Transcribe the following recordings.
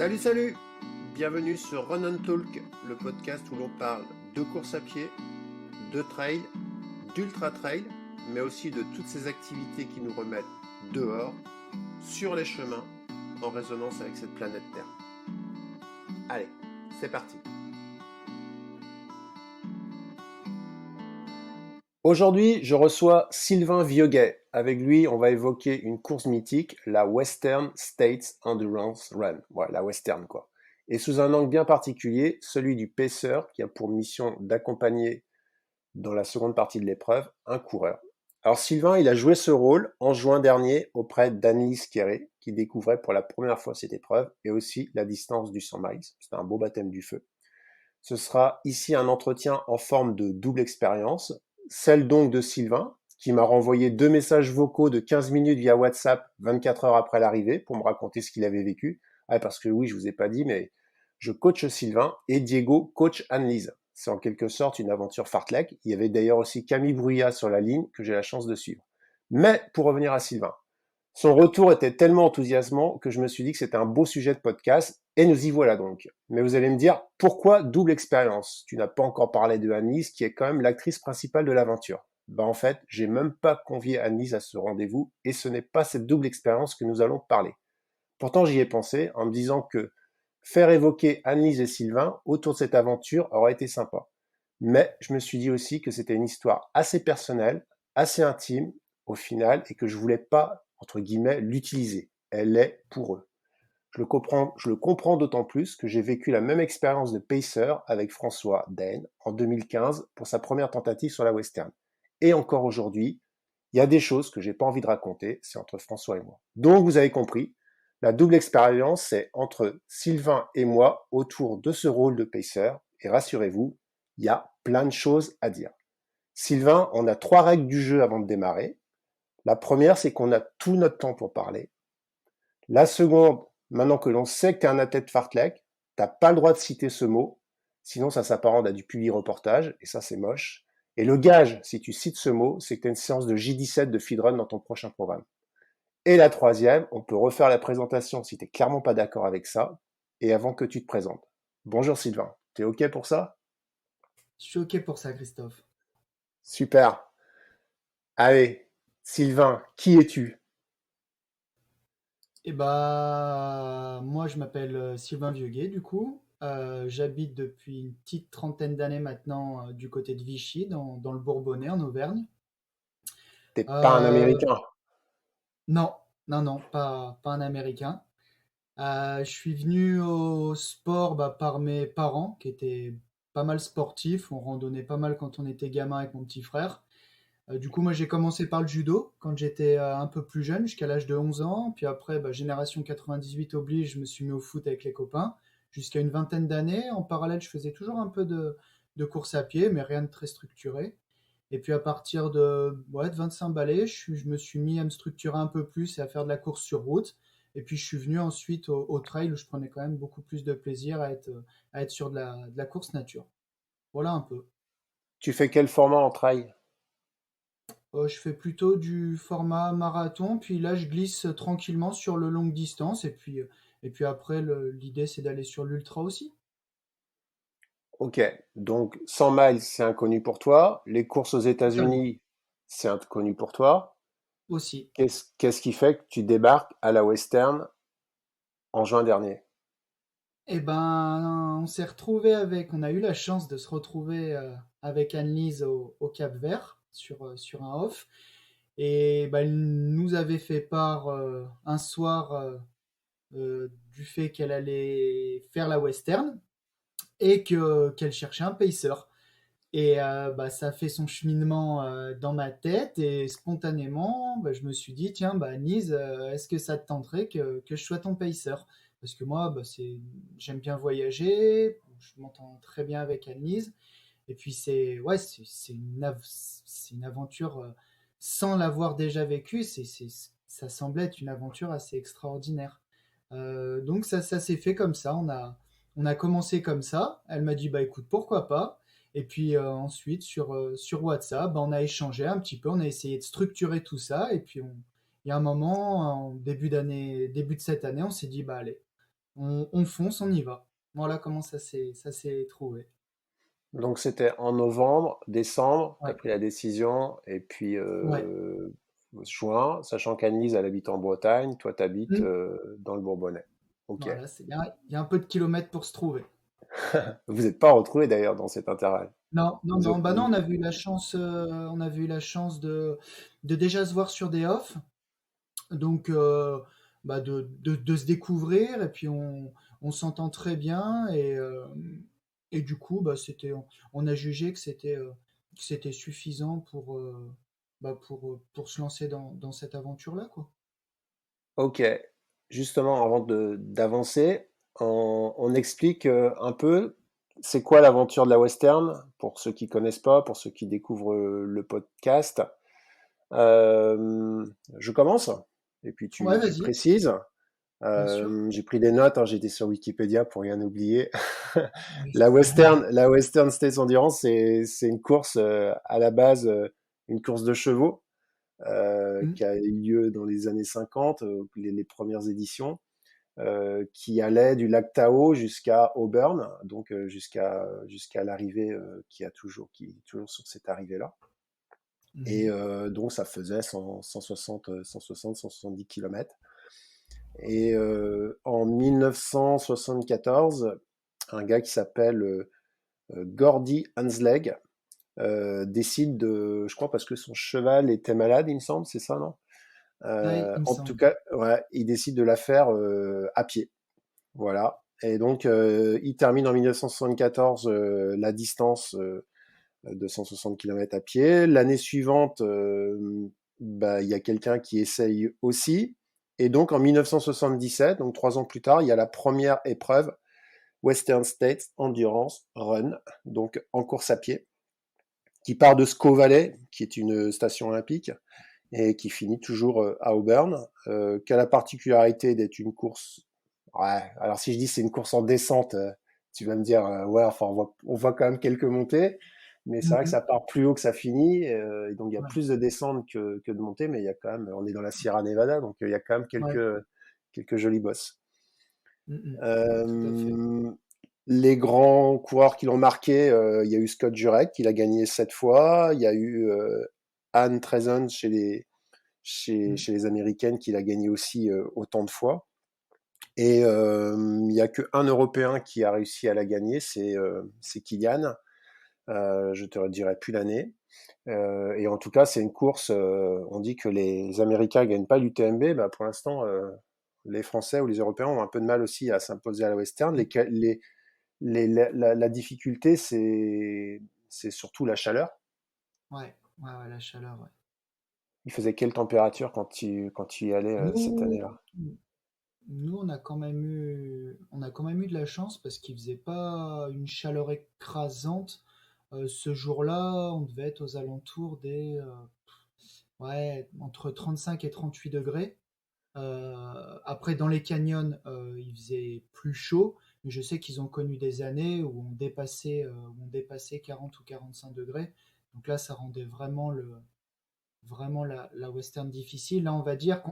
Salut, salut! Bienvenue sur Run and Talk, le podcast où l'on parle de course à pied, de trail, d'ultra trail, mais aussi de toutes ces activités qui nous remettent dehors, sur les chemins, en résonance avec cette planète Terre. Allez, c'est parti! Aujourd'hui, je reçois Sylvain Vioguet. Avec lui, on va évoquer une course mythique, la Western States Endurance Run. Voilà, la Western quoi. Et sous un angle bien particulier, celui du pacer qui a pour mission d'accompagner dans la seconde partie de l'épreuve un coureur. Alors Sylvain, il a joué ce rôle en juin dernier auprès d'Annelise Quéré, qui découvrait pour la première fois cette épreuve et aussi la distance du 100 miles. C'était un beau baptême du feu. Ce sera ici un entretien en forme de double expérience, celle donc de Sylvain, qui m'a renvoyé 2 messages vocaux de 15 minutes via WhatsApp 24 heures après l'arrivée pour me raconter ce qu'il avait vécu. Ah, parce que oui, je vous ai pas dit, mais je coach Sylvain et Diego coach Annelise. C'est en quelque sorte une aventure fartlek. Il y avait d'ailleurs aussi Camille Bruyat sur la ligne que j'ai la chance de suivre. Mais pour revenir à Sylvain, son retour était tellement enthousiasmant que je me suis dit que c'était un beau sujet de podcast, et nous y voilà donc. Mais vous allez me dire, pourquoi double expérience? Tu n'as pas encore parlé de Annelise, qui est quand même l'actrice principale de l'aventure. En fait, j'ai même pas convié Annelise à ce rendez-vous, et ce n'est pas cette double expérience que nous allons parler. Pourtant, j'y ai pensé, en me disant que faire évoquer Annelise et Sylvain autour de cette aventure aurait été sympa. Mais je me suis dit aussi que c'était une histoire assez personnelle, assez intime, au final, et que je voulais pas entre guillemets, l'utiliser. Elle est pour eux. Je le comprends d'autant plus que j'ai vécu la même expérience de pacer avec François Daen en 2015 pour sa première tentative sur la Western. Et encore aujourd'hui, il y a des choses que j'ai pas envie de raconter, c'est entre François et moi. Donc vous avez compris, la double expérience, c'est entre Sylvain et moi autour de ce rôle de pacer. Et rassurez-vous, il y a plein de choses à dire. Sylvain, on a 3 règles du jeu avant de démarrer. La première, c'est qu'on a tout notre temps pour parler. La seconde, maintenant que l'on sait que tu es un athlète fartlek, t'as pas le droit de citer ce mot, sinon ça s'apparente à du publi-reportage, et ça c'est moche. Et le gage, si tu cites ce mot, c'est que tu as une séance de J17 de feedrun dans ton prochain programme. Et la troisième, on peut refaire la présentation si tu n'es clairement pas d'accord avec ça, et avant que tu te présentes. Bonjour Sylvain, t'es OK pour ça? Je suis OK pour ça, Christophe. Super. Allez, Sylvain, qui es-tu? Moi, je m'appelle Sylvain Vieuguet, du coup. J'habite depuis une petite trentaine d'années maintenant du côté de Vichy, dans le Bourbonnais, en Auvergne. T'es pas un Euh, Américain. non, non, pas un Américain. Je suis venu au sport par mes parents, qui étaient pas mal sportifs. On randonnait pas mal quand on était gamin avec mon petit frère. Du coup, moi, j'ai commencé par le judo quand j'étais un peu plus jeune, jusqu'à l'âge de 11 ans. Puis après, génération 98 oblige, je me suis mis au foot avec les copains jusqu'à une vingtaine d'années. En parallèle, je faisais toujours un peu de course à pied, mais rien de très structuré. Et puis à partir de 25 balais, je me suis mis à me structurer un peu plus et à faire de la course sur route. Et puis je suis venu ensuite au trail où je prenais quand même beaucoup plus de plaisir à être sur de la course nature. Voilà un peu. Tu fais quel format en trail? Je fais plutôt du format marathon, puis là je glisse tranquillement sur le longue distance, et puis après l'idée c'est d'aller sur l'ultra aussi. Ok, donc 100 miles, c'est inconnu pour toi. Les courses aux Totalement. États-Unis, c'est inconnu pour toi. Aussi. Qu'est-ce qui fait que tu débarques à la Western en juin dernier? Eh ben, on a eu la chance de se retrouver avec Annelise au Cap-Vert sur un off, et elle nous avait fait part un soir du fait qu'elle allait faire la western et qu'elle cherchait un pacer. Et ça a fait son cheminement dans ma tête et spontanément, je me suis dit, tiens, Nise, est-ce que ça te tenterait que je sois ton pacer? Parce que moi, j'aime bien voyager, je m'entends très bien avec Annelise. Et puis ouais, c'est une aventure, sans l'avoir déjà vécue, ça semblait être une aventure assez extraordinaire. Donc ça s'est fait comme ça, on a commencé comme ça. Elle m'a dit, bah écoute, pourquoi pas? Et puis ensuite, sur WhatsApp, on a échangé un petit peu, on a essayé de structurer tout ça. Et puis il y a un moment, en début de cette année, on s'est dit, bah allez, on fonce, on y va. Voilà comment ça s'est trouvé. Donc c'était en novembre, décembre, tu as Ouais, pris la décision, et puis ouais. juin, sachant qu'Annelise, elle habite en Bretagne, toi tu habites Mm. dans le Bourbonnais. Ok. Voilà, c'est bien. Il y a un peu de kilomètres pour se trouver. Vous n'êtes pas retrouvés d'ailleurs dans cet intervalle. Non, non, Vous non. êtes- Bah non, vous- on a eu la chance de déjà se voir sur des offs. Donc, bah de se découvrir et puis on s'entend très bien et du coup, bah on a jugé que c'était suffisant pour se lancer dans cette aventure-là, quoi. Ok. Justement, avant d'avancer, on explique un peu c'est quoi l'aventure de la western pour ceux qui connaissent pas, pour ceux qui découvrent le podcast. Euh, je commence et puis Ouais, tu vas-y, précises. bien sûr. J'ai pris des notes, hein, j'étais sur Wikipédia pour rien oublier. Oui. La Western States Endurance, c'est une course à la base, une course de chevaux Mm, qui a eu lieu dans les années 50, les premières éditions, qui allait du lac Tao jusqu'à Auburn, donc jusqu'à l'arrivée qui est toujours sur cette arrivée-là. Et mhm. donc ça faisait 170 kilomètres. Et en 1974, un gars qui s'appelle Gordy Hansleg décide je crois parce que son cheval était malade, il me semble, c'est ça, non? Ouais, il me En tout semble. cas, ouais, il décide de la faire à pied. Voilà. Et donc, il termine en 1974 la distance de 160 km à pied. L'année suivante, bah, il y a quelqu'un qui essaye aussi. Et donc, en 1977, donc 3 ans plus tard, il y a la première épreuve Western States Endurance Run, donc en course à pied, qui part de Squaw Valley, qui est une station olympique, et qui finit toujours à Auburn, qui a la particularité d'être une course. Ouais, alors si je dis c'est une course en descente, tu vas me dire ouais, enfin on voit quand même quelques montées, mais c'est vrai que Mhm. ça part plus haut que ça finit, et donc il y a Ouais, plus de descentes que de montées, mais il y a quand même, on est dans la Sierra Nevada, donc il y a quand même ouais, quelques jolis bosses. mhm. Ouais, tout à fait. Euh, les grands coureurs qui l'ont marqué, il y a eu Scott Jurek qui l'a gagné 7 fois, il y a eu Anne Trezen Mm. chez les Américaines qui l'a gagné aussi autant de fois. Et il n'y a qu'un Européen qui a réussi à la gagner, c'est Kylian. Je te redirai plus l'année. Et en tout cas, c'est une course. On dit que les Américains gagnent pas l'UTMB. Bah, pour l'instant, les Français ou les Européens ont un peu de mal aussi à s'imposer à la Western. La difficulté, c'est surtout la chaleur. Ouais, ouais, ouais, la chaleur, ouais. Il faisait quelle température quand tu y allais cette Nous, année-là? Nous, on a quand même eu de la chance parce qu'il faisait pas une chaleur écrasante. Ce jour-là, on devait être aux alentours ouais, entre 35 et 38 degrés. Après, dans les canyons, il faisait plus chaud, mais je sais qu'ils ont connu des années où on dépassait 40 ou 45 degrés. Donc là, ça rendait vraiment la western difficile. Là, on va dire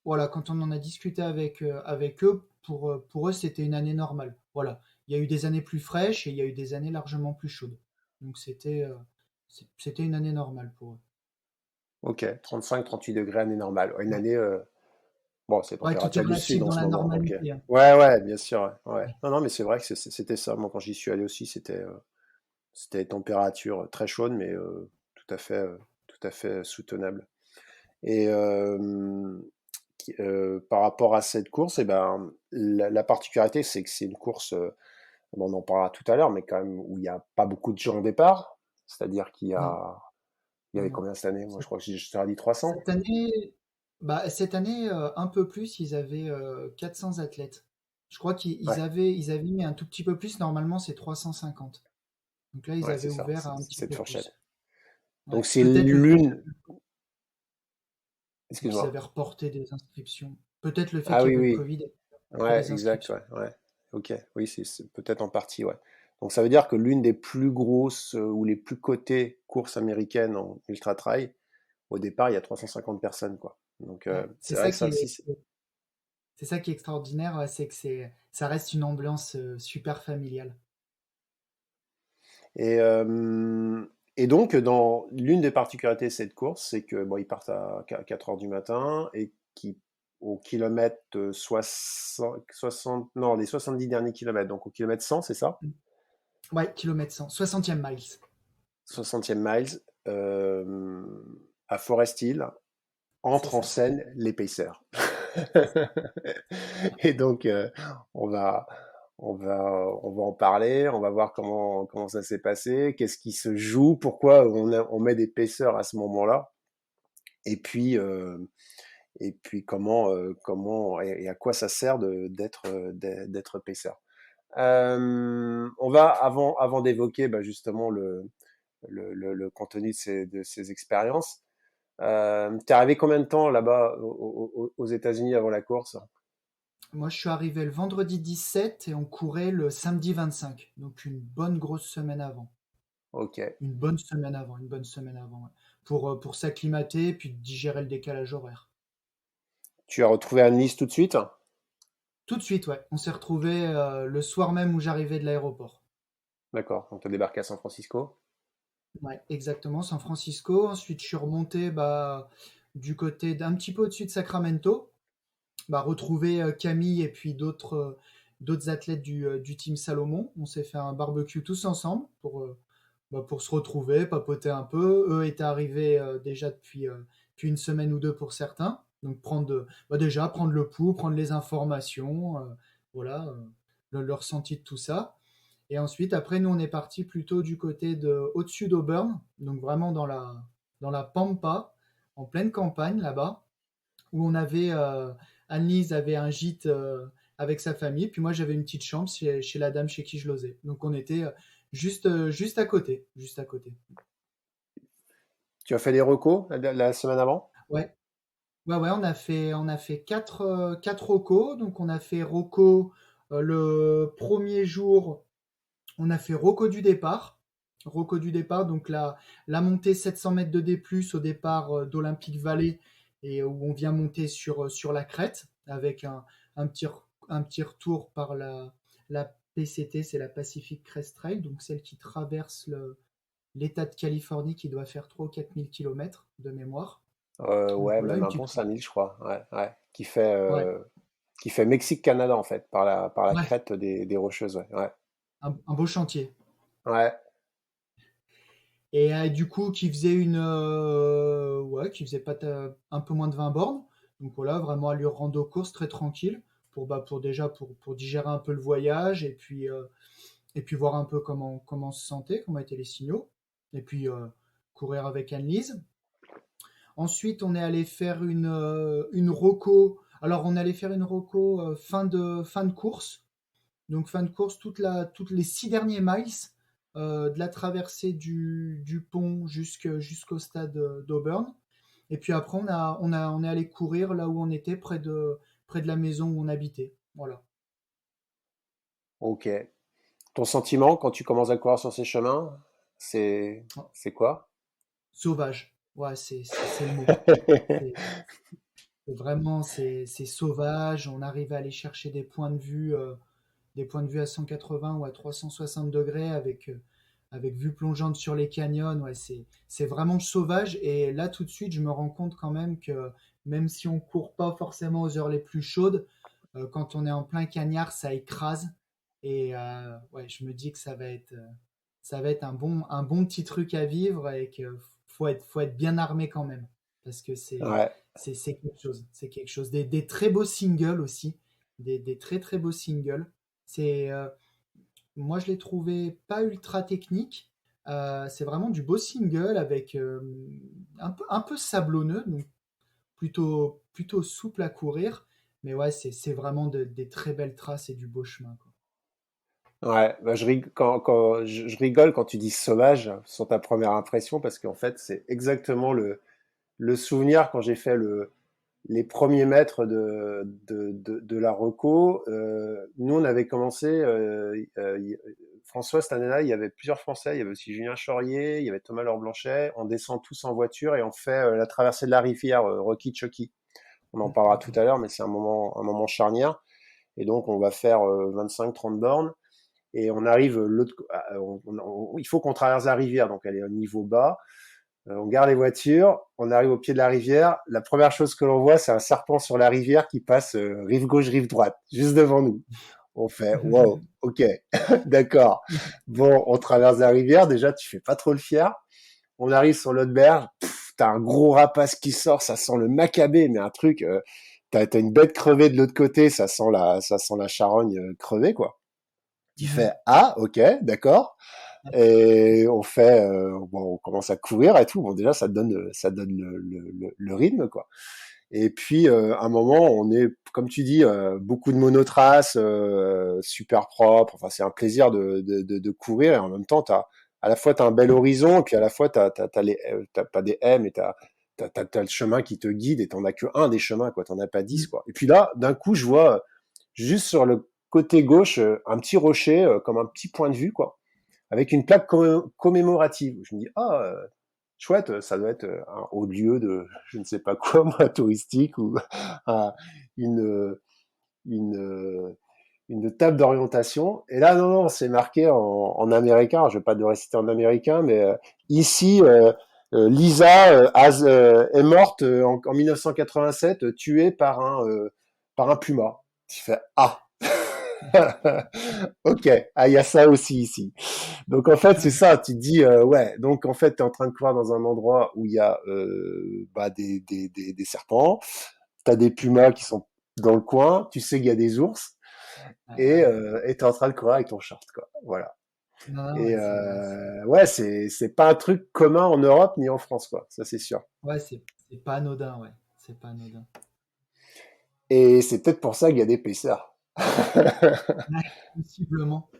voilà, quand on en a discuté avec eux, pour eux, c'était une année normale. Voilà, il y a eu des années plus fraîches et il y a eu des années largement plus chaudes. Donc c'était une année normale pour eux. Ok, 35-38 degrés, année normale. Ouais, une Ouais, année, bon, c'est ouais, tout est température du sud relatif en dans ce la moment. Ok. normalité, hein. Ouais, ouais, bien sûr. Ouais. Ouais. Ouais. Non, non, mais c'est vrai que c'était ça. Moi, quand j'y suis allé aussi, c'était température très chaude, mais tout à fait soutenable. Et par rapport à cette course, eh ben, la particularité, c'est que c'est une course, bon, on en parlera tout à l'heure, mais quand même où il n'y a pas beaucoup de gens au départ. C'est-à-dire Non, il y non, avait non. combien cette année? Moi, je Cette, crois que je t'aurais dit 300. cette année, cette année, un peu plus, ils avaient 400 athlètes. Je crois Ouais, ils avaient mis un tout petit peu plus. Normalement, c'est 350. Donc là, ils ouais, avaient c'est ça, ouvert à c'est un c'est petit cette peu fourchette. plus. Ouais. Donc c'est Peut-être le fait l'une. qu'ils Excuse-moi. avaient reporté des inscriptions. Peut-être le fait Ah qu'il y oui, avait le oui. Covid et reporté Ouais, des exact, inscriptions. ouais, ouais. Ok, oui, c'est peut-être en partie, ouais. Donc ça veut dire que l'une des plus grosses ou les plus cotées courses américaines en ultra trail, au départ, il y a 350 personnes, quoi. Donc Ouais. c'est vrai que ça aussi, c'est ça qui est extraordinaire, c'est que ça reste une ambiance super familiale. Et, euh, et donc, dans l'une des particularités de cette course, c'est que bon, ils partent à 4 heures du matin et qui au kilomètre 60, non, les 70 derniers kilomètres, donc au kilomètre 100, c'est ça? Ouais, kilomètre 100, 60e miles. 60e miles, euh, à Forest Hill, C'est entre en ça. scène les Pacers. Et donc, on va, on va en parler, on va voir comment ça s'est passé, qu'est-ce qui se joue, pourquoi on met des Pacers à ce moment-là, et puis, euh, et puis comment et à quoi ça sert d'être Pacer. On va, avant d'évoquer bah, justement le contenu de ces expériences, t'es arrivé combien de temps là-bas aux États-Unis avant la course? Moi, je suis arrivé le vendredi 17 et on courait le samedi 25. Donc, une bonne grosse semaine avant. Ok. Une bonne semaine avant, ouais. Pour s'acclimater puis digérer le décalage horaire. Tu as retrouvé Anne-Lise tout de suite? Tout de suite, ouais. On s'est retrouvés le soir même où j'arrivais de l'aéroport. D'accord. Donc tu as débarqué à San Francisco? Ouais, exactement, San Francisco. Ensuite, je suis remonté bah, du côté d'un petit peu au-dessus de Sacramento, bah, retrouver Camille et puis d'autres athlètes du team Salomon. On s'est fait un barbecue tous ensemble pour se retrouver, papoter un peu. Eux étaient arrivés déjà depuis une semaine ou deux pour certains. Donc déjà prendre le pouls, prendre les informations, voilà, le ressenti de tout ça. Et ensuite, après, nous, on est parti plutôt du côté de au-dessus d'Auburn, donc vraiment dans la Pampa, en pleine campagne là-bas, où on avait Annelise avait un gîte avec sa famille, puis moi j'avais une petite chambre chez la dame chez qui je logais. Donc on était juste à côté, juste à côté. Tu as fait les recos la semaine avant? Ouais, ouais, on a fait quatre rocos. Donc on a fait roco le premier jour, on a fait roco du départ. Roco du départ, donc la montée 700 mètres de D+, au départ d'Olympique Valley, et où on vient monter sur la crête, avec un petit, un petit retour par la PCT, c'est la Pacific Crest Trail, donc celle qui traverse l'État de Californie, qui doit faire 3 ou 4 000 km de mémoire. Donc Ouais, voilà, même une un petite bon route. 5000, je crois. Ouais, ouais. Ouais, Qui fait Mexique-Canada, en fait, par la ouais, crête des Rocheuses. Ouais, ouais. un beau chantier. Ouais. Et du coup, ouais, qui faisait pas un peu moins de 20 bornes. Donc voilà, vraiment allure rando course très tranquille pour digérer un peu le voyage et puis voir un peu comment on se sentait, comment étaient les signaux. Et puis courir avec Anne-Lise. Ensuite, on est allé faire une roco. Alors, on est allé faire une roco fin de course. Donc fin de course, toutes les 6 derniers miles de la traversée du pont jusqu'au stade d'Auburn. Et puis après, on est allé courir là où on était, près de la maison où on habitait. Voilà. Ok. Ton sentiment quand tu commences à courir sur ces chemins, c'est c'est quoi? Sauvage. Ouais, c'est le mot. C'est vraiment, c'est sauvage. On arrive à aller chercher des points de vue à 180 ou à 360 degrés avec vue plongeante sur les canyons. Ouais, c'est vraiment sauvage. Et là, tout de suite, je me rends compte quand même que même si on court pas forcément aux heures les plus chaudes, quand on est en plein cagnard, ça écrase. Et ouais, je me dis que ça va être un bon petit truc à vivre et qu'il faut être bien armé quand même. Parce que Ouais. c'est quelque chose. C'est quelque chose. Des très beaux singles aussi. Des très très beaux singles. C'est, moi, je l'ai trouvé pas ultra technique. C'est vraiment du beau single avec un peu sablonneux, donc plutôt souple à courir. Mais ouais, c'est vraiment des très belles traces et du beau chemin, quoi. Ouais, bah, je rigole quand tu dis sauvage sur ta première impression parce qu'en fait, c'est exactement le souvenir quand j'ai fait les premiers mètres de la reco. Nous, on avait commencé, François, cette année-là, il y avait plusieurs Français, il y avait aussi Julien Chaurier, il y avait Thomas Laure Blanchet. On descend tous en voiture et on fait la traversée de la rivière Rocky Chucky. On en parlera tout D'accord. à l'heure, mais c'est un moment charnière. Et donc, on va faire 25-30 bornes. Et on arrive il faut qu'on traverse la rivière, donc elle est au niveau bas. On garde les voitures, on arrive au pied de la rivière. La première chose que l'on voit, c'est un serpent sur la rivière qui passe rive gauche, rive droite, juste devant nous. On fait, wow, ok, d'accord. Bon, on traverse la rivière. Déjà, tu fais pas trop le fier. On arrive sur l'autre berge. T'as un gros rapace qui sort, ça sent le macabé, mais un truc. T'as une bête crevée de l'autre côté, ça sent la charogne crevée, quoi. Tu fais, ah, ok, d'accord. Et on fait, bon, on commence à courir et tout. Bon, déjà, ça donne le rythme, quoi. Et puis, à un moment, on est, comme tu dis, beaucoup de monotraces, super propre. Enfin, c'est un plaisir de courir et en même temps, à la fois, t'as un bel horizon et puis à la fois, t'as pas des haies, mais t'as le chemin qui te guide et t'en as que un des chemins, quoi. T'en as pas 10, quoi. Et puis là, d'un coup, je vois juste sur le côté gauche un petit rocher, comme un petit point de vue, quoi, avec une plaque commémorative. Je me dis, ah, chouette, ça doit être un haut lieu de je ne sais pas quoi, moi, touristique ou une, une, une table d'orientation. Et là, non, non, c'est marqué en américain. Je vais pas te réciter en américain, mais ici, Lisa est morte en 1987, tuée par un puma. Tu fais ah. Ok, ah, il y a ça aussi ici. Donc en fait, c'est ça, tu te dis, ouais, donc en fait, tu es en train de courir dans un endroit où il y a bah, des serpents, tu as des pumas qui sont dans le coin, tu sais qu'il y a des ours, et tu es en train de courir avec ton short, quoi. Voilà. Non, non, Et ouais, ouais, c'est pas un truc commun en Europe ni en France, quoi, ça c'est sûr. ouais, c'est pas anodin, ouais. C'est pas anodin. Et c'est peut-être pour ça qu'il y a des paisseurs. Ouais, possiblement.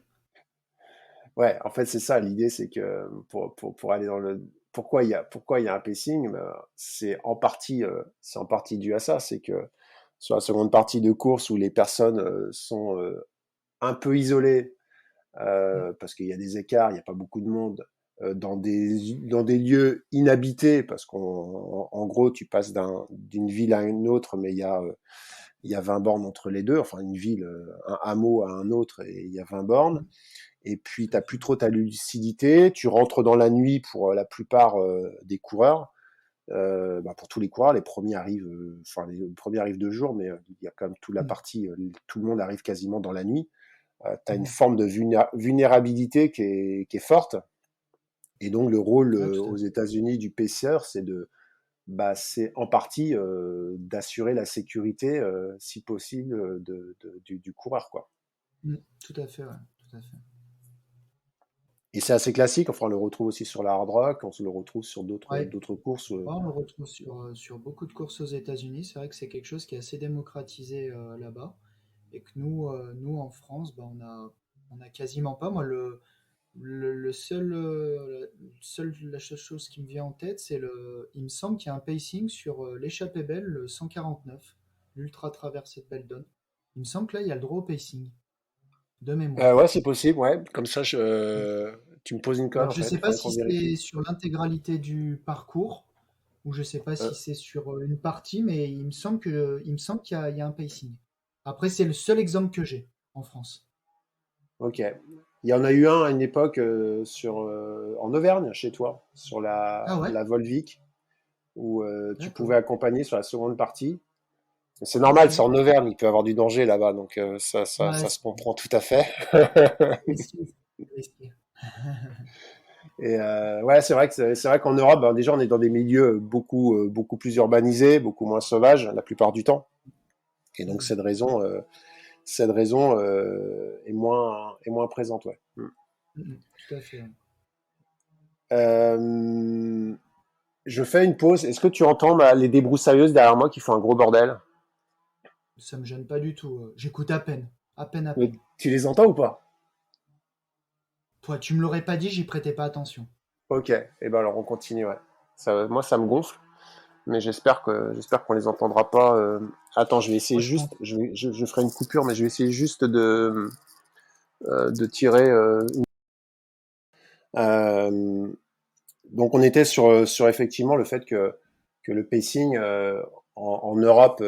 Ouais, en fait, c'est ça. L'idée, c'est que pour aller dans le pourquoi il y a un pacing, ben, c'est en partie dû à ça. C'est que sur la seconde partie de course où les personnes sont un peu isolées Mm, parce qu'il y a des écarts, il n'y a pas beaucoup de monde dans des lieux inhabités parce en gros tu passes d'une ville à une autre, mais il y a 20 bornes entre les deux, enfin une ville, un hameau à un autre et il y a 20 bornes. mm, Et puis, tout tu à n'as plus fait. trop ta lucidité. Tu rentres dans la nuit pour la plupart des coureurs. Bah, pour tous les coureurs, enfin, les premiers arrivent de jour, mais il y a quand même toute la Mm, partie, tout le monde arrive quasiment dans la nuit. Tu as une mhm. forme de vulnérabilité qui est forte. Et donc, le rôle Ouais, tout à aux fait. États-Unis du paceur, bah, c'est en partie d'assurer la sécurité, si possible, du coureur, quoi. Mm, tout à fait, ouais. Tout à fait. Et c'est assez classique, enfin on le retrouve aussi sur la hard rock, on se le retrouve sur Ouais. d'autres courses. Ouais, on le retrouve sur beaucoup de courses aux États-Unis. C'est vrai que c'est quelque chose qui est assez démocratisé là-bas. Et que nous en France, bah, on a quasiment pas. Moi, le seul, la seule chose qui me vient en tête, il me semble qu'il y a un pacing sur l'échappée belle, le 149, l'ultra traversée de Beldon. Il me semble que là, il y a le droit au pacing, de mémoire. Ouais, c'est possible, ouais. Comme ça, tu me poses une colle Alors, en je sais fait, pas faudrait si qu'on vérifie. c'est sur l'intégralité du parcours ou je sais pas Euh, si c'est sur une partie, mais il me semble qu'il y a un pacing. Après, c'est le seul exemple que j'ai en France. ok. Il y en a eu un à une époque en Auvergne, chez toi, sur Ah ouais? la Volvic, où tu pouvais D'accord. accompagner sur la seconde partie. C'est normal, c'est Ok. en Auvergne, il peut y avoir du danger là-bas, donc Ouais, ça se comprend tout à fait. c'est risqué. Et ouais, c'est vrai qu'en Europe, ben, déjà, on est dans des milieux beaucoup plus urbanisés, beaucoup moins sauvages la plupart du temps. Et donc Mhm. cette raison est moins présente, ouais. Mm. Mhm. Tout à fait, ouais. Euh, je fais une pause. Est-ce que tu entends les débroussailleuses derrière moi qui font un gros bordel? Ça me gêne pas du tout. J'écoute à peine. À peine, à Mais peine. tu les entends ou pas? Toi, tu me l'aurais pas dit, j'y prêtais pas attention. Ok. Et ben alors on continue, ouais. Moi, ça me gonfle, mais j'espère qu'on les entendra pas. Attends, je vais essayer Moi, je pense. juste. Je ferai une coupure, mais je vais essayer juste de tirer. Euh, donc on était sur effectivement le fait que le pacing, en Europe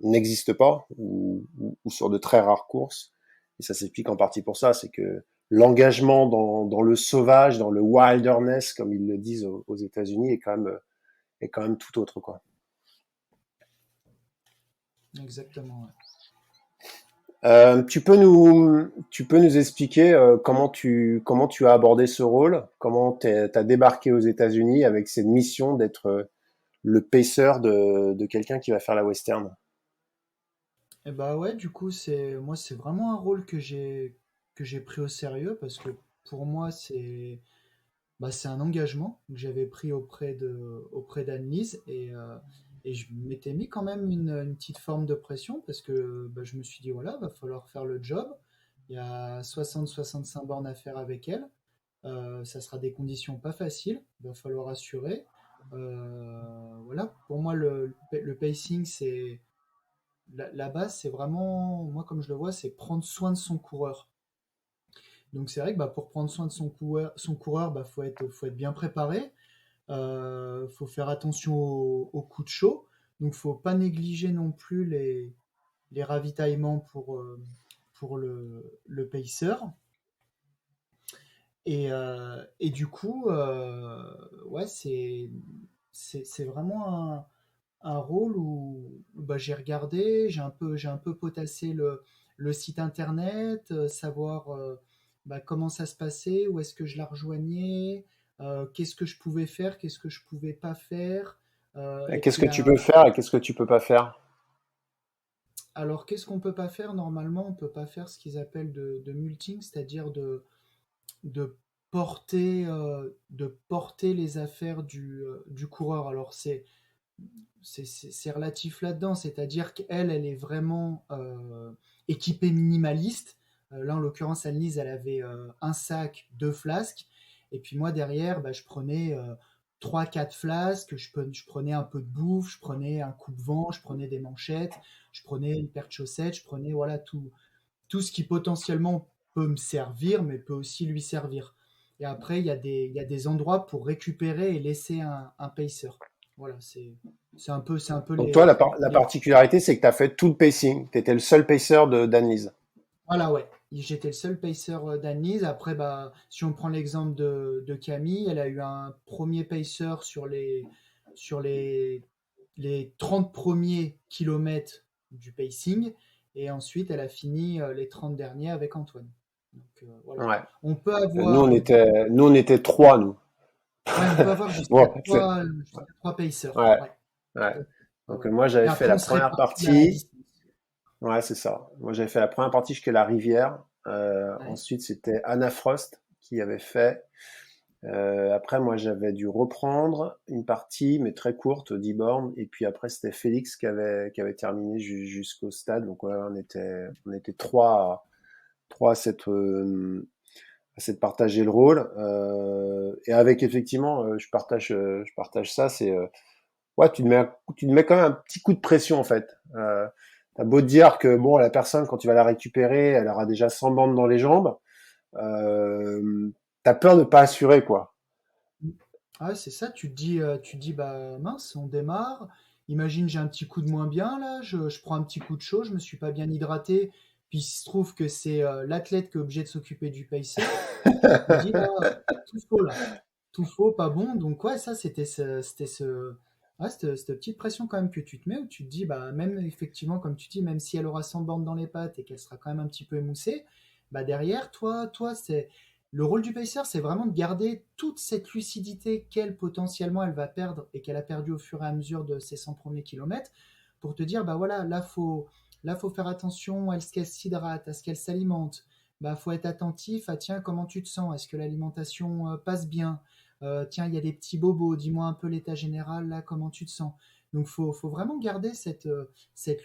n'existe pas ou sur de très rares courses. Et ça s'explique en partie pour ça, c'est que l'engagement dans le sauvage, dans le wilderness, comme ils le disent aux États-Unis, est quand même tout autre, quoi. Exactement, ouais. Tu peux nous expliquer comment tu as abordé ce rôle, comment t'as débarqué aux États-Unis avec cette mission d'être le pacer de quelqu'un qui va faire la western. Et bah ouais, du coup, c'est vraiment un rôle que j'ai pris au sérieux parce que pour moi, c'est un engagement que j'avais pris auprès d'Annelise et je m'étais mis quand même une petite forme de pression parce que bah, je me suis dit, voilà, va falloir faire le job. Il y a 60-65 bornes à faire avec elle. Ça sera des conditions pas faciles. Il va falloir assurer. Voilà, pour moi, le pacing, c'est la base, c'est vraiment, moi, comme je le vois, c'est prendre soin de son coureur. Donc c'est vrai que bah, pour prendre soin de son coureur, bah, faut être bien préparé. Faut faire attention aux coups de chaud. Donc faut pas négliger non plus les ravitaillements pour le pacer. Et du coup, ouais, c'est vraiment un rôle où, bah, j'ai regardé, j'ai un peu potassé le site internet, savoir bah, comment ça se passait, où est-ce que je la rejoignais, qu'est-ce que je pouvais faire, qu'est-ce que je pouvais pas faire. Et Qu'est-ce puis, que tu peux faire et qu'est-ce que tu peux pas faire? alors, qu'est-ce qu'on peut pas faire normalement? On peut pas faire ce qu'ils appellent de multing, c'est-à-dire de de porter les affaires du coureur. Alors, c'est relatif là-dedans, c'est-à-dire qu'elle, elle est vraiment équipée minimaliste. Là, en l'occurrence, Annelise, elle avait un sac, deux flasques, et puis moi, derrière, bah, je prenais trois, quatre flasques, je prenais un peu de bouffe, je prenais un coupe-vent, je prenais des manchettes, je prenais une paire de chaussettes, je prenais voilà, tout ce qui potentiellement peut me servir, mais peut aussi lui servir. Et après, il y a des endroits pour récupérer et laisser un pacer. Voilà, c'est un peu Donc toi, la les- particularité, c'est que tu as fait tout le pacing. Tu étais le seul pacer d'Annelise. Voilà, ouais. J'étais le seul pacer d'Annelise. Après, bah, si on prend l'exemple de Camille, elle a eu un premier pacer sur les 30 premiers kilomètres du pacing. Et ensuite, elle a fini les 30 derniers avec Antoine. Donc, voilà. Ouais. On peut avoir, Nous, on était trois, nous. ouais, on peut avoir Bon, jusqu'à trois pacers. ouais, Ouais, ouais. ouais, Donc ouais. moi, j'avais Et fait après, la on se première répartit la partie. distance. Ouais, c'est ça. Moi, j'avais fait la première partie jusqu'à la rivière. Ouais. Ensuite, c'était Anna Frost qui avait fait. Après, moi, j'avais dû reprendre une partie, mais très courte, 10 bornes. Et puis après, c'était Félix qui avait terminé jusqu'au stade. Donc, ouais, on était trois à s'être partagé le rôle. Et avec, effectivement, je partage ça. Ouais, tu te mets quand même un petit coup de pression, en fait. T'as beau te dire que, bon, la personne, quand tu vas la récupérer, elle aura déjà 100 bandes dans les jambes. T'as peur de pas assurer, quoi. Ah, c'est ça, tu te dis, bah mince, on démarre. Imagine, j'ai un petit coup de moins bien là, je prends un petit coup de chaud, je me suis pas bien hydraté, puis il se trouve que c'est l'athlète qui est obligé de s'occuper du pacer. Tu te dis tout faux là, tout faux, pas bon. Donc ouais, ça cette petite pression quand même que tu te mets où tu te dis, bah même effectivement, comme tu dis, même si elle aura 100 bornes dans les pattes et qu'elle sera quand même un petit peu émoussée, bah derrière, toi, c'est le rôle du pacer, c'est vraiment de garder toute cette lucidité qu'elle potentiellement elle va perdre et qu'elle a perdu au fur et à mesure de ses 100 premiers kilomètres pour te dire, bah voilà, là faut faire attention à ce qu'elle s'hydrate, à ce qu'elle s'alimente. Bah faut être attentif à tiens comment tu te sens, est-ce que l'alimentation passe bien. Tiens, il y a des petits bobos, dis-moi un peu l'état général, là, comment tu te sens. Donc, faut vraiment garder cette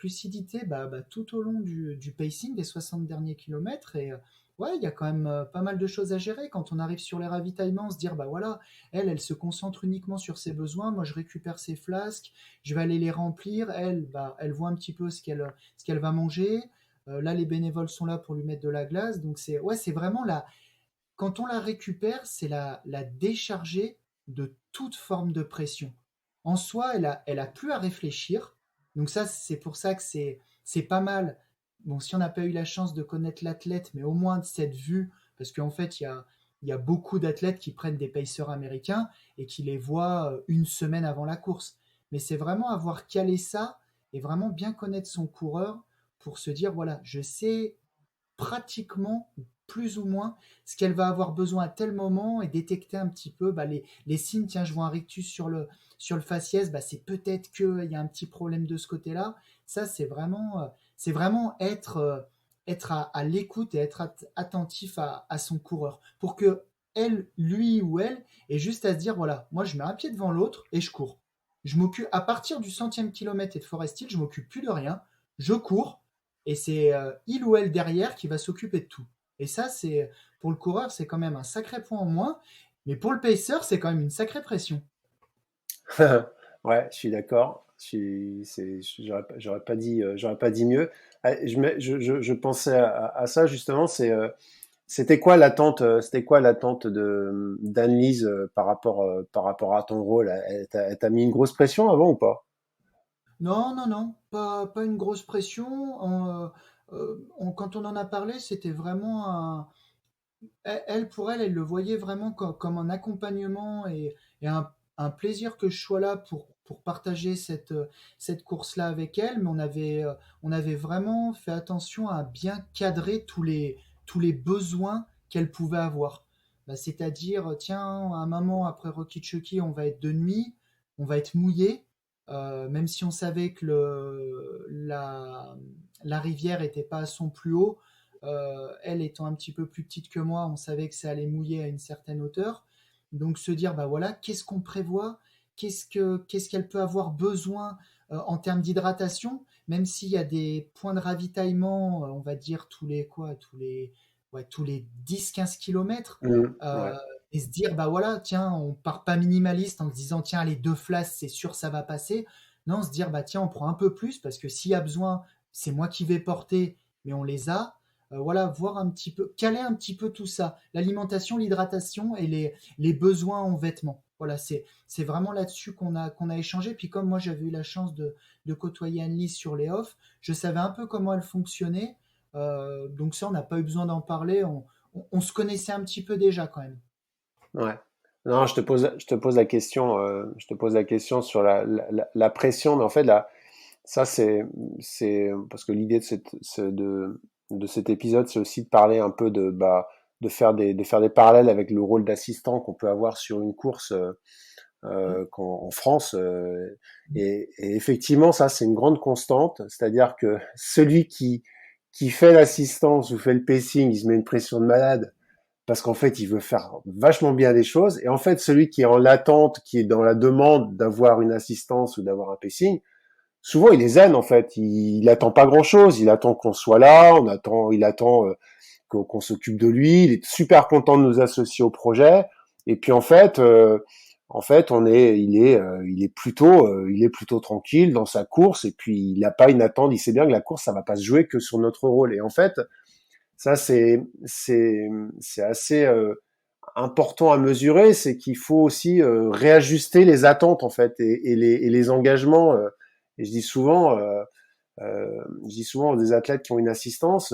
lucidité bah, tout au long du pacing des 60 derniers kilomètres. Et ouais, il y a quand même pas mal de choses à gérer. Quand on arrive sur les ravitaillements, se dire, bah voilà, elle se concentre uniquement sur ses besoins. Moi, je récupère ses flasques, je vais aller les remplir. Elle, bah, elle voit un petit peu ce qu'elle va manger. Là, les bénévoles sont là pour lui mettre de la glace. Donc, c'est vraiment quand on la récupère, c'est la décharger de toute forme de pression. En soi, elle a plus à réfléchir. Donc ça, c'est pour ça que c'est pas mal. Bon, si on n'a pas eu la chance de connaître l'athlète, mais au moins de cette vue, parce qu'en fait, il y a beaucoup d'athlètes qui prennent des pacers américains et qui les voient une semaine avant la course. Mais c'est vraiment avoir calé ça et vraiment bien connaître son coureur pour se dire, voilà, je sais pratiquement, plus ou moins, ce qu'elle va avoir besoin à tel moment et détecter un petit peu bah, les signes. Tiens, je vois un rictus sur le faciès, bah, c'est peut-être qu'il y a un petit problème de ce côté-là. Ça, c'est vraiment être, être à l'écoute et être attentif à son coureur pour que elle, lui ou elle, ait juste à se dire voilà, moi je mets un pied devant l'autre et je cours. Je m'occupe à partir du centième kilomètre et de Forest Hill, je m'occupe plus de rien. Je cours et c'est il ou elle derrière qui va s'occuper de tout. Et ça, c'est pour le coureur, c'est quand même un sacré point en moins. Mais pour le pacer, c'est quand même une sacrée pression. Ouais, je suis d'accord. J'aurais pas dit mieux. Ah, je pensais à ça justement. C'était quoi l'attente de d'Annelise par rapport à ton rôle? Elle t'a mis une grosse pression avant ou pas? Non, non, non, pas une grosse pression. Quand on en a parlé, c'était vraiment elle, pour elle, elle le voyait vraiment comme un accompagnement et un plaisir que je sois là pour partager cette course-là avec elle. Mais on avait vraiment fait attention à bien cadrer tous les besoins qu'elle pouvait avoir. Bah, c'est-à-dire, tiens, à un moment après Rocky Chucky, on va être de nuit, on va être mouillé. Même si on savait que la rivière était pas à son plus haut, elle étant un petit peu plus petite que moi, on savait que ça allait mouiller à une certaine hauteur. Donc se dire, bah voilà, qu'est-ce qu'on prévoit, qu'est-ce qu'elle peut avoir besoin en termes d'hydratation, même s'il y a des points de ravitaillement, on va dire tous les 10-15 kilomètres, Ouais. et se dire, bah voilà, tiens, on part pas minimaliste en se disant, tiens, les deux flasques, c'est sûr, ça va passer. Non, se dire, bah tiens, on prend un peu plus parce que s'il y a besoin, c'est moi qui vais porter, mais on les a. Voilà, voir un petit peu, caler un petit peu tout ça, l'alimentation, l'hydratation et les besoins en vêtements. Voilà, c'est vraiment là-dessus qu'on a échangé. Puis comme moi j'avais eu la chance de côtoyer Annelise sur les offs, je savais un peu comment elle fonctionnait. Donc ça, on n'a pas eu besoin d'en parler. On se connaissait un petit peu déjà quand même. Ouais. Non, je te pose la question, je te pose la question sur la pression, mais en fait, là, ça, c'est, parce que l'idée de cet épisode, c'est aussi de parler un peu de faire des parallèles avec le rôle d'assistant qu'on peut avoir sur une course, en France. Et effectivement, ça, c'est une grande constante, c'est-à-dire que celui qui fait l'assistance ou fait le pacing, il se met une pression de malade parce qu'en fait, il veut faire vachement bien les choses. Et en fait, celui qui est en l'attente, qui est dans la demande d'avoir une assistance ou d'avoir un pacing, souvent il est zen en fait. Il attend pas grand-chose. Il attend qu'on soit là. Il attend qu'on s'occupe de lui. Il est super content de nous associer au projet. Et puis en fait, il est plutôt tranquille dans sa course. Et puis il n'a pas une attente. Il sait bien que la course, ça va pas se jouer que sur notre rôle. Et en fait, ça c'est assez important à mesurer, c'est qu'il faut aussi réajuster les attentes en fait et les engagements. Et je dis souvent aux des athlètes qui ont une assistance,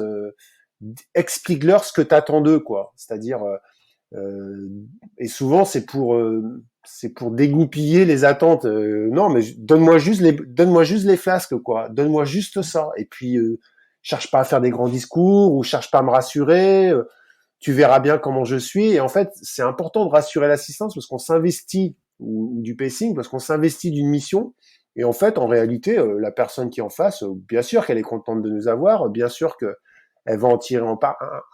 explique-leur ce que tu attends d'eux, quoi. C'est-à-dire, euh, et souvent c'est pour dégoupiller les attentes. Non, mais donne-moi juste les flasques, quoi. Donne-moi juste ça. Et puis cherche pas à faire des grands discours ou cherche pas à me rassurer. Tu verras bien comment je suis. Et en fait, c'est important de rassurer l'assistance parce qu'on s'investit ou du pacing parce qu'on s'investit d'une mission. Et en fait, en réalité, la personne qui est en face, bien sûr qu'elle est contente de nous avoir, bien sûr que elle va en tirer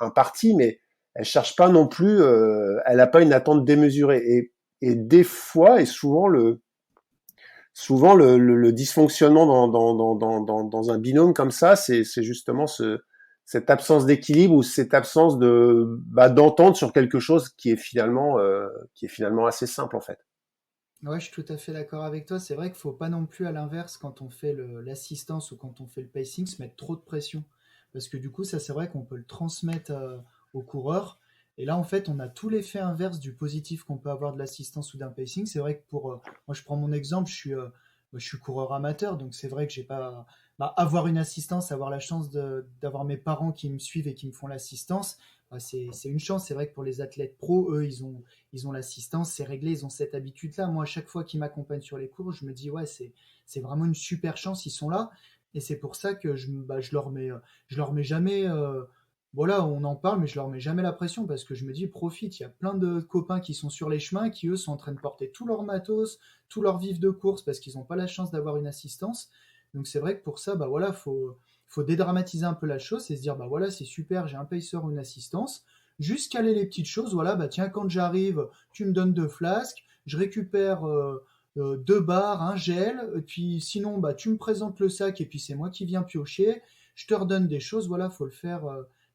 un parti, mais elle cherche pas non plus, elle n'a pas une attente démesurée. Et des fois, et souvent le dysfonctionnement dans un binôme comme ça, c'est justement cette absence d'équilibre ou cette absence d'entente sur quelque chose qui est finalement assez simple en fait. Ouais, je suis tout à fait d'accord avec toi. C'est vrai qu'il faut pas non plus, à l'inverse, quand on fait l'assistance ou quand on fait le pacing, se mettre trop de pression. Parce que du coup, ça, c'est vrai qu'on peut le transmettre au coureur. Et là, en fait, on a tout l'effet inverse du positif qu'on peut avoir de l'assistance ou d'un pacing. C'est vrai que moi, je prends mon exemple, moi, je suis coureur amateur, donc c'est vrai que j'ai pas. Bah, avoir une assistance, avoir la chance d'avoir mes parents qui me suivent et qui me font l'assistance, bah, c'est une chance. C'est vrai que pour les athlètes pros, eux, ils ont l'assistance, c'est réglé, ils ont cette habitude-là. Moi, à chaque fois qu'ils m'accompagnent sur les cours, je me dis, ouais, c'est vraiment une super chance, ils sont là. Et c'est pour ça que bah, je leur mets jamais. Voilà, on en parle, mais je leur mets jamais la pression parce que je me dis, profite, il y a plein de copains qui sont sur les chemins, qui eux sont en train de porter tout leur matos, tout leur vif de course parce qu'ils n'ont pas la chance d'avoir une assistance. Donc c'est vrai que pour ça, bah voilà, faut dédramatiser un peu la chose et se dire, bah voilà, c'est super, j'ai un pacer ou une assistance. Juste caler les petites choses, voilà, bah tiens, quand j'arrive, tu me donnes deux flasques, je récupère deux barres, un gel, et puis sinon, bah tu me présentes le sac et puis c'est moi qui viens piocher. Je te redonne des choses, voilà, faut le faire.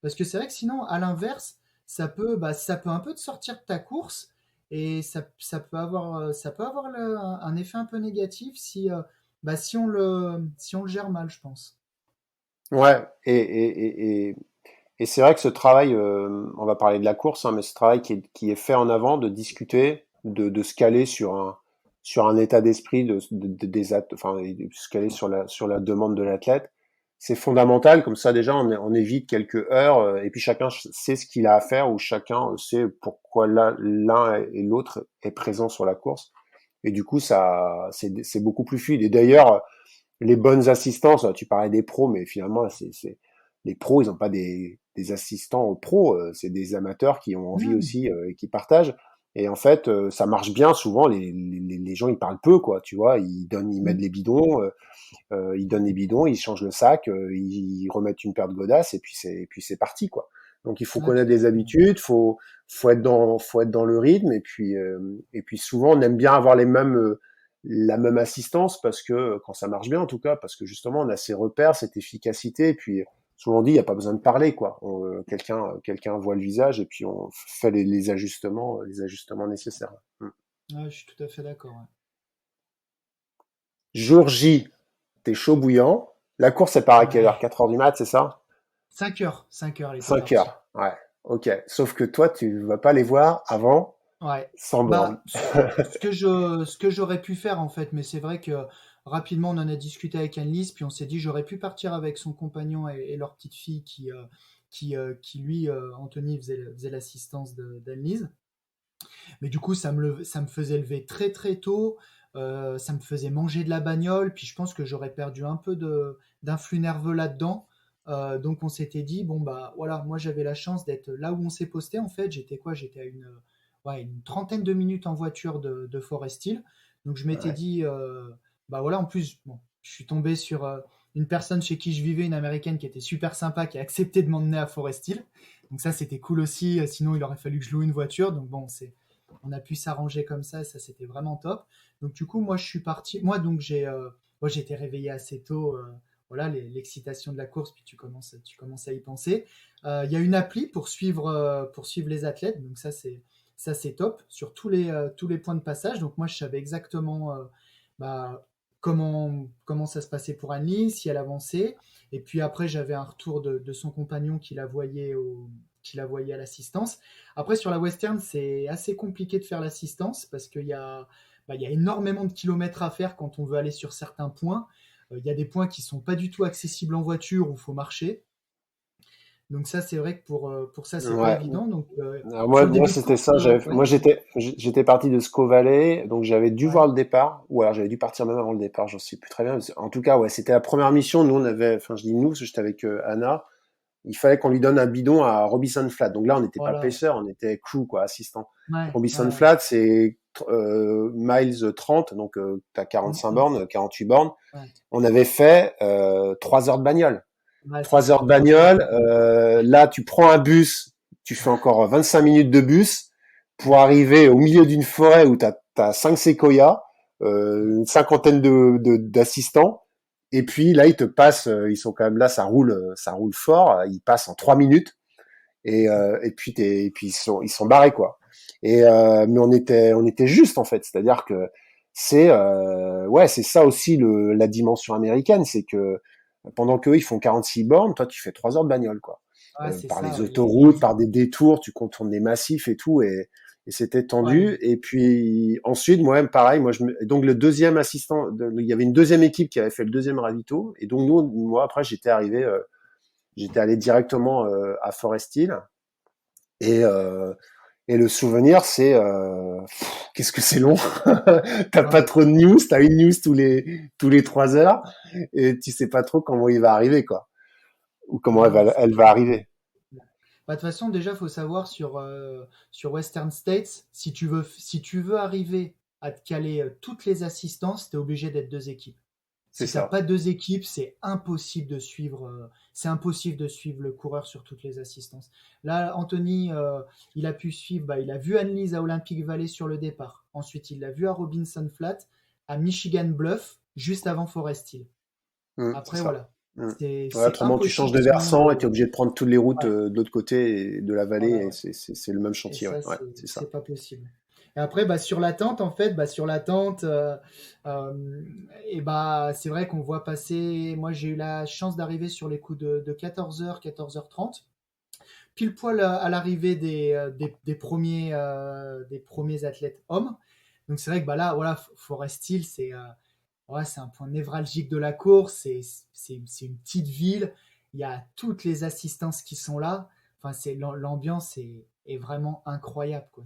Parce que c'est vrai que sinon, à l'inverse, ça peut un peu te sortir de ta course et ça peut avoir un effet un peu négatif si on le gère mal, je pense. Ouais, et c'est vrai que ce travail, on va parler de la course, hein, mais ce travail qui est fait en avant, de discuter, de se caler sur un état d'esprit, enfin, et de se caler sur la demande de l'athlète, c'est fondamental. Comme ça, déjà, on évite quelques heures, et puis chacun sait ce qu'il a à faire, ou chacun sait pourquoi l'un et l'autre est présent sur la course. Et du coup, c'est beaucoup plus fluide. Et d'ailleurs, les bonnes assistances, tu parlais des pros, mais finalement, les pros, ils n'ont pas des assistants pros, c'est des amateurs qui ont envie Mmh. aussi et qui partagent. Et en fait, ça marche bien. Souvent, les gens, ils parlent peu, quoi. Tu vois, ils mettent Mmh. les bidons, ils donnent les bidons, ils changent le sac, ils remettent une paire de godasses, et puis c'est parti, quoi. Donc, il faut Ouais, connaître tout à des fait. habitudes, faut être dans le rythme, et puis souvent, on aime bien avoir la même assistance parce que, quand ça marche bien, en tout cas, parce que justement, on a ces repères, cette efficacité, et puis, souvent on dit, il n'y a pas besoin de parler, quoi. Quelqu'un voit le visage, et puis on fait les ajustements nécessaires. Mm. Ouais, je suis tout à fait d'accord. Ouais. Jour J, t'es chaud bouillant. La course, elle part à quelle heure? Ouais. 4 heures du mat, c'est ça? 5 heures, elle était 5 partie. heures, ouais. Ok. Sauf que toi, tu vas pas les voir avant Ouais. 100 bornes. Bah, ce que j'aurais pu faire en fait, mais c'est vrai que rapidement on en a discuté avec Annelise, puis on s'est dit j'aurais pu partir avec son compagnon et leur petite fille qui lui, Anthony, faisait l'assistance d'Annelise. Mais du coup, ça me faisait lever très très tôt, ça me faisait manger de la bagnole, puis je pense que j'aurais perdu un peu d'influx nerveux là-dedans. Donc on s'était dit, bon bah voilà, moi j'avais la chance d'être là où on s'est posté en fait. J'étais quoi? J'étais à ouais, une trentaine de minutes en voiture de Forest Hill. Donc je m'étais Ouais. dit, bah voilà, en plus, bon, je suis tombé sur une personne chez qui je vivais, une américaine qui était super sympa, qui a accepté de m'emmener à Forest Hill. Donc ça c'était cool aussi, sinon il aurait fallu que je loue une voiture. Donc bon, on a pu s'arranger comme ça et ça c'était vraiment top. Donc du coup moi je suis parti, moi j'ai été réveillé assez tôt, voilà l'excitation de la course puis tu commences à y penser. Il y a une appli pour suivre les athlètes donc ça c'est top sur tous les points de passage. Donc moi je savais exactement bah, comment ça se passait pour Annie, si elle avançait. Et puis après j'avais un retour de son compagnon qui la voyait à l'assistance. Après, sur la western, c'est assez compliqué de faire l'assistance parce il y a énormément de kilomètres à faire quand on veut aller sur certains points. Il y a des points qui sont pas du tout accessibles en voiture où il faut marcher. Donc ça, c'est vrai que pour ça, c'est pas Ouais. évident. Donc Alors sur le moi début de c'était course, ça. ouais, Moi, j'étais parti de Squaw Valley, donc j'avais dû ouais, voir le départ, ou alors j'avais dû partir même avant le départ, j'en sais plus très bien. En tout cas, ouais, c'était la première mission. Nous, on avait, enfin, je dis nous, parce que j'étais avec Anna. Il fallait qu'on lui donne un bidon à Robinson Flat. Donc là, on n'était pas voilà, pacer, on était crew, quoi, assistant. ouais, Robinson ouais, Flat, c'est miles 30, donc t'as mm, 45 mm, bornes, 48 bornes. ouais, On avait fait 3 heures de bagnole. ouais, c'est 3 ça, heures de 3 heures. bagnole. Là, tu prends un bus, tu fais encore 25 minutes de bus pour arriver au milieu d'une forêt où tu as 5 séquoias, une cinquantaine d'assistants. Et puis là, ils te passent, ils sont quand même là, ça roule fort. Ils passent en 3 minutes. C'est ça. Et puis ils sont barrés, quoi. Mais on était juste, en fait. C'est-à-dire que ouais, c'est ça aussi la dimension américaine, c'est que pendant qu'eux, ils font 46 bornes, toi, tu fais 3 heures de bagnole, quoi. Ouais, c'est Par les ça. autoroutes, par des détours, tu contournes des massifs et tout. et c'était Ouais, tendu. Et puis ensuite, moi-même, pareil, donc le deuxième assistant, il y avait une deuxième équipe qui avait fait le deuxième ravito, et donc moi après, j'étais allé directement à Forest Hill, et et le souvenir, c'est qu'est-ce que c'est long. T'as pas ouais. trop de news, t'as une news tous les 3 heures, et tu sais pas trop comment il va arriver, quoi, ou comment Non, non, elle va arriver. bah, de toute façon, déjà, faut savoir sur Western States, si tu veux arriver à te caler toutes les assistances, tu es obligé d'être deux équipes. C'est Si t'as ça. pas deux équipes, c'est impossible de suivre le coureur sur toutes les assistances. Là, Anthony, il a pu suivre, bah, il a vu Annelise à Olympic Valley sur le départ. Ensuite, il l'a vu à Robinson Flat, à Michigan Bluff, juste avant Forest Hill. C'est Après, ça. voilà. Mm. C'est Ouais, c'est autrement, tu changes impossible de sinon versant et tu es de. obligé de prendre toutes les routes Ouais, de l'autre côté et de la vallée, voilà, et ouais. c'est le même Et chantier, ouais. ça, Ouais, c'est c'est ça. c'est pas possible. Et après, bah, sur l'attente, en fait, bah, sur l'attente, et bah, c'est vrai qu'on voit passer. Moi, j'ai eu la chance d'arriver sur les coups de 14h, 14h30, pile poil à l'arrivée des premiers athlètes hommes. Donc, c'est vrai que bah, là, voilà, Forest Hill, c'est un point névralgique de la course. C'est une petite ville. Il y a toutes les assistances qui sont là. Enfin, l'ambiance est vraiment incroyable, quoi.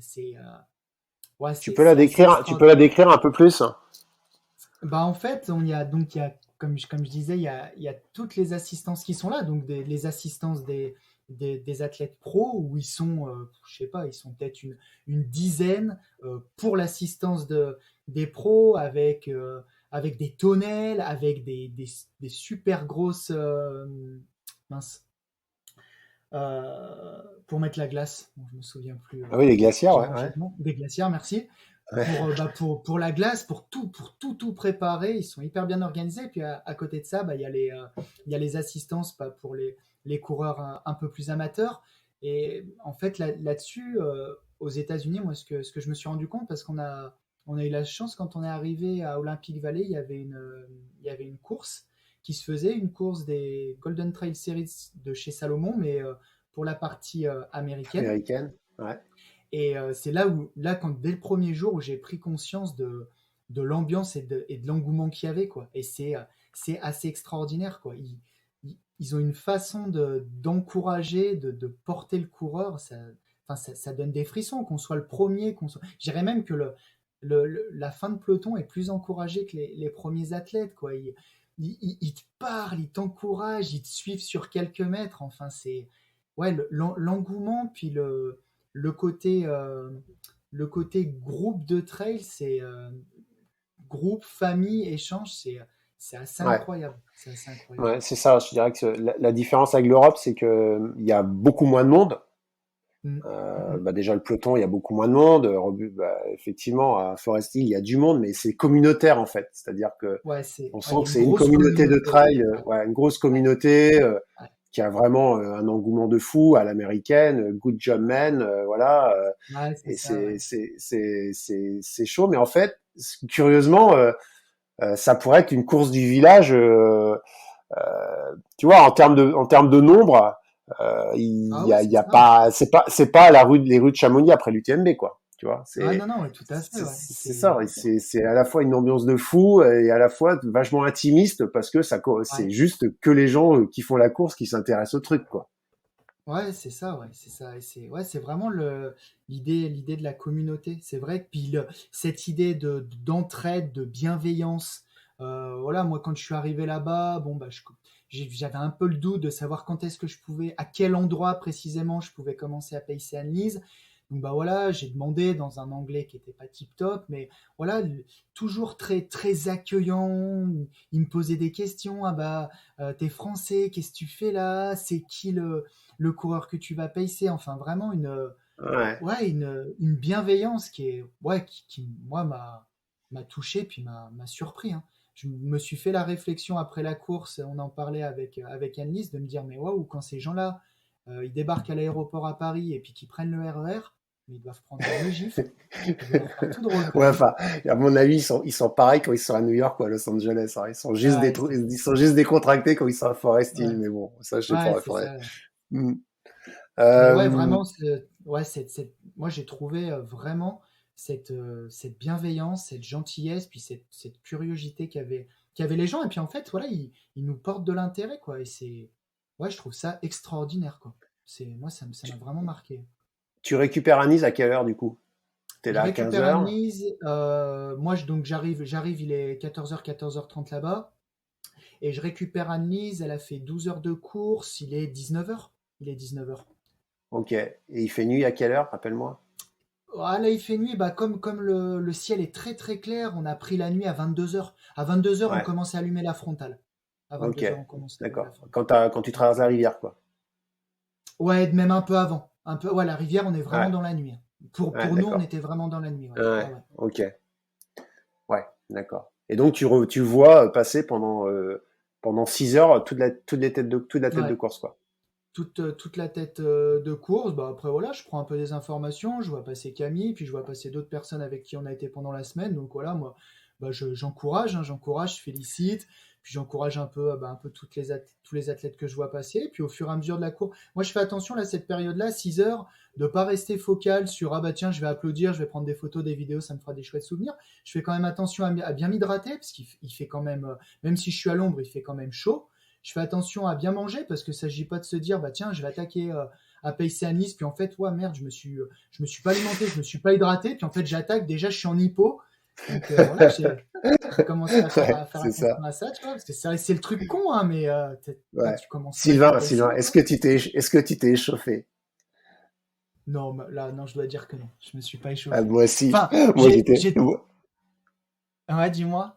Ouais, Tu c'est peux la c'est assez décrire, tu peux la extraordinaire. décrire un peu plus? Bah, en fait, comme je disais, il y a toutes les assistances qui sont là. Donc, les assistances des athlètes pros, où ils sont, je sais pas, ils sont peut-être une dizaine pour l'assistance des pros, avec des tonnelles, avec des super grosses, mince, pour mettre la glace. Bon, je me souviens plus. Ah oui, les glacières, J'ai ouais, mangé ouais. le nom. Des glacières, merci. Ouais. Pour la glace, pour tout préparer. Ils sont hyper bien organisés. Puis à côté de ça, bah, il y a les assistances, bah, pour les coureurs un peu plus amateurs. Et en fait, là-dessus, aux États-Unis, moi, ce que je me suis rendu compte, parce qu'on a eu la chance, quand on est arrivé à Olympic Valley, il y avait une course qui se faisait, une course des Golden Trail Series de chez Salomon, mais pour la partie américaine. Américaine, ouais. Et c'est dès le premier jour, où j'ai pris conscience de l'ambiance et de l'engouement qu'il y avait, quoi. Et c'est assez extraordinaire, quoi. Ils ont une façon d'encourager, de porter le coureur. Enfin, ça donne des frissons, qu'on soit le premier, je dirais même que la fin de peloton est plus encouragée que les premiers athlètes, quoi. Ils te parlent, ils t'encouragent, ils te suivent sur quelques mètres. Enfin, ouais, l'engouement, puis le côté, euh, le côté groupe de trail, c'est groupe, famille, échange, c'est assez Ouais. incroyable. C'est assez incroyable. Ouais, c'est ça. Je dirais que la différence avec l'Europe, c'est que il y a beaucoup moins de monde. Mm. Mm. Bah déjà le peloton, il y a beaucoup moins de monde. Bah, effectivement, à Forest Hill, il y a du monde, mais c'est communautaire en fait. C'est-à-dire que Ouais, on ouais, sent il y a que une c'est une grosse communauté de communauté. trail, Ouais, ouais, une grosse communauté ouais, qui a vraiment un engouement de fou à l'américaine. Good job man, voilà. ouais, c'est Et ça, ouais. c'est chaud, mais en fait, curieusement, ça pourrait être une course du village. Tu vois, en termes de nombre, Ah ouais, il c'est y a ça, ouais. pas, c'est pas les rues de Chamonix après l'UTMB, quoi. Tu vois, Ah non, non, ouais, tout à fait, ouais. c'est ça. C'est à la fois une ambiance de fou et à la fois vachement intimiste parce que c'est Ouais. juste que les gens qui font la course qui s'intéressent au truc, quoi. Ouais, c'est ça, ouais, c'est ça. Et ouais, c'est vraiment l'idée de la communauté. C'est vrai que puis cette idée d'entraide, de bienveillance. Voilà, moi quand je suis arrivé là-bas, bon bah j'avais un peu le doute de savoir quand est-ce que je pouvais, à quel endroit précisément je pouvais commencer à pacer Annelise. Donc bah voilà, j'ai demandé dans un anglais qui était pas tip top, mais voilà, toujours très très accueillant. Il me posait des questions. Ah bah t'es français, qu'est-ce que tu fais là? C'est qui le coureur que tu vas pacer? Enfin, vraiment Ouais. ouais, une bienveillance ouais, qui moi, m'a touché, puis m'a surpris, hein. Je me suis fait la réflexion après la course, on en parlait avec Annelise, de me dire, mais waouh, quand ces gens-là, ils débarquent à l'aéroport à Paris et puis qu'ils prennent le RER, mais ils doivent prendre une gifle, ça doit leur faire tout drôle quand Ouais, même. enfin, à mon avis, ils sont pareils quand ils sont à New York ou à Los Angeles, hein. Ouais, c'est ça. Ils sont juste décontractés quand ils sont à Forest Hill, Ouais, mais bon, ça, je sais ouais, pas. c'est ça. Hmm. Mais ouais, Euh, vraiment, ouais, moi j'ai trouvé vraiment cette bienveillance, cette gentillesse, puis cette curiosité qu'avaient les gens. Et puis en fait, voilà, ils nous portent de l'intérêt, quoi. Et ouais, je trouve ça extraordinaire, quoi. Moi, ça m'a Tu, vraiment marqué. tu récupères à Nice à quelle heure du coup? T'es Je là à 15 récupère heures. Anne-Lise. Moi, donc j'arrive, il est 14h, 14h30 là-bas. Et je récupère Anne-Lise, elle a fait 12 heures de course, il est 19h. Il est 19h. Ok. Et il fait nuit à quelle heure, rappelle-moi? Ah, là, il fait nuit, bah, comme le ciel est très très clair, on a pris la nuit à 22h. À 22h, on Ouais. commence à allumer la frontale. À Ok. 22h, on commence à allumer la D'accord. frontale. Quand tu traverses la rivière, quoi. Ouais, même un peu avant. Un peu, ouais, la rivière, on est vraiment Ouais. dans la nuit. Ouais, Pour nous, on d'accord. était vraiment dans la nuit. Ouais, ouais, Ouais. ouais. Ok. Ouais, d'accord. Et donc tu vois passer pendant 6 heures toute la tête de Ouais. course, quoi. Toute la tête de course. Bah, après, voilà, je prends un peu des informations. Je vois passer Camille, puis je vois passer d'autres personnes avec qui on a été pendant la semaine. Donc voilà, moi, bah, j'encourage, hein, j'encourage, je félicite. Puis j'encourage un peu tous les athlètes que je vois passer. Puis au fur et à mesure de la course, moi je fais attention là, cette période-là, 6 heures, de pas rester focal sur ah bah tiens, je vais applaudir, je vais prendre des photos, des vidéos, ça me fera des chouettes souvenirs. Je fais quand même attention à bien m'hydrater, parce qu'il fait quand même, même si je suis à l'ombre, il fait quand même chaud. Je fais attention à bien manger parce que ça ne s'agit pas de se dire bah tiens je vais attaquer à pacer à Nice puis en fait ouais merde je me suis pas alimenté, je me suis pas hydraté puis en fait j'attaque déjà je suis en hypo donc voilà j'ai commencé Ouais, à faire c'est ça. attention à ça tu vois parce que c'est le truc con hein mais putain, Ouais. tu commences pas avec une belle Sylvain, chose quoi. est-ce que tu t'es échauffé? Non là non je dois dire que non je me suis pas Ah, échauffé moi aussi. enfin Moi j'étais, ouais dis-moi.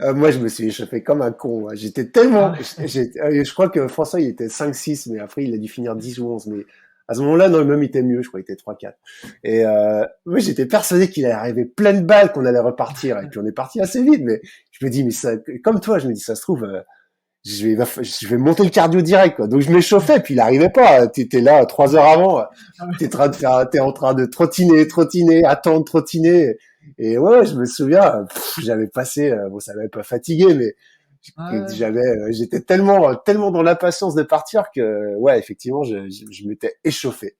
moi je me suis échauffé comme un con, moi. Ah, Je crois que François il était 5-6, mais après il a dû finir 10 ou 11. Mais à ce moment-là, non, même il était mieux, je crois, il était 3-4. Et moi j'étais persuadé qu'il allait arriver plein de balles, qu'on allait repartir. Et puis on est parti assez vite, mais je me dis, mais ça, comme toi, je me dis, ça se trouve, je vais monter le cardio direct, quoi. Donc je m'échauffais, puis il arrivait pas. T'étais là 3 heures avant, t'es en train de trottiner, attendre, trottiner. Et ouais, je me souviens, j'avais passé, bon, ça m'avait pas fatigué, mais ouais. j'étais tellement dans l'impatience de partir que, ouais, effectivement, je m'étais échauffé.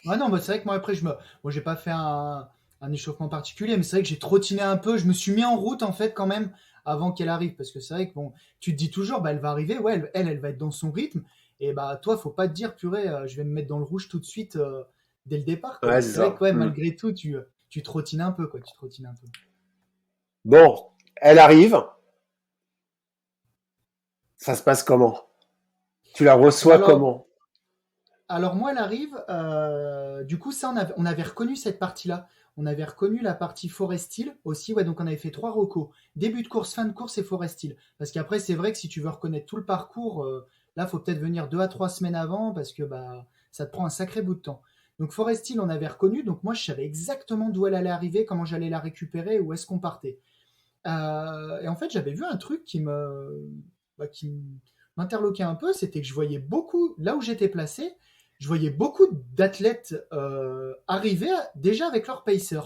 Ouais, non, bah, c'est vrai que moi, après, moi, j'ai pas fait un échauffement particulier, mais c'est vrai que j'ai trottiné un peu. Je me suis mis en route, en fait, quand même, avant qu'elle arrive. Parce que c'est vrai que, bon, tu te dis toujours, bah, elle va arriver, ouais, elle va être dans son rythme. Et bah, toi, faut pas te dire, purée, je vais me mettre dans le rouge tout de suite, dès le départ, quoi. Ouais, Donc, c'est c'est vrai ça. que, ouais, Hmm. malgré tout, tu trottines un peu, quoi. Tu trottines un peu. Bon, elle arrive. Ça se passe comment? Tu la Et ben reçois comment? alors moi, elle arrive. Du coup, ça, on avait reconnu cette partie-là. On avait reconnu la partie Forest Hill aussi. Ouais, donc on avait fait trois recos. Début de course, fin de course et Forest Hill. Parce qu'après, c'est vrai que si tu veux reconnaître tout le parcours, là, faut peut-être venir 2 à 3 semaines avant parce que bah, ça te prend un sacré bout de temps. Donc Forest Hill, on avait reconnu. Donc moi, je savais exactement d'où elle allait arriver, comment j'allais la récupérer, où est-ce qu'on partait. Et en fait, j'avais vu un truc qui m'interloquait un peu, c'était que je voyais beaucoup, là où j'étais placé, je voyais beaucoup d'athlètes arriver déjà avec leur pacer.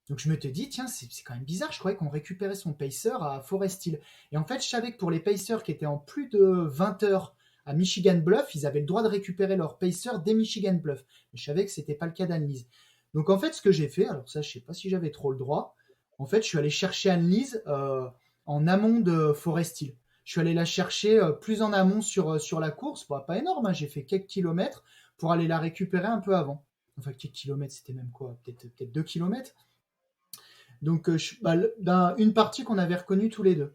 Donc je me suis dit, tiens, c'est quand même bizarre, je croyais qu'on récupérait son pacer à Forest Hill. Et en fait, je savais que pour les pacers qui étaient en plus de 20 heures à Michigan Bluff, ils avaient le droit de récupérer leur pacer dès Michigan Bluff. Mais je savais que c'était pas le cas d'Anne-Lise. Donc en fait, ce que j'ai fait, alors ça, je sais pas si j'avais trop le droit, en fait, je suis allé chercher Anne-Lise en amont de Forest Hill. Je suis allé la chercher plus en amont sur la course, bon, pas énorme, hein, j'ai fait quelques kilomètres pour aller la récupérer un peu avant. Enfin, quelques kilomètres, c'était même quoi, peut-être 2 kilomètres. Donc, une partie qu'on avait reconnue tous les deux.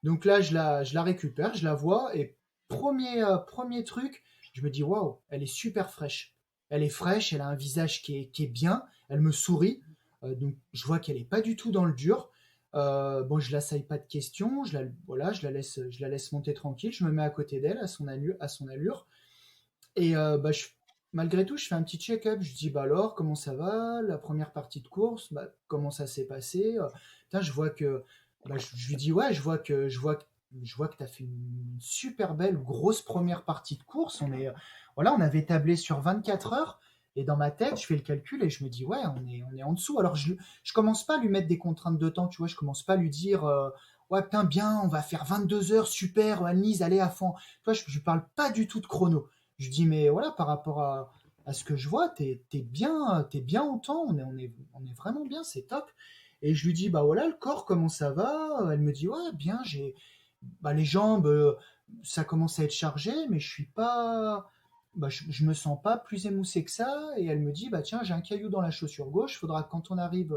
Donc là, je la récupère, je la vois, et premier truc, je me dis, waouh, elle est super fraîche. Elle est fraîche, elle a un visage qui est bien, elle me sourit, donc je vois qu'elle est pas du tout dans le dur. Bon, je l'assaille pas de questions, voilà, je la laisse monter tranquille, je me mets à côté d'elle, à son allure. Et malgré tout, je fais un petit check-up. Je dis, bah alors, comment ça va? La première partie de course, bah, comment ça s'est passé? Putain, je vois que, je lui dis, ouais, je vois que tu as fait une super belle, grosse première partie de course. Voilà, on avait tablé sur 24 heures. Et dans ma tête, je fais le calcul et je me dis, ouais, on est en dessous. Alors, je commence pas à lui mettre des contraintes de temps, tu vois. Je commence pas à lui dire, ouais, putain, bien, on va faire 22 heures, super, Annelise, allez à fond. Tu vois, je parle pas du tout de chrono. Je dis, mais voilà, à ce que je vois, t'es bien au temps, on est vraiment bien, c'est top. Et je lui dis, bah voilà, le corps, comment ça va? Elle me dit, ouais, bien, bah, les jambes, ça commence à être chargé, mais je suis pas, bah, je me sens pas plus émoussé que ça. Et elle me dit, bah tiens, j'ai un caillou dans la chaussure gauche, faudra que quand on arrive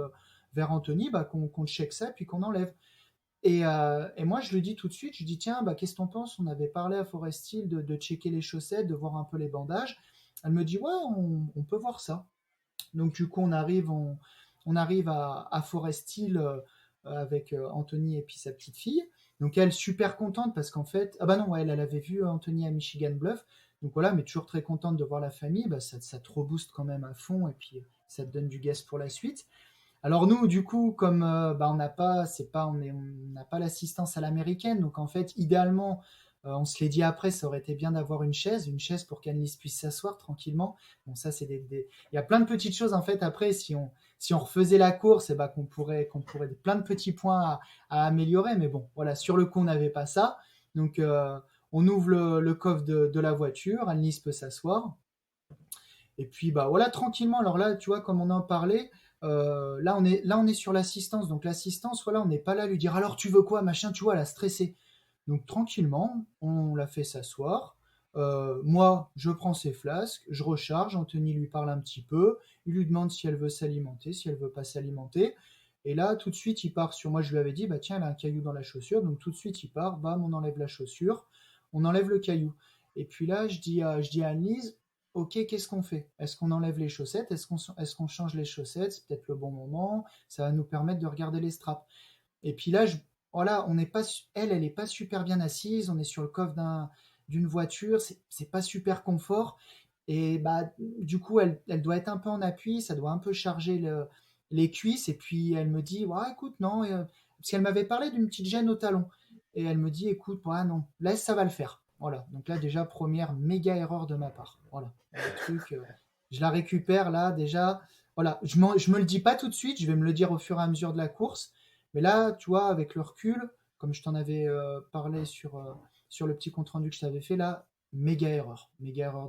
vers Anthony, bah, qu'on check ça, puis qu'on enlève. Et moi, je lui dis tout de suite, je lui dis, tiens, bah, qu'est-ce que t'en penses? On avait parlé à Forest Hill de checker les chaussettes, de voir un peu les bandages. Elle me dit, ouais, on peut voir ça. Donc du coup, on arrive à Forest Hill avec Anthony et puis sa petite fille. Donc elle, super contente parce qu'en fait, ah bah non, ouais, elle avait vu Anthony à Michigan Bluff. Donc voilà, mais toujours très contente de voir la famille. Bah, ça te rebooste quand même à fond et puis ça te donne du gaz pour la suite. Alors nous, du coup, comme bah, on n'a pas, c'est pas, on n'a pas l'assistance à l'américaine, donc en fait, idéalement, on se l'est dit après, ça aurait été bien d'avoir une chaise pour qu'Annelise puisse s'asseoir tranquillement. Bon, ça, il y a plein de petites choses en fait. Après, si on refaisait la course, et bah, qu'on pourrait plein de petits points à améliorer. Mais bon, voilà, sur le coup, on n'avait pas ça. Donc, on ouvre le coffre de la voiture, Annelise peut s'asseoir. Et puis bah voilà, tranquillement. Alors là, tu vois, comme on en parlait, là on est sur l'assistance. Donc l'assistance, voilà, on n'est pas là à lui dire alors tu veux quoi, machin, tu vois, elle a stressé. Donc tranquillement, on la fait s'asseoir. Moi, je prends ses flasques, je recharge. Anthony lui parle un petit peu. Il lui demande si elle veut s'alimenter, si elle veut pas s'alimenter. Et là, tout de suite, il part sur moi. Je lui avais dit, bah tiens, elle a un caillou dans la chaussure. Donc tout de suite, il part. Bam, on enlève la chaussure, on enlève le caillou. Et puis là, je dis à Annelise, ok, qu'est-ce qu'on fait? Est-ce qu'on enlève les chaussettes? Est-ce qu'on change les chaussettes? C'est peut-être le bon moment. Ça va nous permettre de regarder les straps. Et puis là, voilà, on n'est pas, elle est pas super bien assise. On est sur le coffre d'une voiture. C'est pas super confort. Et bah, du coup, elle doit être un peu en appui. Ça doit un peu charger les cuisses. Et puis elle me dit, ouais, écoute, non, parce qu'elle m'avait parlé d'une petite gêne au talon. Et elle me dit, écoute, ouais, non, laisse, ça va le faire. Voilà. Donc là, déjà, première méga erreur de ma part. Voilà. Le truc, je la récupère là, déjà. Voilà. Je me le dis pas tout de suite. Je vais me le dire au fur et à mesure de la course. Mais là, tu vois, avec le recul, comme je t'en avais parlé sur le petit compte-rendu que je t'avais fait, là, méga erreur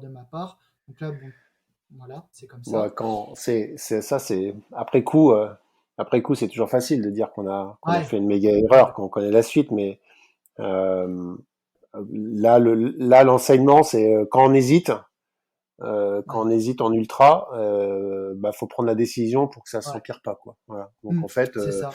de ma part. Donc là, bon, voilà, c'est comme Bon, ça. quand c'est ça, c'est après coup, c'est toujours facile de dire qu'on a Ouais, fait une méga ouais, erreur, qu'on connaît la suite, mais euh, là, l'enseignement, c'est quand ouais, on hésite en ultra, bah, faut prendre la décision pour que ça ouais. s'empire pas, quoi. Voilà. Donc en fait, C'est ça.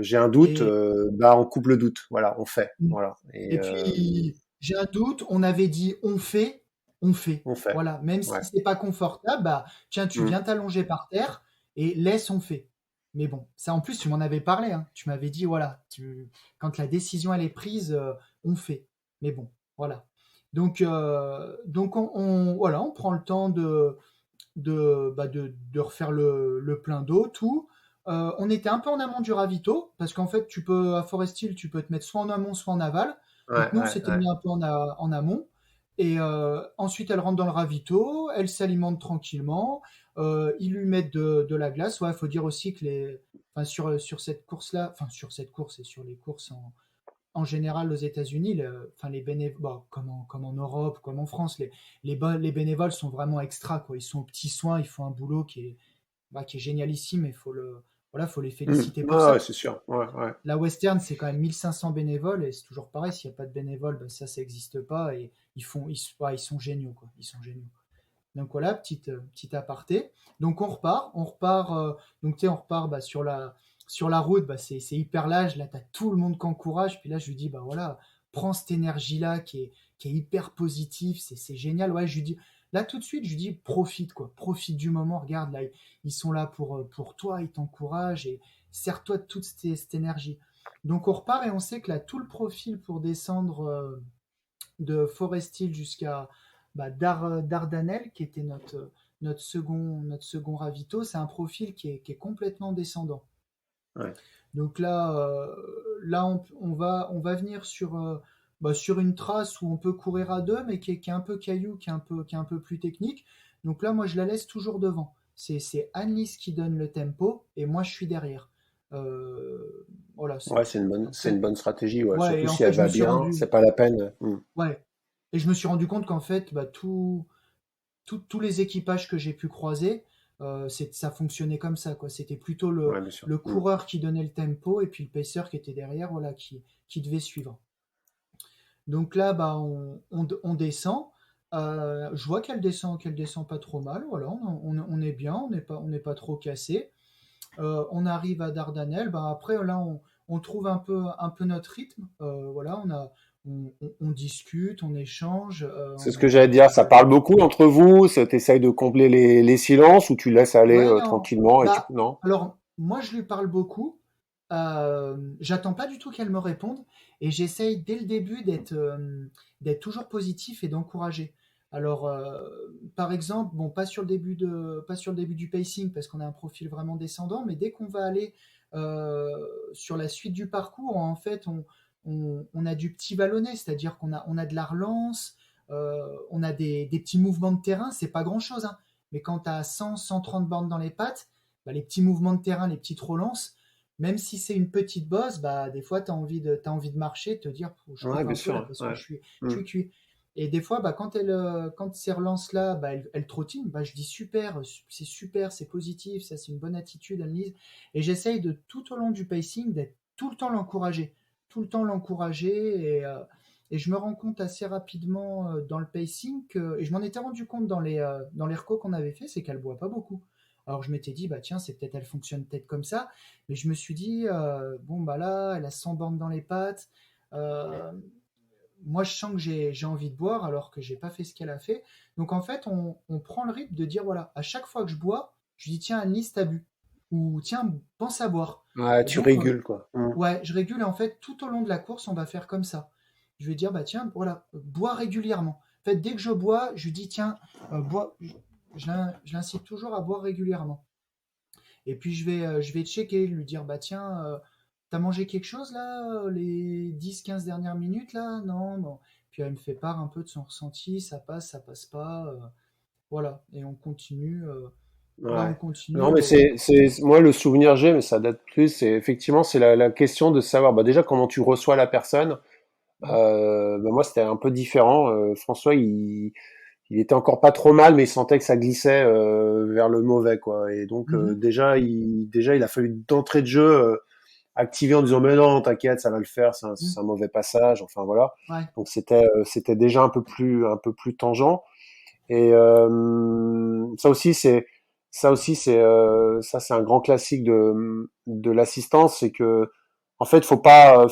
j'ai un doute, Et, bah, on coupe le doute. Voilà, on fait. mm. Voilà. Et Et puis, j'ai un doute, on avait dit on fait. on fait. Voilà, même Ouais. si c'est pas confortable, bah, tiens, tu Mm. viens t'allonger par terre et laisse, on fait. Mais bon, ça en plus, tu m'en avais parlé, hein. Tu m'avais dit, voilà, quand la décision elle est prise, on fait. Mais bon, voilà. Donc voilà, on prend le temps de refaire le plein d'eau, tout. On était un peu en amont du ravito, parce qu'en fait, à Forest Hill, tu peux te mettre soit en amont, soit en aval. Ouais, Donc nous, on ouais, s'était ouais. mis un peu en amont. Et ensuite, elle rentre dans le ravito, elle s'alimente tranquillement. Ils lui mettent de la glace. Ouais, il faut dire aussi que enfin, sur cette course-là, enfin sur cette course et sur les courses en général aux États-Unis, enfin les bénévoles, bon, comme en Europe, comme en France, les bénévoles sont vraiment extra, quoi. Ils sont aux petits soins, ils font un boulot qui est génialissime et voilà, faut les Mm. féliciter pour Ouais, ça. ouais, c'est sûr. Ouais, ouais. La Western, c'est quand même 1500 bénévoles et c'est toujours pareil, s'il n'y a pas de bénévoles, ben ça n'existe pas et ouais, ils sont géniaux, quoi. Ils sont géniaux. Donc voilà, petite aparté. Donc on repart, donc tu sais, on repart bah, sur la route, bah, c'est hyper large, là tu as tout le monde qui encourage, puis là je lui dis, bah voilà, prends cette énergie-là qui est hyper positive, c'est génial, ouais, je lui dis, là tout de suite, je lui dis, profite quoi, profite du moment, regarde, là ils sont là pour toi, ils t'encouragent et sers-toi de toute cette énergie. Donc on repart et on sait que là tout le profil pour descendre de Forest Hill jusqu'à bah, Dardanelles, qui était notre second ravito, c'est un profil qui est complètement descendant. Ouais. Donc là on va venir bah, sur une trace où on peut courir à deux, mais qui est un peu caillou, qui est un peu plus technique. Donc là, moi, je la laisse toujours devant. C'est Annelise qui donne le tempo et moi, je suis derrière. Voilà, Ouais, en c'est une fait, bonne stratégie, ouais. ouais, Surtout et en si fait, elle je me va suis bien, rendu, c'est pas la peine. Mm. ouais, et je me suis rendu compte qu'en fait, bah, tous les équipages que j'ai pu croiser, ça fonctionnait comme ça, quoi. C'était plutôt Ouais, bien sûr. le coureur qui donnait le tempo et puis le pacer qui était derrière, voilà, qui devait suivre. Donc là, bah, on descend. Je vois qu'elle descend pas trop mal. Voilà, on est bien, on n'est pas trop cassé. On arrive à Dardanelles. Bah, après, là, on trouve un peu notre rythme. Voilà, on discute, on échange. C'est ce que j'allais dire. Ça parle beaucoup entre vous. T'essayes de combler les silences ou tu laisses aller Ouais, tranquillement et tu... bah, Non? alors, moi, je lui parle beaucoup. J'attends pas du tout qu'elle me réponde et j'essaye dès le début d'être toujours positif et d'encourager. Alors, par exemple, bon, pas sur le début du pacing parce qu'on a un profil vraiment descendant, mais dès qu'on va aller sur la suite du parcours, en fait, on a du petit ballonnet, c'est-à-dire on a de la relance, on a des petits mouvements de terrain, c'est pas grand-chose, hein, mais quand tu as 100, 130 bornes dans les pattes, bah, les petits mouvements de terrain, les petites relances, même si c'est une petite bosse, bah, des fois, t'as envie de marcher, de te dire, je Ouais, coupe bien un peu là sûr. parce que Ouais. je Hmm. suis cuit. Et des fois, bah, quand ces relances-là, bah, elles trottinent, bah, je dis super, c'est positif, ça c'est une bonne attitude, Annelise. Et j'essaye de tout au long du pacing d'être tout le temps l'encourager. Et je me rends compte assez rapidement dans le pacing et je m'en étais rendu compte dans les recos qu'on avait fait, c'est qu'elle boit pas beaucoup. Alors je m'étais dit, bah tiens, elle fonctionne peut-être comme ça. Mais je me suis dit, bon, bah là, elle a 100 bornes dans les pattes. Euh, Moi, je sens que j'ai envie de boire alors que j'ai pas fait ce qu'elle a fait. Donc, en fait, on prend le rythme de dire, voilà, à chaque fois que je bois, je dis, tiens, Annelise, t'as bu. Ou tiens, pense à boire. Ouais, Et tu donc, régules, quoi. Hmm. ouais, je régule. Et en fait, tout au long de la course, on va faire comme ça. Je vais dire, bah tiens, voilà, bois régulièrement. En fait, dès que je bois, je dis, tiens, bois. Je l'incite toujours à boire régulièrement. Et puis je vais checker, lui dire, bah tiens, t'as mangé quelque chose là, les 10 15 dernières minutes là? Non, non. Puis elle me fait part un peu de son ressenti, ça passe pas. Voilà, et on continue. Bah on Ouais. continue. Non, mais moi le souvenir que j'ai, mais ça date plus. C'est effectivement c'est la question de savoir, bah déjà comment tu reçois la personne. Mm, Bah, moi c'était un peu différent. François, il était encore pas trop mal, mais il sentait que ça glissait vers le mauvais, quoi. Et donc mhm, déjà il a fallu d'entrée de jeu activer en disant mais non, t'inquiète, ça va le faire, mm, c'est un mauvais passage. Enfin voilà. ouais. Donc c'était déjà un peu plus tangent. Et ça c'est un grand classique de l'assistance, c'est que en fait faut pas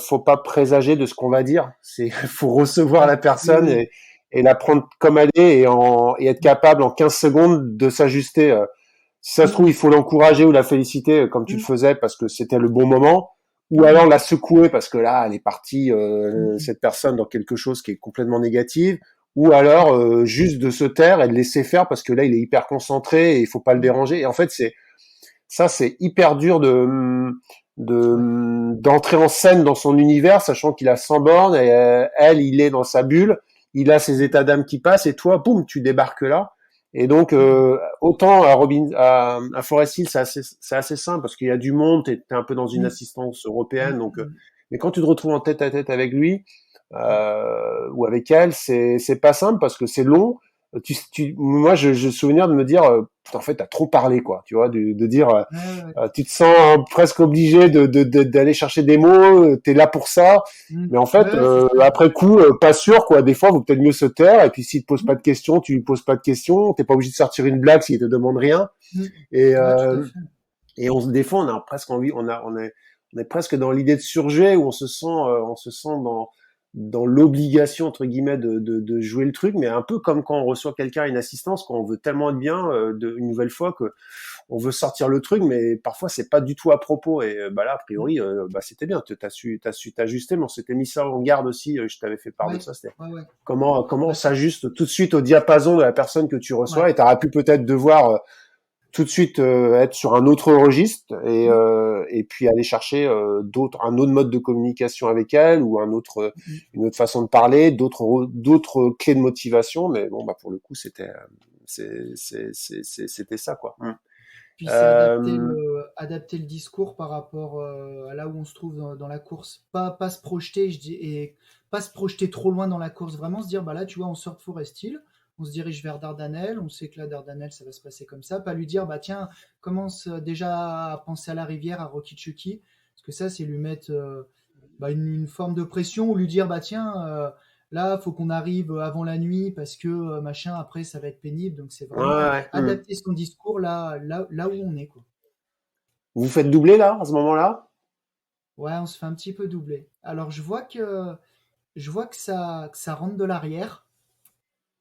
présager de ce qu'on va dire. C'est faut recevoir la Ouais, oui, personne oui. et la prendre comme elle est et être capable en 15 secondes de s'ajuster. Si ça se Mm, trouve, il faut l'encourager ou la féliciter comme tu le mm, faisais parce que c'était le bon moment, ou ouais, alors ouais. la secouer parce que là, elle est partie, Mm, cette personne, dans quelque chose qui est complètement négatif, ou alors juste de se taire et de laisser faire parce que là, il est hyper concentré et il faut pas le mm, déranger. Et en fait, c'est hyper dur ouais. d'entrer en scène dans son univers, sachant qu'il a 100 bornes et elle, il est dans sa bulle, il a ses Mm, états d'âme qui passent et toi, boum, tu débarques là. Et donc, mm, autant à Forest Hill, c'est assez simple parce qu'il y a du monde, t'es un peu dans une mm, assistance mm, européenne, donc, mm, mais quand tu te retrouves en tête à tête avec lui, ouais. ou avec elle, c'est pas simple parce que c'est long. Moi, j'ai souvenir de me dire, putain, en fait, t'as trop parlé, quoi. Tu vois, de dire, Ouais, ouais. tu te sens presque obligé d'aller chercher des mots. T'es là pour ça, Mm, mais en fait, ouais, c'est ça. après coup, pas sûr, quoi. Des fois, il vaut peut-être mieux se taire. Et puis, s'il te pose pas Mm, de questions, tu lui poses pas de questions. T'es pas obligé de sortir une blague s'il te demande rien. mm. Et Ouais, tout à fait. des fois, on a presque envie, on est presque dans l'idée de surjouer où on se sent dans l'obligation entre guillemets de jouer le truc, mais un peu comme quand on reçoit quelqu'un à une assistance, quand on veut tellement être bien une nouvelle fois que on veut sortir le truc, mais parfois c'est pas du tout à propos. Et bah là, a Mm, priori, bah c'était bien, t'as su t'ajuster, mais on s'était mis ça en garde aussi. Je t'avais fait part de ouais, ça. C'était ouais, ouais. comment on Bah, s'ajuste tout de suite au diapason de la personne que tu ouais. reçois, et t'aurais pu peut-être devoir tout de suite être sur un autre registre Mm, et puis aller chercher un autre mode de communication avec elle ou mm. une autre façon de parler, d'autres clés de motivation. Mais bon, bah pour le coup, c'était ça, quoi. Puis c'est Euh, adapter le discours par rapport à là où on se trouve dans la course. Pas se projeter, je dis, et pas se projeter trop loin dans la course. Vraiment se dire, bah là, tu vois, on sort de Forest Hill. on se dirige vers Dardanelles, on sait que là, Dardanelles, ça va se passer comme ça. Pas lui dire, bah tiens, commence déjà à penser à la rivière, à Rokichuki, parce que ça, c'est lui mettre une forme de pression, ou lui dire, bah tiens, là, faut qu'on arrive avant la nuit, parce que machin, après, ça va être pénible. Donc, c'est Ouais, vraiment ouais. adapter son discours là où on est, quoi. Vous vous faites doubler là, à ce moment-là? Ouais, on se fait un petit peu doubler. Alors, je vois que ça rentre de l'arrière,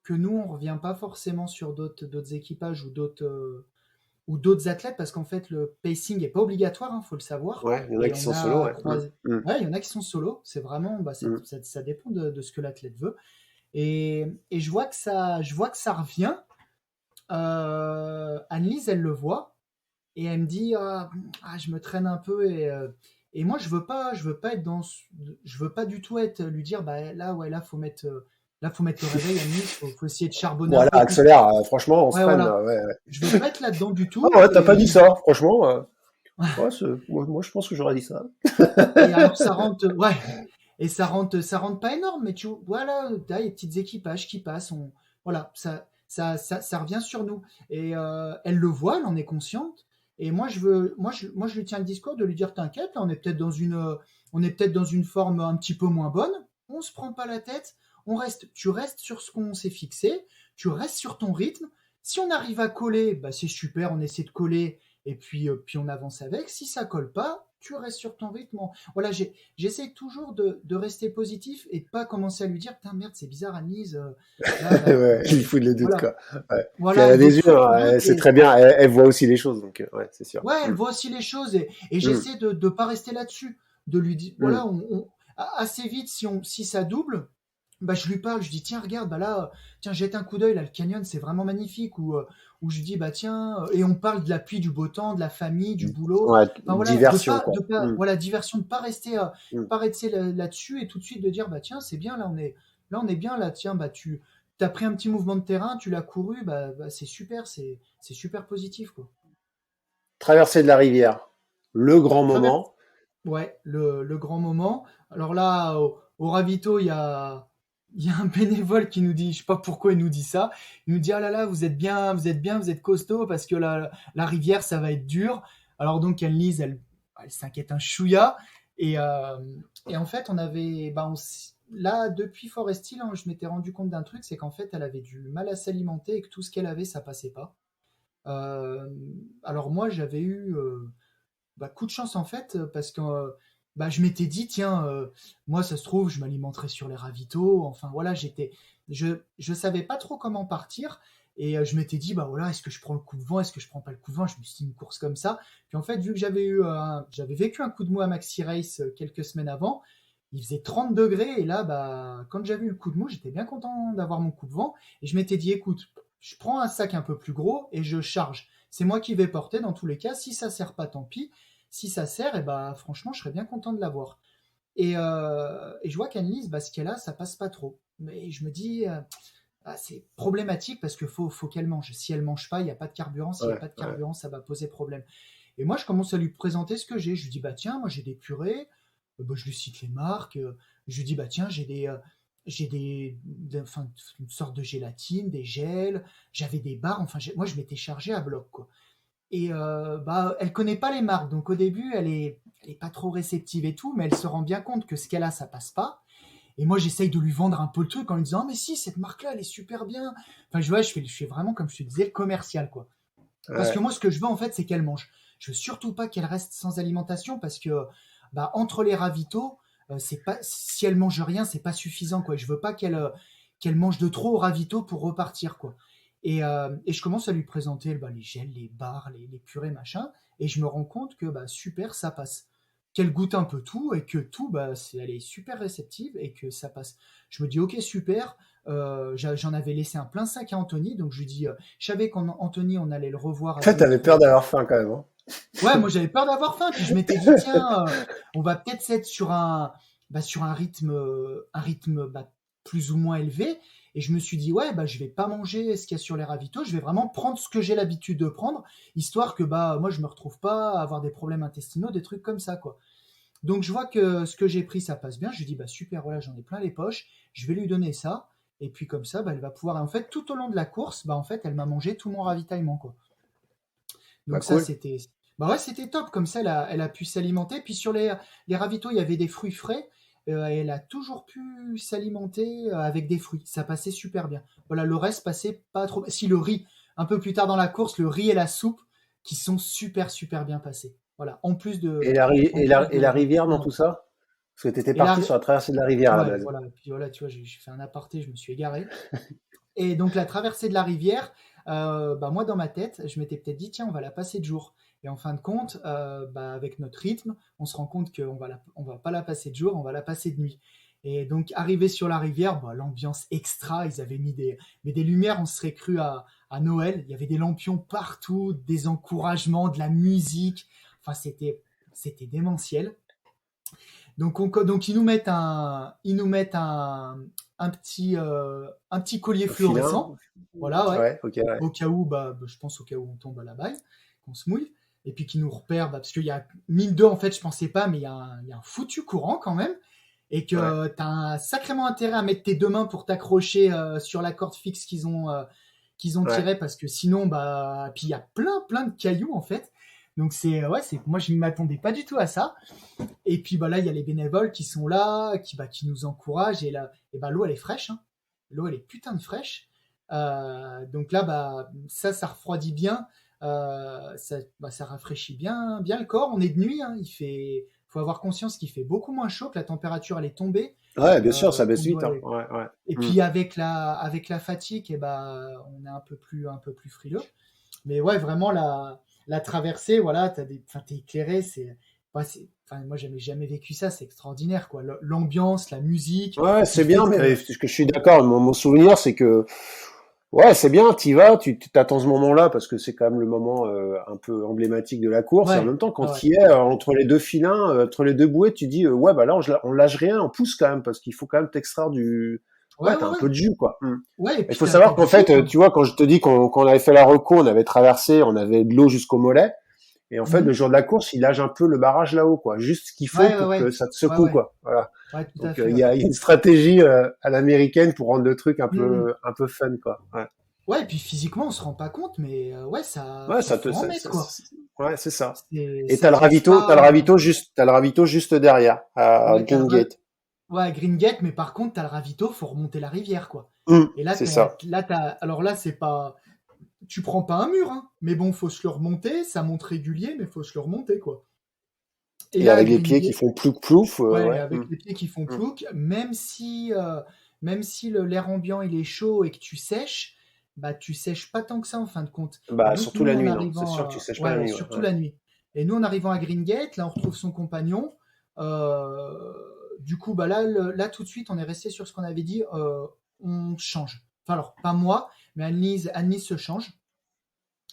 que nous, on revient pas forcément sur d'autres équipages ou d'autres athlètes, parce qu'en fait, le pacing est pas obligatoire, hein, faut le savoir. Ouais, il y en a Et qui on sont solo, a ouais. croisé. Ouais, il y en a qui sont solo. C'est vraiment, ça dépend de ce que l'athlète veut. Et je vois que ça revient. Annelise, elle le voit et elle me dit, je me traîne un peu, et moi je veux pas être je veux pas du tout lui dire, bah là, ouais, là faut mettre le réveil, Annelise, faut essayer de charbonner un Voilà, peu plus. accélère, franchement, on se Ouais, freine, voilà. ouais, ouais. Je veux pas être là-dedans du Ah tout. ouais, t'as pas dit Et ça, franchement. Ouais, moi, je pense que j'aurais dit ça. alors ça rentre, ouais, et ça rentre pas énorme, mais voilà, t'as les petits équipages qui passent, voilà, ça revient sur nous. Et elle le voit, elle en est consciente. Et moi je lui tiens le discours de lui dire, t'inquiète, là, on est peut-être dans une forme un petit peu moins bonne. On se prend pas la tête. Tu restes sur ce qu'on s'est fixé. Tu restes sur ton rythme. Si on arrive à coller, bah c'est super, on essaie de coller et puis on avance avec. Si ça colle pas, tu restes sur ton rythme. Voilà, j'essaie toujours de rester positif et de pas commencer à lui dire, putain, merde, c'est bizarre, Annelise, là, Ouais, il faut le doute, voilà, quoi. Ouais. Puis elle voilà, a des donc yeux, soit tu hein, doutes, elle sait très bien, elle voit aussi les choses, donc ouais, c'est sûr. ouais, elle voit aussi les choses, et Mm, j'essaie de pas rester là-dessus, de lui dire, mm. voilà, assez vite, si ça double, bah, je lui parle, je dis, tiens, regarde, bah là, tiens, jette un coup d'œil, là, le canyon, c'est vraiment magnifique, ou je dis, bah tiens, et on parle de la pluie, du beau temps, de la famille, du boulot, Ouais, enfin voilà, de diversion, pas, quoi. de pas, Mm, voilà, diversion, de pas rester, mm. là-dessus, et tout de suite de dire, bah tiens, c'est bien, là, on est bien, là, tiens, bah t'as pris un petit mouvement de terrain, tu l'as couru, bah, c'est super, c'est super positif, quoi. Traversée de la rivière, le grand Traverse. moment. Ouais, le grand moment. Alors là, au ravito, il y a un bénévole qui nous dit, je sais pas pourquoi il nous dit ça. Il nous dit, ah là là, vous êtes bien, vous êtes bien, vous êtes costaud, parce que la rivière, ça va être dur. Alors donc, Annelise, elle s'inquiète un chouïa. Et en fait, on avait, là, depuis Forest Hill, hein, je m'étais rendu compte d'un truc, c'est qu'en fait, elle avait du mal à s'alimenter et que tout ce qu'elle avait, ça passait pas. Euh, alors moi, j'avais eu, coup de chance en fait, parce que je m'étais dit, tiens, moi ça se trouve, je m'alimenterai sur les ravitaux. Enfin voilà, je savais pas trop comment partir, et je m'étais dit, bah voilà, est-ce que je prends le coup de vent, est-ce que je prends pas le coup de vent. Je me suis dit une course comme ça. Puis en fait, vu que j'avais vécu un coup de mou à Maxi Race quelques semaines avant, il faisait 30 degrés, et là, quand j'avais eu le coup de mou, j'étais bien content d'avoir mon coup de vent, et je m'étais dit, écoute, je prends un sac un peu plus gros et je charge. C'est moi qui vais porter dans tous les cas. Si ça sert pas, tant pis. Si ça sert, franchement, je serais bien content de l'avoir. Et je vois qu'Annelise, ce qu'elle a, ça passe pas trop. Mais je me dis, c'est problématique, parce qu'il faut qu'elle mange. Si elle mange pas, il n'y a pas de carburant. S'il n'y a Ouais, pas de ouais. carburant, ça va poser problème. Et moi, je commence à lui présenter ce que j'ai. Je lui dis, bah tiens, moi j'ai des purées. Je lui cite les marques. Je lui dis, bah tiens, enfin, une sorte de gélatine, des gels. J'avais des barres. Enfin, moi, je m'étais chargé à bloc, quoi. Et elle connaît pas les marques, donc au début elle est pas trop réceptive et tout, mais elle se rend bien compte que ce qu'elle a, ça passe pas. Et moi j'essaye de lui vendre un peu le truc en lui disant, ah, mais si, cette marque-là elle est super bien. Enfin je fais vraiment, comme je te disais, le commercial, quoi. Parce que Ouais. moi ce que je veux en fait, c'est qu'elle mange. Je veux surtout pas qu'elle reste sans alimentation, parce que entre les ravitaux, c'est pas, si elle mange rien, c'est pas suffisant, quoi. Je veux pas qu'elle mange de trop au ravito pour repartir, quoi. Et je commence à lui présenter les gels, les barres, les purées, machin, et je me rends compte que super, ça passe. Qu'elle goûte un peu tout, et que tout, elle est super réceptive, et que ça passe. Je me dis, ok, super. J'en avais laissé un plein sac à Anthony, donc je lui dis, je savais qu'Anthony, on allait le revoir à Toi, deux ou t'avais trois. peur d'avoir faim quand même, hein. Ouais, moi j'avais peur d'avoir faim, puis je m'étais dit, tiens, on va peut-être être sur un rythme plus ou moins élevé. Et je me suis dit, ouais, je vais pas manger ce qu'il y a sur les ravitaux, je vais vraiment prendre ce que j'ai l'habitude de prendre, histoire que moi je me retrouve pas à avoir des problèmes intestinaux, des trucs comme ça, quoi. Donc je vois que ce que j'ai pris, ça passe bien. Je lui dis, super, voilà, j'en ai plein les poches, je vais lui donner ça. Et puis comme ça, bah, elle va pouvoir. En fait, tout au long de la course, bah, en fait, elle m'a mangé tout mon ravitaillement, quoi. Bah Donc ça, cool. c'était, bah ouais, c'était top. Comme ça, elle a pu s'alimenter. Puis sur les ravitaux, il y avait des fruits frais. Et elle a toujours pu s'alimenter avec des fruits. Ça passait super bien. Voilà, le reste passait pas trop. Si le riz, un peu plus tard dans la course, le riz et la soupe qui sont super bien passés. Voilà, en plus Et de la la rivière dans nourriture. tout ça? Parce que tu étais Et là, parti sur la traversée de la rivière à la ouais, base. voilà. Et puis voilà, tu vois, j'ai fait un aparté, je me suis égaré. Et donc la traversée de la rivière, bah, moi dans ma tête, je m'étais peut-être dit tiens on va la passer de jour. Et en fin de compte, bah, avec notre rythme, on se rend compte on va pas la passer de jour, on va la passer de nuit. Et donc arrivé sur la rivière, bah, l'ambiance extra, ils avaient mis des lumières, on se serait cru à Noël. Il y avait des lampions partout, des encouragements, de la musique. Enfin c'était démentiel. Donc ils nous mettent un petit collier Au filin? fluorescent, voilà, ouais, Ouais, ok, ouais. au cas où, je pense au cas où on tombe à la baille, qu'on se mouille, et puis qui nous repèrent, parce qu'il y a mine d'eau, en fait, je pensais pas, mais il y a un foutu courant quand même, et Ouais. que t'as sacrément intérêt à mettre tes deux mains pour t'accrocher sur la corde fixe qu'ils ont Ouais. tiré, parce que sinon, bah, puis il y a plein de cailloux en fait. Donc moi je ne m'attendais pas du tout à ça. Et puis bah là, il y a les bénévoles qui sont là, qui nous encouragent. Et là, et bah, l'eau, elle est fraîche. Hein. L'eau, elle est putain de fraîche. Donc là, bah, ça refroidit bien. Ça rafraîchit bien le corps. On est de nuit. Hein. Faut avoir conscience qu'il fait beaucoup moins chaud, que la température, elle est tombée. Ouais, bien sûr, ça baisse On vite, doit, hein. Ouais, ouais. et Hmm. puis avec la fatigue, et bah, on est un peu plus frileux. Mais ouais, vraiment la traversée, voilà, t'es éclairé, moi j'avais jamais vécu ça, c'est extraordinaire quoi. L'ambiance, la musique, Ouais, qui c'est fait bien, que mais ce que je suis d'accord, mon souvenir, c'est que, ouais, c'est bien, t'y vas, tu t'attends ce moment-là, parce que c'est quand même le moment un peu emblématique de la course, et en ouais, même temps, ouais, quand ouais, t'y es, entre les deux filins, entre les deux bouées, tu dis, ouais, bah là, on lâche rien, on pousse quand même, parce qu'il faut quand même t'extraire du... Ouais, ouais, t'as ouais, un ouais, peu de jus, quoi. Hmm. ouais, et Il puis faut t'as savoir qu'en du fait, souffle. Hein. tu vois, quand je te dis qu'on avait fait la reco, on avait traversé, on avait de l'eau jusqu'au mollet. Et en fait, le Mhm. jour de la course, il lâche un peu le barrage là-haut, quoi. Juste ce qu'il faut Ouais, ouais, pour que ouais, ça te ouais, secoue, ouais, quoi. Voilà. ouais, tout à Donc, fait, il ouais. y a une stratégie à l'américaine pour rendre le truc Mhm. un peu fun, quoi. Ouais. Ouais, et puis physiquement on se rend pas compte, mais ouais, Ouais, faut en mettre quoi. ouais, c'est ça. Et Ça te laisse pas. t'as le ravito juste derrière, à Ouais, Green Gate. ouais, Green Gate, mais par contre, t'as le ravito, faut remonter la rivière, quoi. Et C'est ça. alors là, c'est pas, tu prends pas un mur, hein, mais bon, faut se le remonter, ça monte régulier, mais faut se le remonter, quoi. Et Et là, à avec les Green pieds qui Gate, font plouf plouf, ouais, ouais. avec les pieds qui font Mm. plouc, même si l'air ambiant il est chaud et que tu sèches, bah tu sèches pas tant que ça en fin de compte. Et Bah, donc surtout nous, la en nuit, non. C'est arrivant, sûr que tu sèches pas la ouais, nuit, ouais. surtout Ouais. la nuit. Et nous, en arrivant à Green Gate, là, on retrouve son compagnon. Du coup, bah là, là, tout de suite, on est resté sur ce qu'on avait dit. On change. Enfin, alors, pas moi, mais Annelise se change.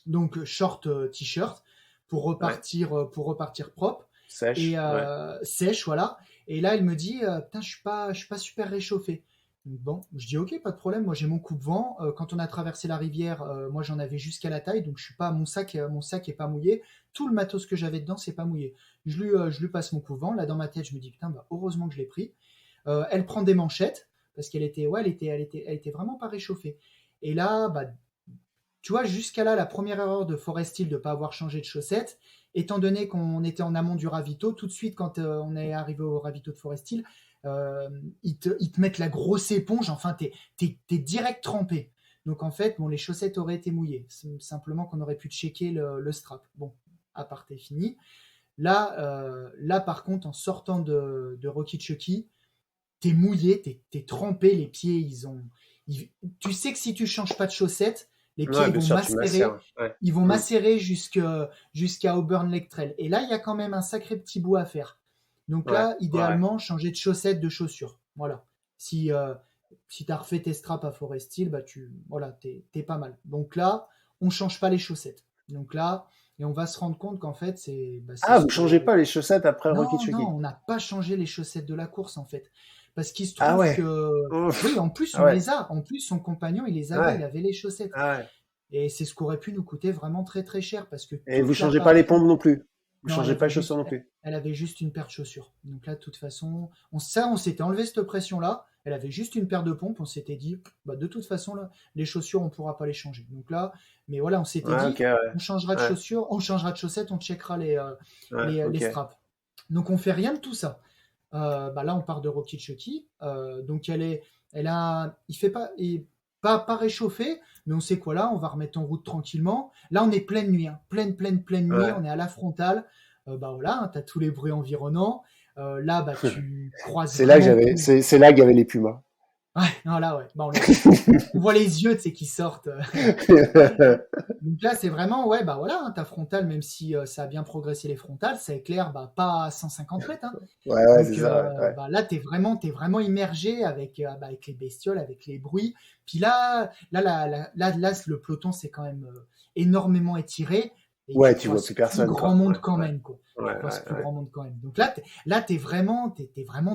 Donc, short, t-shirt Ouais. pour repartir propre et Sèche, ouais. sèche, voilà. Et là, elle me dit, putain, je suis pas super réchauffé. Donc, bon, je dis ok, pas de problème. Moi, j'ai mon coupe-vent. Quand on a traversé la rivière, moi, j'en avais jusqu'à la taille, donc je suis pas mon sac est pas mouillé. Tout le matos que j'avais dedans, c'est pas mouillé. Je lui passe mon coupe-vent. Là, dans ma tête, je me dis putain, bah, heureusement que je l'ai pris. Elle prend des manchettes parce qu'elle était, ouais, elle était vraiment pas réchauffée. Et là, bah, tu vois, jusqu'à là, la première erreur de Forest Hill de ne pas avoir changé de chaussettes, étant donné qu'on était en amont du ravito, tout de suite, quand on est arrivé au ravito de Forest Hill, ils te mettent la grosse éponge, enfin, t'es direct trempé. Donc, en fait, bon, les chaussettes auraient été mouillées. Simplement qu'on aurait pu checker le strap. Bon, à part, t'es fini. Là, par contre, en sortant de Rocky Chucky, t'es mouillé, t'es trempé, les pieds, tu sais que si tu changes pas de chaussettes, les pieds, Ouais, bien sûr, tu macères. Ouais. ils vont Mm. macérer jusqu'à Auburn Lake Trail. Et là, il y a quand même un sacré petit bout à faire. Donc Ouais, là, ouais. idéalement, changer de chaussettes, de chaussures. Voilà. Si tu as refait tes straps à Forest Hill, bah voilà, t'es pas mal. Donc là, on change pas les chaussettes. Donc là, et on va se rendre compte qu'en fait, c'est Ah, ce vous changez que pas les chaussettes après Rocky non, non, Chucky? on n'a pas changé les chaussettes de la course en fait. Parce qu'il se Ah trouve ouais. que, oui, Ouf. en plus Ah on ouais. les a. En plus, son compagnon, il les avait, il Ouais. avait les chaussettes. Ah ouais. Et c'est ce qui aurait pu nous coûter vraiment très cher parce que Et vous toute la changez pas les partie. pompes non plus. Vous Non, changez pas les chaussures non plus. elle avait juste une paire de chaussures. Donc là, de toute façon, on s'était enlevé cette pression-là. Elle avait juste une paire de pompes. On s'était dit, bah, de toute façon, là, les chaussures, on pourra pas les changer. Donc là, mais voilà, on s'était Ouais, ok, dit, ouais. on changera de Ouais, chaussures, on changera de chaussettes, on checkera ouais, les ok. straps. Donc on fait rien de tout ça. Bah là, on part de Rocky Chucky. Donc il fait pas, pas réchauffé, mais on sait quoi là, on va remettre en route tranquillement. Là, on est pleine nuit, hein, pleine nuit, Ouais. on est à la frontale. Bah voilà, hein, t'as tous les bruits environnants. Là, bah tu croises vraiment tout. C'est là qu'il y avait les pumas. Ouais, voilà, ouais. Bah on voit les yeux, tu sais, qui sortent. Donc là, c'est vraiment, ouais, bah voilà, hein, ta frontale, même si ça a bien progressé les frontales, ça éclaire bah, pas à 150 mètres, hein. Ouais, ouais, c'est Donc ça, ouais. Ouais. bah, là, t'es vraiment immergé bah, avec les bestioles, avec les bruits. Puis là, le peloton s'est quand même énormément étiré et tu Ouais, tu vois croises plus plus personne, grand quoi. Ouais, monde quand ouais, même, quoi. ouais, Tu croises ouais, plus ouais. grand monde quand même. Donc là, t'es vraiment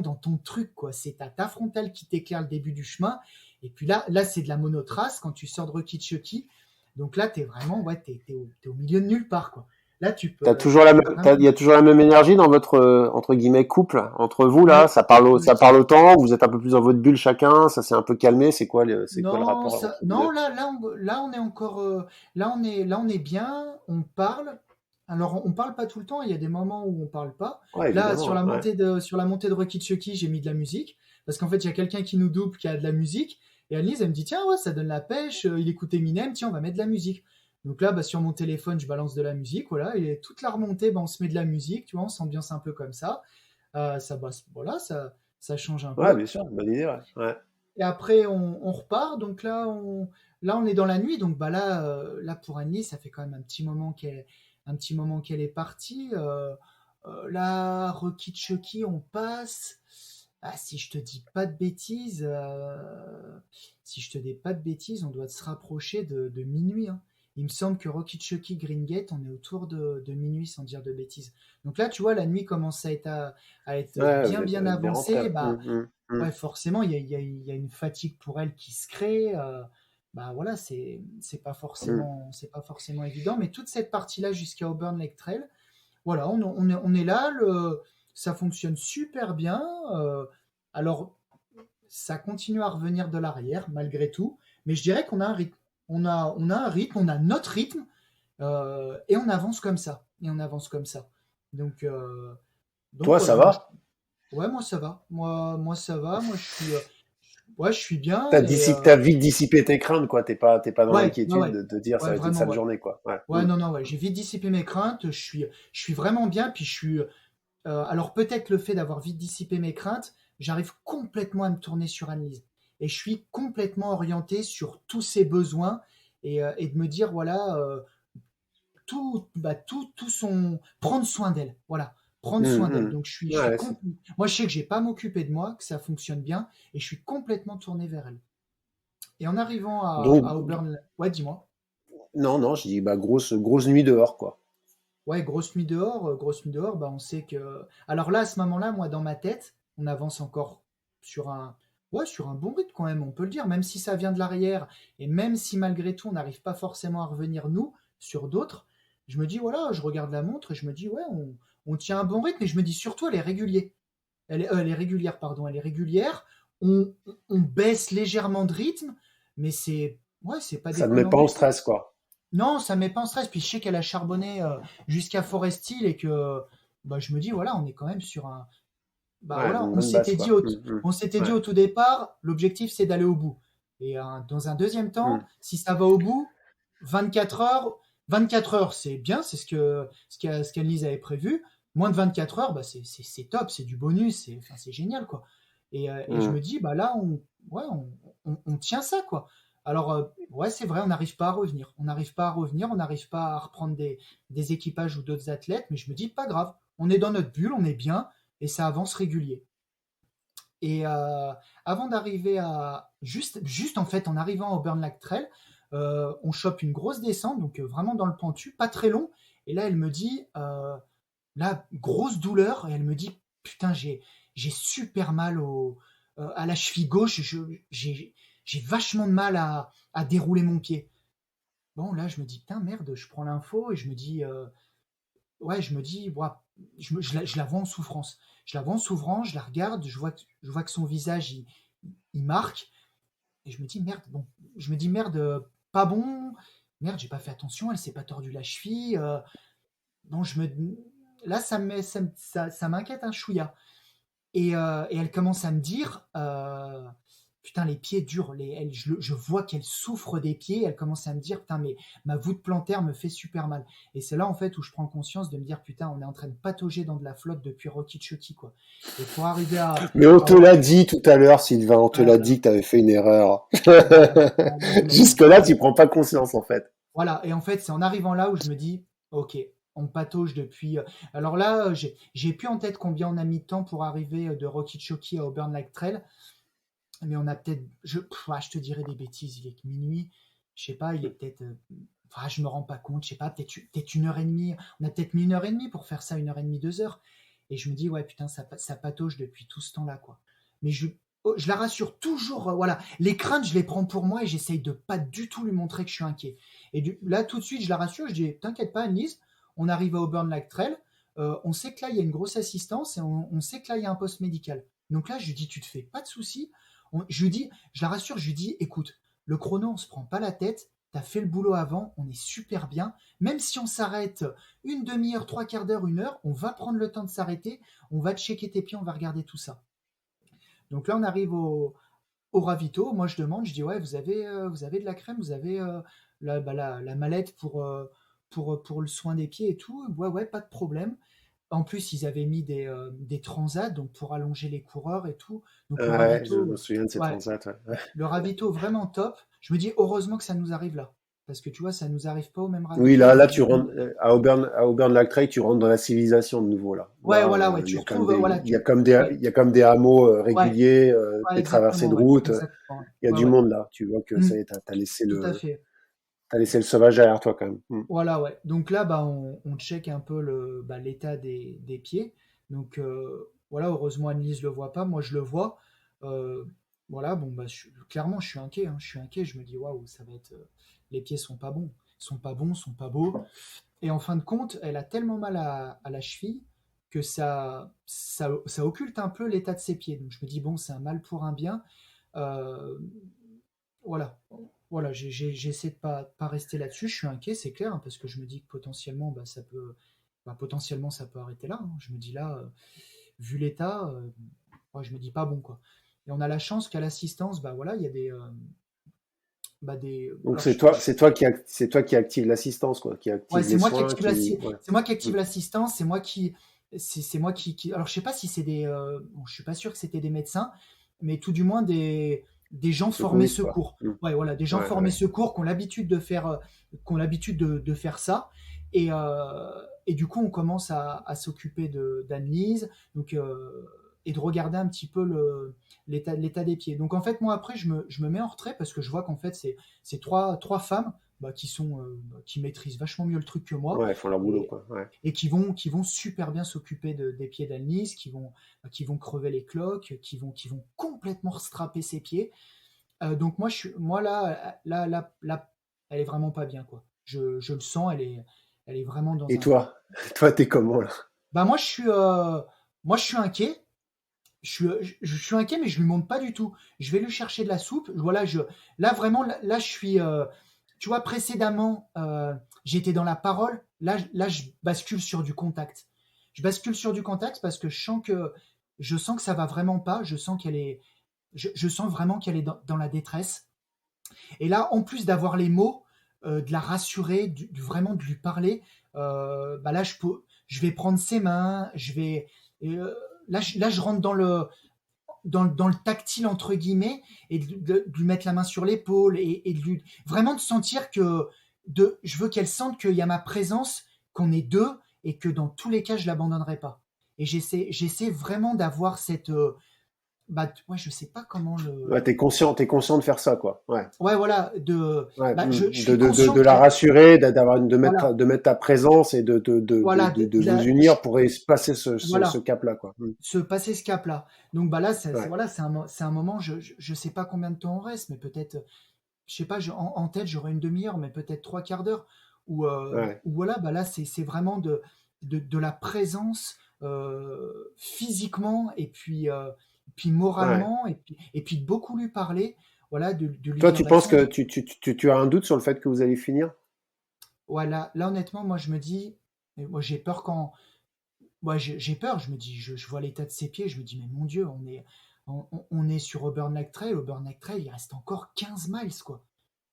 dans ton truc, quoi. C'est ta frontale qui t'éclaire le début du chemin. Et puis là, c'est de la monotrace quand tu sors de Rocky Chucky. Donc là, t'es vraiment, ouais, t'es au milieu de nulle part, quoi. Là, Il y a toujours la même énergie dans votre, entre guillemets, couple, entre vous, là. ouais, Ça ouais. parle autant, vous êtes un peu plus dans votre bulle chacun, ça s'est un peu calmé, c'est quoi le Non, rapport entre vous deux? là, on est encore, là, on est bien, on parle. Alors, on parle pas tout le temps. Il y a des moments où on parle pas. Ouais, Là, évidemment, ouais. sur la montée de Rocky Chucky, j'ai mis de la musique parce qu'en fait, il y a quelqu'un qui nous double, qui a de la musique. Et Alice, elle me dit, tiens, ouais, ça donne la pêche. Il écoute Eminem, tiens, on va mettre de la musique. Donc là, bah, sur mon téléphone, je balance de la musique, voilà. Et toute la remontée, bah, on se met de la musique, tu vois, on s'ambiance un peu comme ça. Voilà, ça change un Ouais, peu. bien sûr, bonne idée, ouais. Ouais. Et après, on repart. Donc là, on est dans la nuit. Donc bah là pour Annie, ça fait quand même un petit moment qu'elle est partie. Là, Rocky Chucky, on passe. Ah, si je te dis pas de bêtises, on doit se rapprocher de minuit, hein. Il me semble que Rocky Chucky Green Gate, on est autour de minuit, sans dire de bêtises. Donc là, tu vois, la nuit commence à être Ouais, bien, bien vous êtes bien rentré, avancée. là. Bah, ouais, forcément, il y a une fatigue pour elle qui se crée. Bah voilà, c'est pas forcément évident. Mais toute cette partie-là jusqu'à Auburn Lake Trail, voilà, on est là. Ça fonctionne super bien. Alors, ça continue à revenir de l'arrière malgré tout, mais je dirais qu'on a un rythme. On a un rythme, on a notre rythme, et on avance comme ça. Et on avance comme ça. Donc, euh, donc Toi, ça voilà, va? ouais, moi ça va. Moi ça va. Moi ouais, je suis bien T'as vite dissipé tes craintes, quoi. T'es pas dans l'inquiétude ouais, de te dire ça ouais, va être une vraiment, sale ouais. journée, quoi. Ouais. Ouais, non, non, ouais, j'ai vite dissipé mes craintes. Je suis vraiment bien. Puis alors peut-être le fait d'avoir vite dissipé mes craintes, j'arrive complètement à me tourner sur Annelise. Et je suis complètement orienté sur tous ses besoins et de me dire, voilà, tout prendre soin d'elle. Voilà, prendre soin d'elle. Donc Ouais, moi, je sais que j'ai pas à m'occuper de moi, que ça fonctionne bien et je suis complètement tourné vers elle. Et en arrivant donc, à Auburn, ouais, dis-moi. non, non, je dis, bah, grosse nuit dehors, quoi. Ouais, grosse nuit dehors, bah on sait que. Alors là, à ce moment-là, moi, dans ma tête, on avance encore sur sur un bon rythme quand même, on peut le dire, même si ça vient de l'arrière, et même si malgré tout, on n'arrive pas forcément à revenir, nous, sur d'autres, je me dis, voilà, je regarde la montre et je me dis, ouais, on tient un bon rythme, et je me dis surtout, elle est régulière. Elle est régulière, pardon, elle est régulière. On baisse légèrement de rythme, mais c'est pas Ça ne met déconnant pas en du tout. stress, quoi. Non, ça me met pas en stress. Puis je sais qu'elle a charbonné jusqu'à Forest Hill et que bah, je me dis, voilà, on est quand même sur un. Bah Ouais, voilà, une bonne base, quoi. on s'était dit Ouais. au tout départ, l'objectif c'est d'aller au bout. Et dans un deuxième temps, si ça va au bout, 24 heures, 24 heures c'est bien, c'est ce qu'Annelise avait prévu. Moins de 24 heures, bah, c'est top, c'est du bonus, c'est génial quoi. Et je me dis, bah là, ouais, on tient ça quoi. Alors, ouais, c'est vrai, on n'arrive pas à revenir. On n'arrive pas à revenir, on n'arrive pas à reprendre des équipages ou d'autres athlètes, mais je me dis, pas grave, on est dans notre bulle, on est bien, et ça avance régulier. Et avant d'arriver à. Juste en fait, en arrivant au Burn Lake Trail, on chope une grosse descente, donc vraiment dans le pentu, pas très long. Et là, elle me dit, là, grosse douleur, et elle me dit, putain, j'ai super mal à la cheville gauche, j'ai vachement de mal à dérouler mon pied. Bon, là, je me dis, putain, merde, je prends l'info et je me dis, ouais, je me dis, ouah, je la vois en souffrance. Je la vois en souffrance, je la regarde, je vois que son visage, il marque, et je me dis merde, bon, je me dis merde, pas bon, merde, j'ai pas fait attention, elle s'est pas tordue la cheville, bon, là, ça m'inquiète un chouïa. Et elle commence à me dire, putain, les pieds durs, je vois qu'elle souffre des pieds, elle commence à me dire, putain, mais ma voûte plantaire me fait super mal. Et c'est là, en fait, où je prends conscience de me dire, putain, on est en train de patauger dans de la flotte depuis Rocky Chucky, quoi. Et pour arriver Mais on à te l'a dit tout à l'heure, Sylvain, on te ouais, l'a voilà, dit que tu avais fait une erreur. on nous l'a dit. Jusque-là, tu prends pas conscience, en fait. Voilà, et en fait, c'est en arrivant là où je me dis, ok, on patauge depuis. Alors là, j'ai plus en tête combien on a mis de temps pour arriver de Rocky Choki à Auburn Lake Trail, mais on a peut-être, je te dirais des bêtises, il est que minuit, je sais pas, il est peut-être, enfin, je me rends pas compte, je sais pas, peut-être 1 heure et demie, on a peut-être mis 1 heure et demie pour faire ça, 1 heure et demie, 2 heures, et je me dis, ouais, putain, ça patauge depuis tout ce temps-là, quoi. Mais je la rassure toujours, voilà, les craintes, je les prends pour moi et j'essaye de pas du tout lui montrer que je suis inquiet. Et là, tout de suite, je la rassure, je dis, t'inquiète pas, Annelise, on arrive à Auburn Lake Trail, on sait que là, il y a une grosse assistance et on sait que là, il y a un poste médical. Donc là, je lui dis, tu te fais pas de soucis. Je la rassure, je lui dis, écoute, le chrono, on se prend pas la tête, t'as fait le boulot avant, on est super bien. Même si on s'arrête une demi-heure, trois quarts d'heure, 1 heure, on va prendre le temps de s'arrêter, on va checker tes pieds, on va regarder tout ça. Donc là, on arrive au ravito. Moi, je demande, je dis, ouais, vous avez de la crème, vous avez la mallette pour le soin des pieds et tout. Ouais, ouais, pas de problème. En plus, ils avaient mis des transats, donc pour allonger les coureurs et tout. Donc Ouais, je me souviens de ces ouais, transats. Ouais. le ravito vraiment top. Je me dis, heureusement que ça nous arrive là. Parce que tu vois, ça nous arrive pas au même Oui, ravito. là, tu rentres à Auburn Lake Trail, tu rentres dans la civilisation de nouveau là. Ouais, Là, voilà, ouais, il tu y a comme retrouves, des, voilà, il ouais, y a comme des hameaux ouais, réguliers, ouais, des traversées exactement, de ouais, route. exactement, Il y a ouais, du ouais. monde là. Tu vois que Mm, ça y est, tout à fait. t'as laissé le sauvage derrière toi quand même. Mm. Voilà, ouais. Donc là, bah, on check un peu l'état des pieds. Donc voilà, heureusement, Annelise le voit pas, moi je le vois. Euh, voilà, bon, bah, clairement, je suis inquiet, hein, je suis inquiet. Je me dis, waouh, ça va être. Les pieds sont pas bons. Ils sont pas bons, sont pas beaux. Et en fin de compte, elle a tellement mal à la cheville que ça occulte un peu l'état de ses pieds. Donc je me dis, bon, c'est un mal pour un bien. Euh, voilà. Voilà, j'essaie de pas rester là-dessus. Je suis inquiet, c'est clair, hein, parce que je me dis que potentiellement, potentiellement, ça peut arrêter là, hein. Je me dis là, vu l'état, ouais, je me dis pas bon, quoi. Et on a la chance qu'à l'assistance, bah voilà, il y a Donc alors c'est toi qui active l'assistance quoi, qui ouais, active les soins, qui. Ouais. c'est moi qui Mm. active l'assistance, c'est moi alors je sais pas si c'est bon, je suis pas sûr que c'était des médecins, mais tout du moins des gens formés Secouriste quoi. secours. Mm. Ouais, voilà, des gens Ouais, formés ouais. secours qui ont l'habitude de faire, de faire ça. Et du coup, on commence à s'occuper d'Annelise, donc, et de regarder un petit peu l'état des pieds. Donc en fait, moi après, je me mets en retrait parce que je vois qu'en fait, c'est trois femmes qui maîtrisent vachement mieux le truc que moi Ouais, ils font leur boulot et, quoi. Ouais. et qui vont super bien s'occuper des pieds d'Annelise, qui vont crever les cloques, qui vont complètement strapper ses pieds. Donc moi là, elle est vraiment pas bien, quoi. Je le sens, elle est vraiment dans Et un. toi, toi t'es comment là? Bah moi je suis inquiet. Je suis inquiet, mais je lui montre pas du tout. Je vais lui chercher de la soupe. Voilà, là vraiment, là je suis. Tu vois, précédemment, j'étais dans la parole. Là, je bascule sur du contact. Je bascule sur du contact parce que je sens que ça va vraiment pas. Je sens qu'elle est, je sens vraiment qu'elle est dans la détresse. Et là, en plus d'avoir les mots, de la rassurer, vraiment de lui parler, bah là, je vais prendre ses mains, euh, là, je rentre dans le tactile entre guillemets et de lui mettre la main sur l'épaule et vraiment de sentir je veux qu'elle sente qu'il y a ma présence, qu'on est deux et que dans tous les cas je l'abandonnerai pas. Et j'essaie vraiment d'avoir ouais, je sais pas comment Ouais, t'es conscient de faire ça quoi. Ouais. ouais, voilà, Ouais, je suis conscient de la qu'elle, rassurer, voilà, de mettre ta présence et voilà, de vous unir pour se passer ce voilà, cap-là, quoi. Mm. se passer ce cap-là. Donc bah là, Ouais, voilà, c'est un moment, je sais pas combien de temps on reste, mais peut-être, je sais pas, en tête j'aurais 1 demi-heure, mais peut-être trois quarts d'heure. ouais. Où voilà, bah là c'est vraiment de la présence physiquement puis Ouais. moralement, et puis de beaucoup lui parler, voilà, de lui Toi, dire, tu bah penses tiens, que tu as un doute sur le fait que vous allez finir? voilà, là honnêtement, moi je me dis, et moi j'ai peur quand, moi j'ai peur, je me dis, je vois l'état de ses pieds, je me dis, mais mon Dieu, on est sur Auburn Trail, Auburn Trail, il reste encore 15 miles, quoi.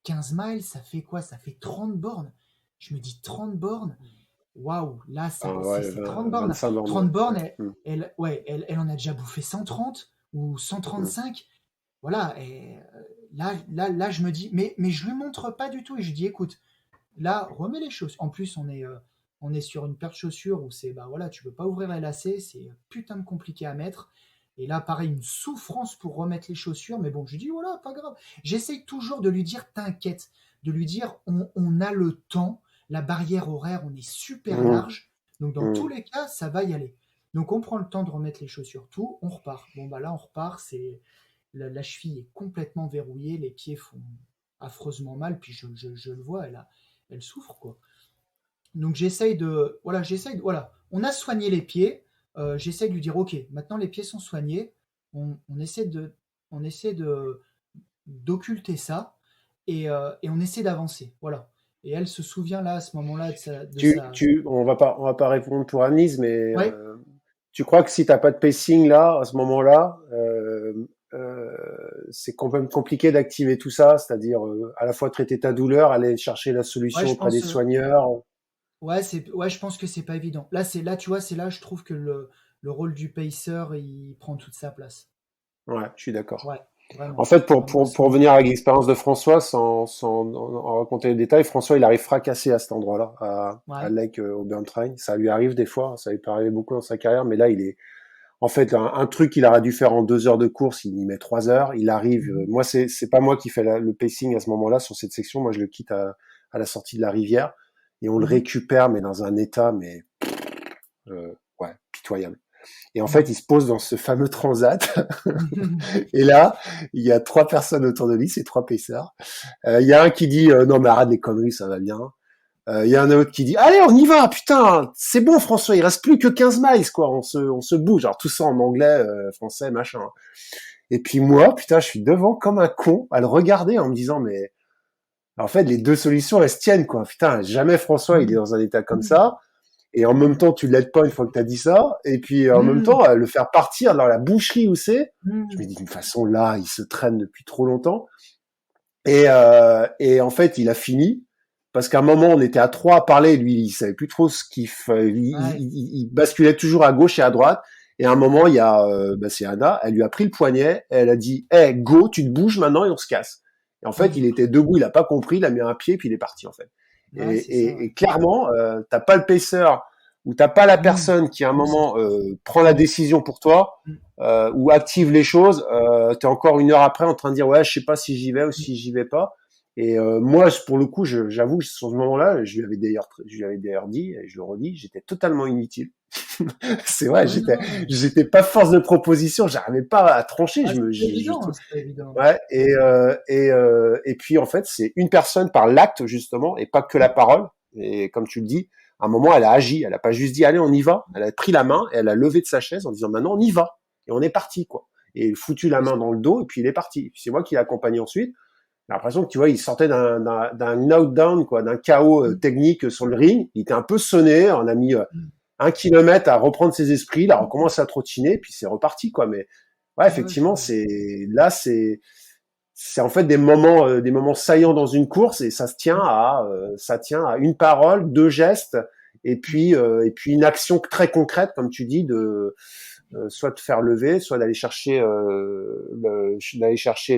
15 miles, ça fait quoi? Ça fait 30 bornes. Je me dis 30 bornes, waouh, là, Ah ouais, c'est 30 bornes. 25 bornes, 30 ouais. bornes, Ouais. ouais, elle en a déjà bouffé 130 ou Mm. 135. Voilà, et là, je me dis, mais je lui montre pas du tout. Et je lui dis, écoute, là, remets les chaussures. En plus, on est sur une paire de chaussures où c'est, bah voilà, tu peux pas ouvrir les lacets, c'est putain de compliqué à mettre. Et là, pareil, une souffrance pour remettre les chaussures. Mais bon, je lui dis, voilà, pas grave. J'essaye toujours de lui dire, t'inquiète, de lui dire, on a le temps, la barrière horaire, on est super Mm. large. Donc, dans tous Mm. les cas, ça va y aller. Donc, on prend le temps de remettre les chaussures, tout, on repart. Bon, bah là, on repart, c'est la cheville est complètement verrouillée, les pieds font affreusement mal, puis je le vois, elle souffre, quoi. Donc voilà, on a soigné les pieds, j'essaie de lui dire, ok, maintenant les pieds sont soignés, on essaie d'occulter ça, et on essaie d'avancer, voilà. Et elle se souvient là, à ce moment-là, On va pas répondre pour Anise, mais Ouais, tu crois que si t'as pas de pacing là, à ce moment-là, c'est quand même compliqué d'activer tout ça, c'est-à-dire à la fois traiter ta douleur, aller chercher la ouais, solution je auprès des pense, soigneurs. ouais, je pense que c'est pas évident. Là, tu vois, c'est là, je trouve que le rôle du pacer, il prend toute sa place. Ouais, je suis d'accord. Ouais, En vraiment, fait, vraiment, à ce pour revenir moment-là. avec l'expérience de François, en raconter les détails, François, il arrive fracassé à cet endroit-là, à Ouais. Lake Auburn Trail. Ça lui arrive des fois, ça lui peut arriver beaucoup dans sa carrière, mais là, il est, en fait, un truc qu'il aurait dû faire en 2 heures de course, il y met 3 heures. Il arrive. Mhm. Moi, c'est pas moi qui fais le pacing à ce moment-là sur cette section. Moi, je le quitte à la sortie de la rivière et on le Mhm. récupère, mais dans un état, mais ouais, pitoyable. Et en fait, Mhm. il se pose dans ce fameux transat. Mhm. Et là, il y a 3 personnes autour de lui, c'est 3 pacers. Il y a un qui dit non mais arrête les conneries, ça va bien. Il y a un autre qui dit allez on y va, putain, c'est bon François, il reste plus que 15 miles quoi, on se bouge. Alors tout ça en anglais, français, machin. Et puis moi, putain, je suis devant comme un con à le regarder en me disant mais en fait les deux solutions elles se tiennent quoi. Putain, jamais François il est dans un état comme ça. Et en même temps, tu l'aides pas une fois que tu as dit ça. Et puis en même Mhm. temps, le faire partir dans la boucherie où c'est. Je me Mhm. dis d'une façon là, il se traîne depuis trop longtemps. Et en fait, il a fini parce qu'à un moment, on était à trois à parler. Lui, il savait plus trop ce qu'il fallait. Ouais. Il basculait toujours à gauche et à droite. Et à un moment, il y a, bah, c'est Anna. Elle lui a pris le poignet. Et elle a dit, hey, go, tu te bouges maintenant et on se casse. Et en fait, il Mhm. était debout. Il a pas compris. Il a mis un pied puis il est parti en fait. Ouais, c'est ça, ouais. Et clairement, t'as pas le pacer ou t'as pas la Mhm. personne qui à un Non, ça se moment passe. prend la décision pour toi Mhm. ou active les choses, t'es encore 1 heure après en train de dire ouais, je sais pas si j'y vais ou si j'y vais pas. Et moi, pour le coup, j'avoue, sur ce moment-là, je lui avais d'ailleurs dit, et je le redis, j'étais totalement inutile. C'est vrai, Ouais, non, non, mais j'étais pas force de proposition, j'arrivais pas à trancher. ah, c'est pas évident, hein, c'est pas évident. Ouais, et puis en fait, c'est une personne par l'acte justement, et pas que la parole. Et comme tu le dis, à un moment, elle a agi, elle a pas juste dit allez, on y va. Elle a pris la main, et elle a levé de sa chaise en disant maintenant on y va, et on est parti quoi. Et il foutu la C'est main ça. dans le dos, et puis il est parti. Puis c'est moi qui l'ai accompagné ensuite. J'ai l'impression que tu vois, il sortait d'un knockdown quoi, d'un chaos Mhm. technique sur le ring. Il était un peu sonné, on a mis Mhm. 1 kilomètre à reprendre ses esprits, là, on commence à trottiner, puis c'est reparti quoi. Mais ouais, Ouais, ouais, effectivement, c'est en fait des moments saillants dans une course et ça tient à une parole, deux gestes et puis une action très concrète comme tu dis de soit de faire lever, soit d'aller chercher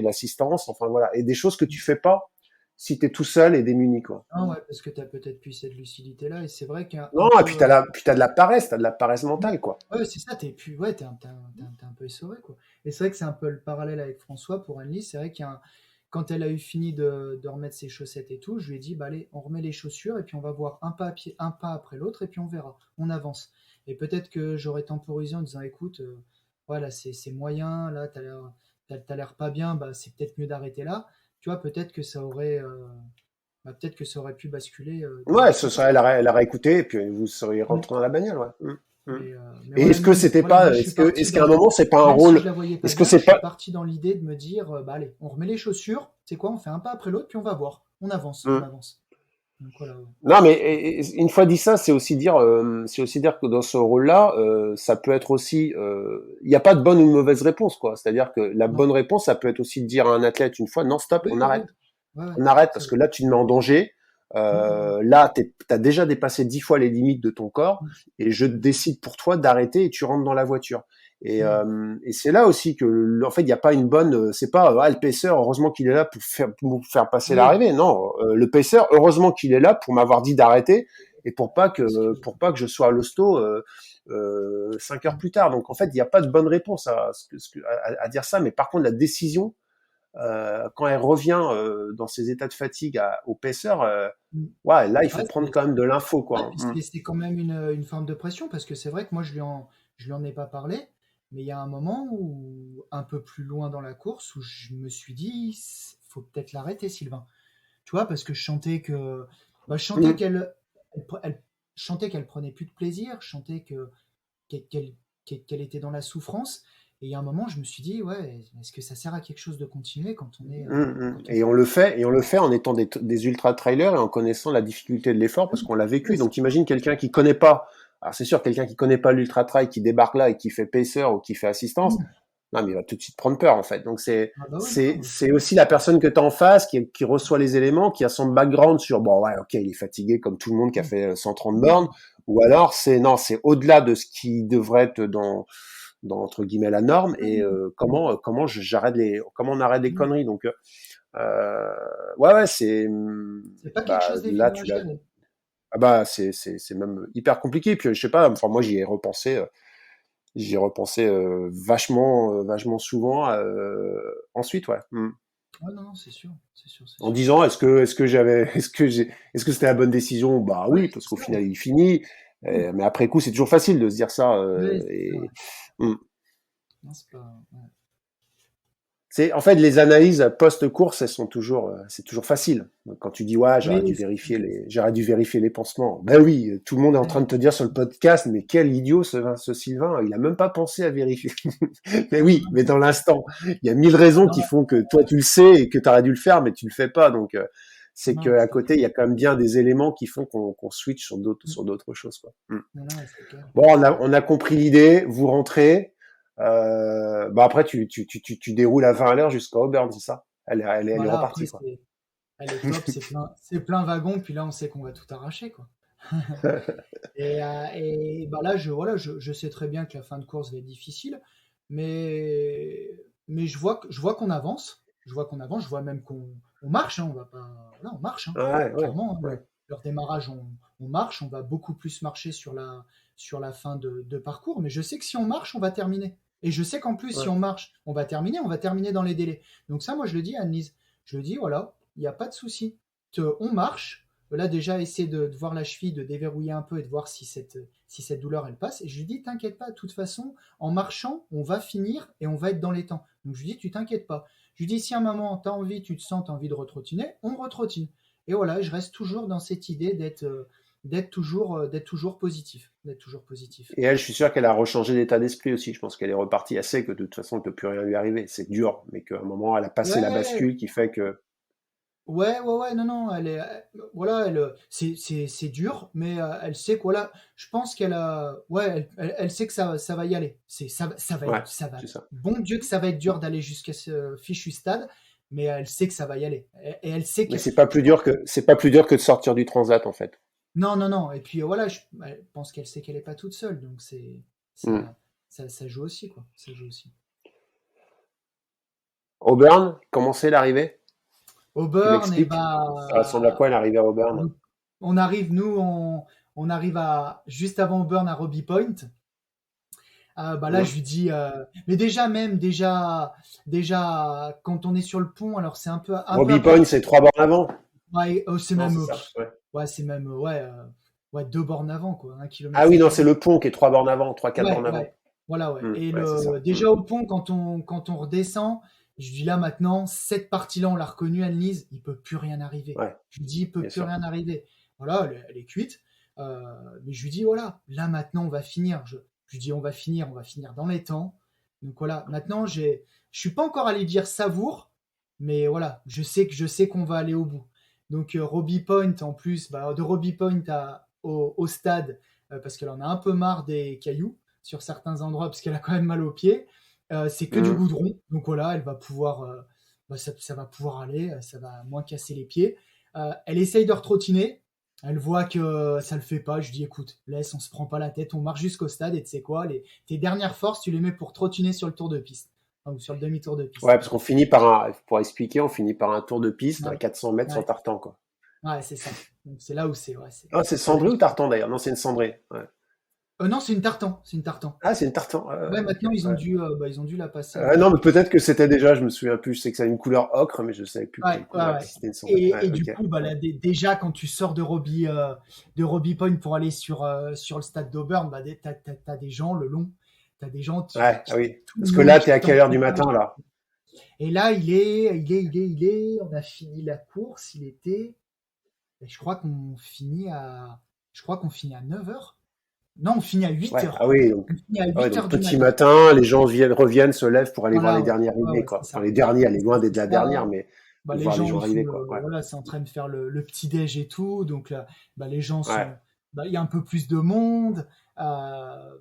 l'assistance, enfin voilà, et des choses que tu fais pas si tu es tout seul et démuni quoi. ah ouais, parce que tu as peut-être plus cette lucidité-là, et c'est vrai qu'un un Non, et puis peu. t'as de la paresse mentale quoi. Ouais, c'est ça, t'es plus, ouais, t'es un peu essoré, quoi. Et c'est vrai que c'est un peu le parallèle avec François pour Annelise. C'est vrai quand elle a eu fini de remettre ses chaussettes et tout, je lui ai dit, bah allez, on remet les chaussures et puis on va voir un pas, un pas après l'autre et puis on verra, on avance. Et peut-être que j'aurais temporisé en disant, écoute, voilà, c'est moyen, là, t'as l'air pas bien, bah c'est peut-être mieux d'arrêter là. Tu vois, peut-être que ça aurait pu basculer Ouais, directement. elle aurait écouté et puis vous seriez rentré dans la bagnole, ouais. Mm. Mm. Mais Et voilà, est-ce que nous, c'était voilà, pas, moi je suis parti est-ce qu'à un dans, moment c'est pas un même si rôle, je la voyais pas est-ce que bien, c'est je suis pas, parti dans l'idée de me dire, bah allez, on remet les chaussures, c'est quoi, on fait un pas après l'autre, puis on va voir, on avance, on Mm. avance. Donc voilà, ouais. Non, mais une fois dit ça, c'est aussi dire que dans ce rôle-là, ça peut être aussi, il n'y a pas de bonne ou de mauvaise réponse, quoi. C'est-à-dire que la Non, bonne réponse, ça peut être aussi de dire à un athlète une fois, non, stop, oui, on oui, arrête. oui. Ouais, ouais, On arrête c'est parce vrai. que là, tu te mets en danger. Mm, Là, t'as déjà dépassé 10 fois les limites de ton corps mm, et je décide pour toi d'arrêter et tu rentres dans la voiture. mm, Et c'est là aussi que, en fait, il n'y a pas une bonne, c'est pas, ah, le pacer, heureusement qu'il est là pour faire passer oui, l'arrivée. Non, le pacer, heureusement qu'il est là pour m'avoir dit d'arrêter et parce que, pour pas que je sois à l'hosto 5 heures plus tard. Donc, en fait, il n'y a pas de bonne réponse à dire ça. Mais par contre, la décision, quand elle revient dans ses états de fatigue au pacer, mm, ouais, là, il faut ouais, prendre quand même de l'info, ouais, quoi. puis Hein. c'est quand même une forme de pression, parce que c'est vrai que moi je lui en ai pas parlé, mais il y a un moment où, un peu plus loin dans la course, où je me suis dit, faut peut-être l'arrêter, Sylvain. Tu vois, parce que je chantais que, bah, je chantais Mm. je chantais qu'elle prenait plus de plaisir, je chantais qu'elle était dans la souffrance. Et il y a un moment, je me suis dit, ouais, est-ce que ça sert à quelque chose de continuer Mm, mm. quand on Et on le fait en étant des ultra trailers et en connaissant la difficulté de l'effort parce qu'on l'a ouais, vécu. c'est Donc, ça. imagine quelqu'un qui connaît pas. Alors, c'est sûr, quelqu'un qui connaît pas l'ultra trail, qui débarque là et qui fait pacer ou qui fait assistance. Mm. Non, mais il va tout de suite prendre peur, en fait. Donc, Ah bah ouais, non, mais c'est aussi la personne que tu as en face qui reçoit les éléments, qui a son background sur, bon, ouais, ok, il est fatigué comme tout le monde qui a mm. fait 130 bornes. Non, Ou alors, non, c'est au-delà de ce qui devrait être dans entre guillemets la norme non, et non. comment on arrête les Mm. conneries. Donc, ouais, ouais, C'est pas quelque bah, chose là, d'évident à tu l'as, gérer. ah bah, c'est même hyper compliqué. Puis, je sais pas, enfin, moi, j'y ai repensé vachement souvent, ensuite, ouais. Mm. Ouais, non, non, c'est sûr, c'est sûr, c'est En sûr. disant, est-ce que c'était la bonne décision? Bah Ouais, oui, parce qu'au c'est ça, final, ouais. il finit. Mm. Mais après coup, c'est toujours facile de se dire ça. Ouais, c'est ça, ouais. Mm. Non, c'est pas. Ouais. C'est en fait les analyses post-course, c'est toujours facile. Quand tu dis ouais, Oui, c'est ça. j'aurais dû vérifier les pansements. Ben oui, tout le monde est en train de Ouais. te dire sur le podcast, mais quel idiot ce Sylvain, il a même pas pensé à vérifier. Mais Non, oui, non, mais dans l'instant, il y a 1000 raisons non, qui font que toi tu le sais et que tu aurais dû le faire, mais tu le fais pas. Donc c'est non, que à c'est côté, il y a quand même bien des éléments qui font qu'on switch mm. sur d'autres choses, quoi. Mm. Non, non, ouais, c'est clair. Bon, on a compris l'idée. Vous rentrez. Bah après, tu déroules à 20 à l'heure jusqu'à Auburn, c'est ça? Elle est Voilà, après, repartie, quoi. elle est top, c'est plein wagon, puis là, on sait qu'on va tout arracher, quoi. Et bah là, voilà, je sais très bien que la fin de course va être difficile, mais, mais je vois qu'on avance. Je vois qu'on avance, je vois même qu'on on marche, hein, on va pas, voilà, on marche, hein, Ouais, ouais, clairement. Hein, ouais, leur démarrage, on marche, on va beaucoup plus marcher sur la fin de parcours, mais je sais que si on marche, on va terminer. Et je sais qu'en plus, si ouais. on marche, on va terminer dans les délais. Donc ça, moi, je le dis à Annelise, je le dis, voilà, il n'y a pas de souci. On marche, là déjà essayer de voir la cheville, de déverrouiller un peu et de voir si cette douleur elle passe. Et je lui dis, t'inquiète pas, de toute façon, en marchant, on va finir et on va être dans les temps. Donc je lui dis, tu t'inquiètes pas. Je lui dis, si à un moment, t'as envie, tu te sens, t'as envie de retrottiner, on retrottine. Et voilà, je reste toujours dans cette idée d'être toujours positif. D'être toujours positif. Et elle, je suis sûr qu'elle a rechangé d'état d'esprit aussi. Je pense qu'elle est repartie assez, que de toute façon, il ne peut plus rien lui arriver. C'est dur, mais qu'à un moment, elle a passé la Ouais, bascule qui fait que, ouais, non, non, voilà, c'est dur, mais elle sait que, voilà, je pense qu'elle a, ouais, elle sait que ça va y aller. ouais, Ça va, c'est ça. bon Dieu que ça va être dur d'aller jusqu'à ce fichu stade, mais elle sait que ça va y aller. Et elle sait Mais que, c'est pas plus dur que de sortir du transat, en fait. non, non, non, et puis voilà, elle pense qu'elle sait qu'elle est pas toute seule, donc Hmm. ça joue aussi, quoi, ça joue aussi. Auburn, comment c'est l'arrivée? Tu Auburn, et m'expliques? Ça ressemble à bah, quoi l'arrivée à Auburn? on arrive, on arrive juste avant Auburn à Robbie Point. Bah là, Hmm. je lui dis, mais déjà, quand on est sur le pont, alors c'est un peu Robbie après. Point, c'est 3 bornes avant? Ouais, c'est Non, même, c'est ça. Ouais. ouais, c'est même, ouais, 2 bornes avant, quoi, 1 kilomètre Ah oui, cinq non, c'est kilomètres. le pont qui est 3 bornes avant, 3 4 Ouais, bornes avant. ouais, voilà, ouais. Et Ouais, c'est ça. déjà au pont, quand on redescend, je dis là maintenant, cette partie-là, on l'a reconnue, Annelise, il peut plus rien arriver. Ouais, Je lui dis, il peut bien plus sûr. rien arriver. Voilà, elle est cuite. Mais je lui dis, voilà, là maintenant on va finir. Je lui dis, on va finir dans les temps. Donc voilà, maintenant je suis pas encore allé dire savoure, mais voilà, je sais qu'on va aller au bout. Donc Robbie Point en plus, de Robbie Point au stade, parce qu'elle en a un peu marre des cailloux sur certains endroits, parce qu'elle a quand même mal aux pieds. C'est que du Mmh. goudron, donc voilà, elle va pouvoir, ça va pouvoir aller, ça va moins casser les pieds. Elle essaye de retrottiner, elle voit que ça le fait pas. Je lui dis, écoute, laisse, on se prend pas la tête, on marche jusqu'au stade et tu sais quoi, tes dernières forces, tu les mets pour trottiner sur le tour de piste, ou sur le demi-tour de Ouais, piste. parce qu'on finit pour expliquer, on finit par un tour de piste à Ouais, 400 mètres sur ouais, tartan, quoi. ouais, c'est ça. Donc c'est là où Ah, c'est c'est là cendré ou tartan d'ailleurs? Non, c'est une cendrée. Ouais. non, c'est une tartan, c'est une tartan. Ah, c'est une tartan. Ouais, Ok. maintenant Ouais. ils ont dû la passer en Non, mais tartan. peut-être que c'était déjà, je me souviens plus. Je sais que ça a une couleur ocre, mais je savais plus Ouais, quelle ouais, couleur, ouais. si c'était une cendrée. Ouais, Et du ok. coup, bah, Ouais. là, déjà, quand tu sors de Robbie Point pour aller sur le stade d'Auburn, bah, t'as des gens le long. T'as des gens, Ouais, ah oui. tout le Parce que monde là, qui t'es à quelle heure du t'encourage. matin, là? Et là, on a fini la course, je crois je crois qu'on finit à 9 heures. Non, on finit à 8 Ouais, ah heures. oui, donc, On finit à ah ouais, 8 donc heures du petit matin. matin, les gens reviennent, se lèvent pour aller voir Voilà, les ouais. derniers Ouais, arrivés, ouais, c'est quoi. Enfin, ça. les derniers, elle est loin d'être C'est la ça. dernière, mais Bah, de les voir les gens, gens ils font arriver, quoi. Ouais, voilà, c'est en train de faire le petit déj et tout. Donc là, bah, les gens ouais, sont, bah, il y a un peu plus de monde. Euh,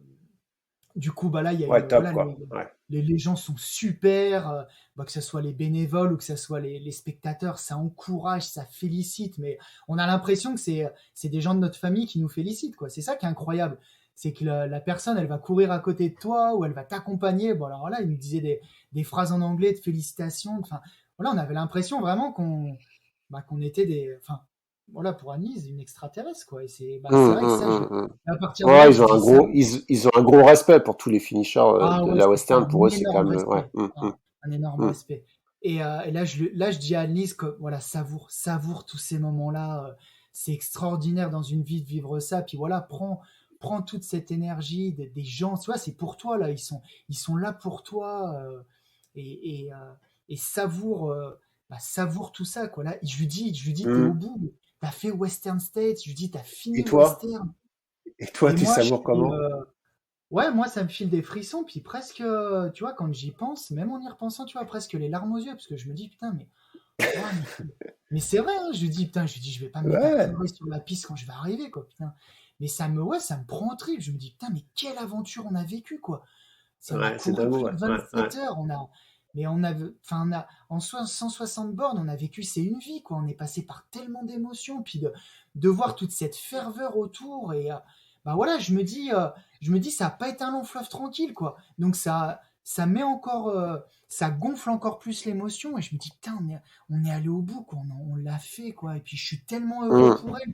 du coup, bah là, il y a ouais, une, top, voilà, quoi. Ouais. les gens sont super. Bah, que ce soit les bénévoles ou que ce soit les spectateurs, ça encourage, ça félicite. Mais on a l'impression que c'est des gens de notre famille qui nous félicitent, quoi. C'est ça qui est incroyable. C'est que la personne, elle va courir à côté de toi ou elle va t'accompagner. Bon, alors là, il nous disait des phrases en anglais de félicitations. Enfin, voilà, on avait l'impression vraiment qu'on était enfin, voilà, pour Anise, une extraterrestre, quoi. Et c'est Hum, vrai que hum, ça, hum, hum. à partir de là, Ouais, je dis ça. ils ont un gros respect pour tous les finishers Ah de ouais, la c'est Western. un Pour eux, c'est quand énorme même, ouais. respect. Un énorme Hum. respect. Et là, je dis à Annelise que voilà, savoure tous ces moments-là. C'est extraordinaire dans une vie de vivre ça. Puis voilà, prends toute cette énergie des gens. Tu vois, c'est pour toi là. Ils sont là pour toi. Et savoure, savoure tout ça, quoi. Là, je lui dis, t'es au Hum. bout. T'as fait Western States. Je lui dis, t'as Et fini toi? Western. Et toi, Et tu moi, savoures comment? ouais, moi, ça me file des frissons, puis presque, tu vois, quand j'y pense, même en y repensant, tu vois, presque les larmes aux yeux, parce que je me dis, putain, ouais, mais c'est vrai, hein, je lui dis, putain, je vais pas me mettre à Ouais. pleurer sur la piste quand je vais arriver, quoi, putain. Mais ouais, ça me prend au trip, je me dis, putain, mais quelle aventure on a vécu, quoi. On a Ouais, c'est couru dingo, plus ouais. de Ouais, ouais. 27 heures, mais en 160 bornes, on a vécu, c'est une vie, quoi. On est passé par tellement d'émotions, puis de voir toute cette ferveur autour, bah voilà, je me dis, ça n'a pas été un long fleuve tranquille, quoi. Donc ça met encore, ça gonfle encore plus l'émotion, et je me dis, putain, on est allé au bout, quoi. On l'a fait, quoi. Et puis je suis tellement heureux pour Hum. elle,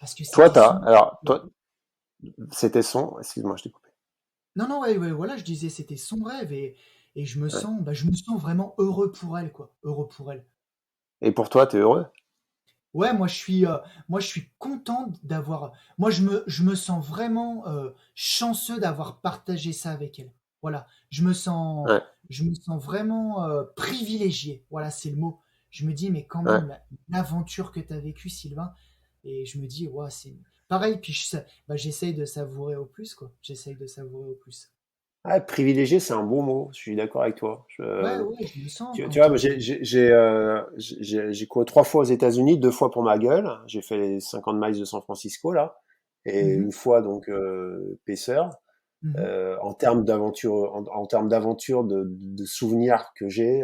parce que Toi, c'était son. toi, c'était son, excuse-moi, je t'ai coupé. Non, non, ouais, ouais, voilà, je disais, c'était son rêve et Ouais. je me sens vraiment heureux pour elle, quoi. Heureux pour elle. Et pour toi, t'es heureux? Ouais, moi, je suis content d'avoir. Moi, je me sens vraiment chanceux d'avoir partagé ça avec elle. Voilà, Ouais, je me sens vraiment privilégié. Voilà, c'est le mot. Je me dis, mais quand ouais. même, l'aventure que tu as vécue, Sylvain, et je me dis, ouais, c'est pareil. Puis j'essaye de savourer au plus, quoi. J'essaye de savourer au plus. Ah, privilégié, c'est un bon mot. Je suis d'accord avec toi. Ouais, ouais, je me sens Tu vois, moi, quand. j'ai couru 3 fois aux États-Unis, 2 fois pour ma gueule. J'ai fait les 50 miles de San Francisco là, et Mhm, une fois donc paisseur. mhm. En termes d'aventure, en termes d'aventure, de souvenirs que j'ai,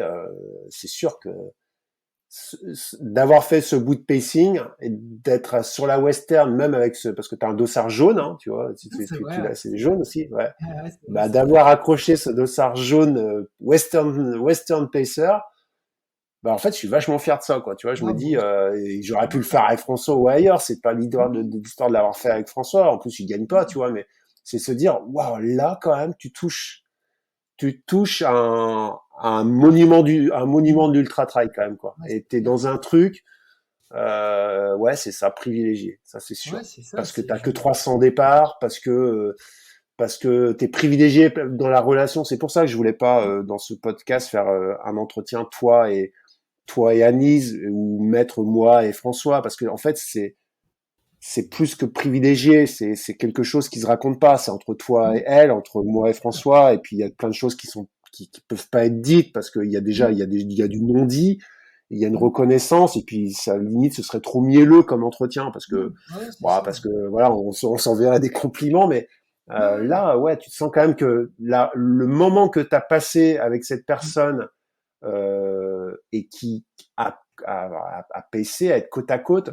c'est sûr que d'avoir fait ce bout de pacing et d'être sur la western, même avec parce que tu as un dossard jaune, hein, tu vois, C'est vrai, ouais. c'est jaune aussi, ouais. Ah ouais, Bah, c'est vrai. d'avoir accroché ce dossard jaune western pacer, bah en fait je suis vachement fier de ça, quoi. Tu vois, je me Bravo. dis j'aurais pu le faire avec François ou ailleurs, c'est pas Oui, l'histoire de l'avoir fait avec François, en plus il gagne pas, tu vois, mais c'est se dire waouh, là quand même tu touches un monument oui. d'ultra trail quand même, quoi. Ouais, Et c'est t'es clair. dans un truc, ouais, c'est ça, privilégié, ça c'est Ouais, sûr. c'est ça. Parce que t'as que 300 départs, parce que t'es privilégié dans la relation. C'est pour ça que je voulais pas dans ce podcast faire un entretien toi et Anise ou mettre moi et François, parce que en fait c'est plus que privilégié, c'est quelque chose qui se raconte pas. C'est entre toi et elle, entre moi et François, et puis il y a plein de choses qui peuvent pas être dites parce qu'il y a déjà il y a du non dit, il y a une reconnaissance, et puis ça limite ce serait trop mielleux comme entretien parce que Ouais, c'est bon, ça. parce que voilà on s'enverrait des compliments, mais Ouais. là ouais tu te sens quand même que le moment que tu as passé avec cette personne et qui à PC, à être côte à côte,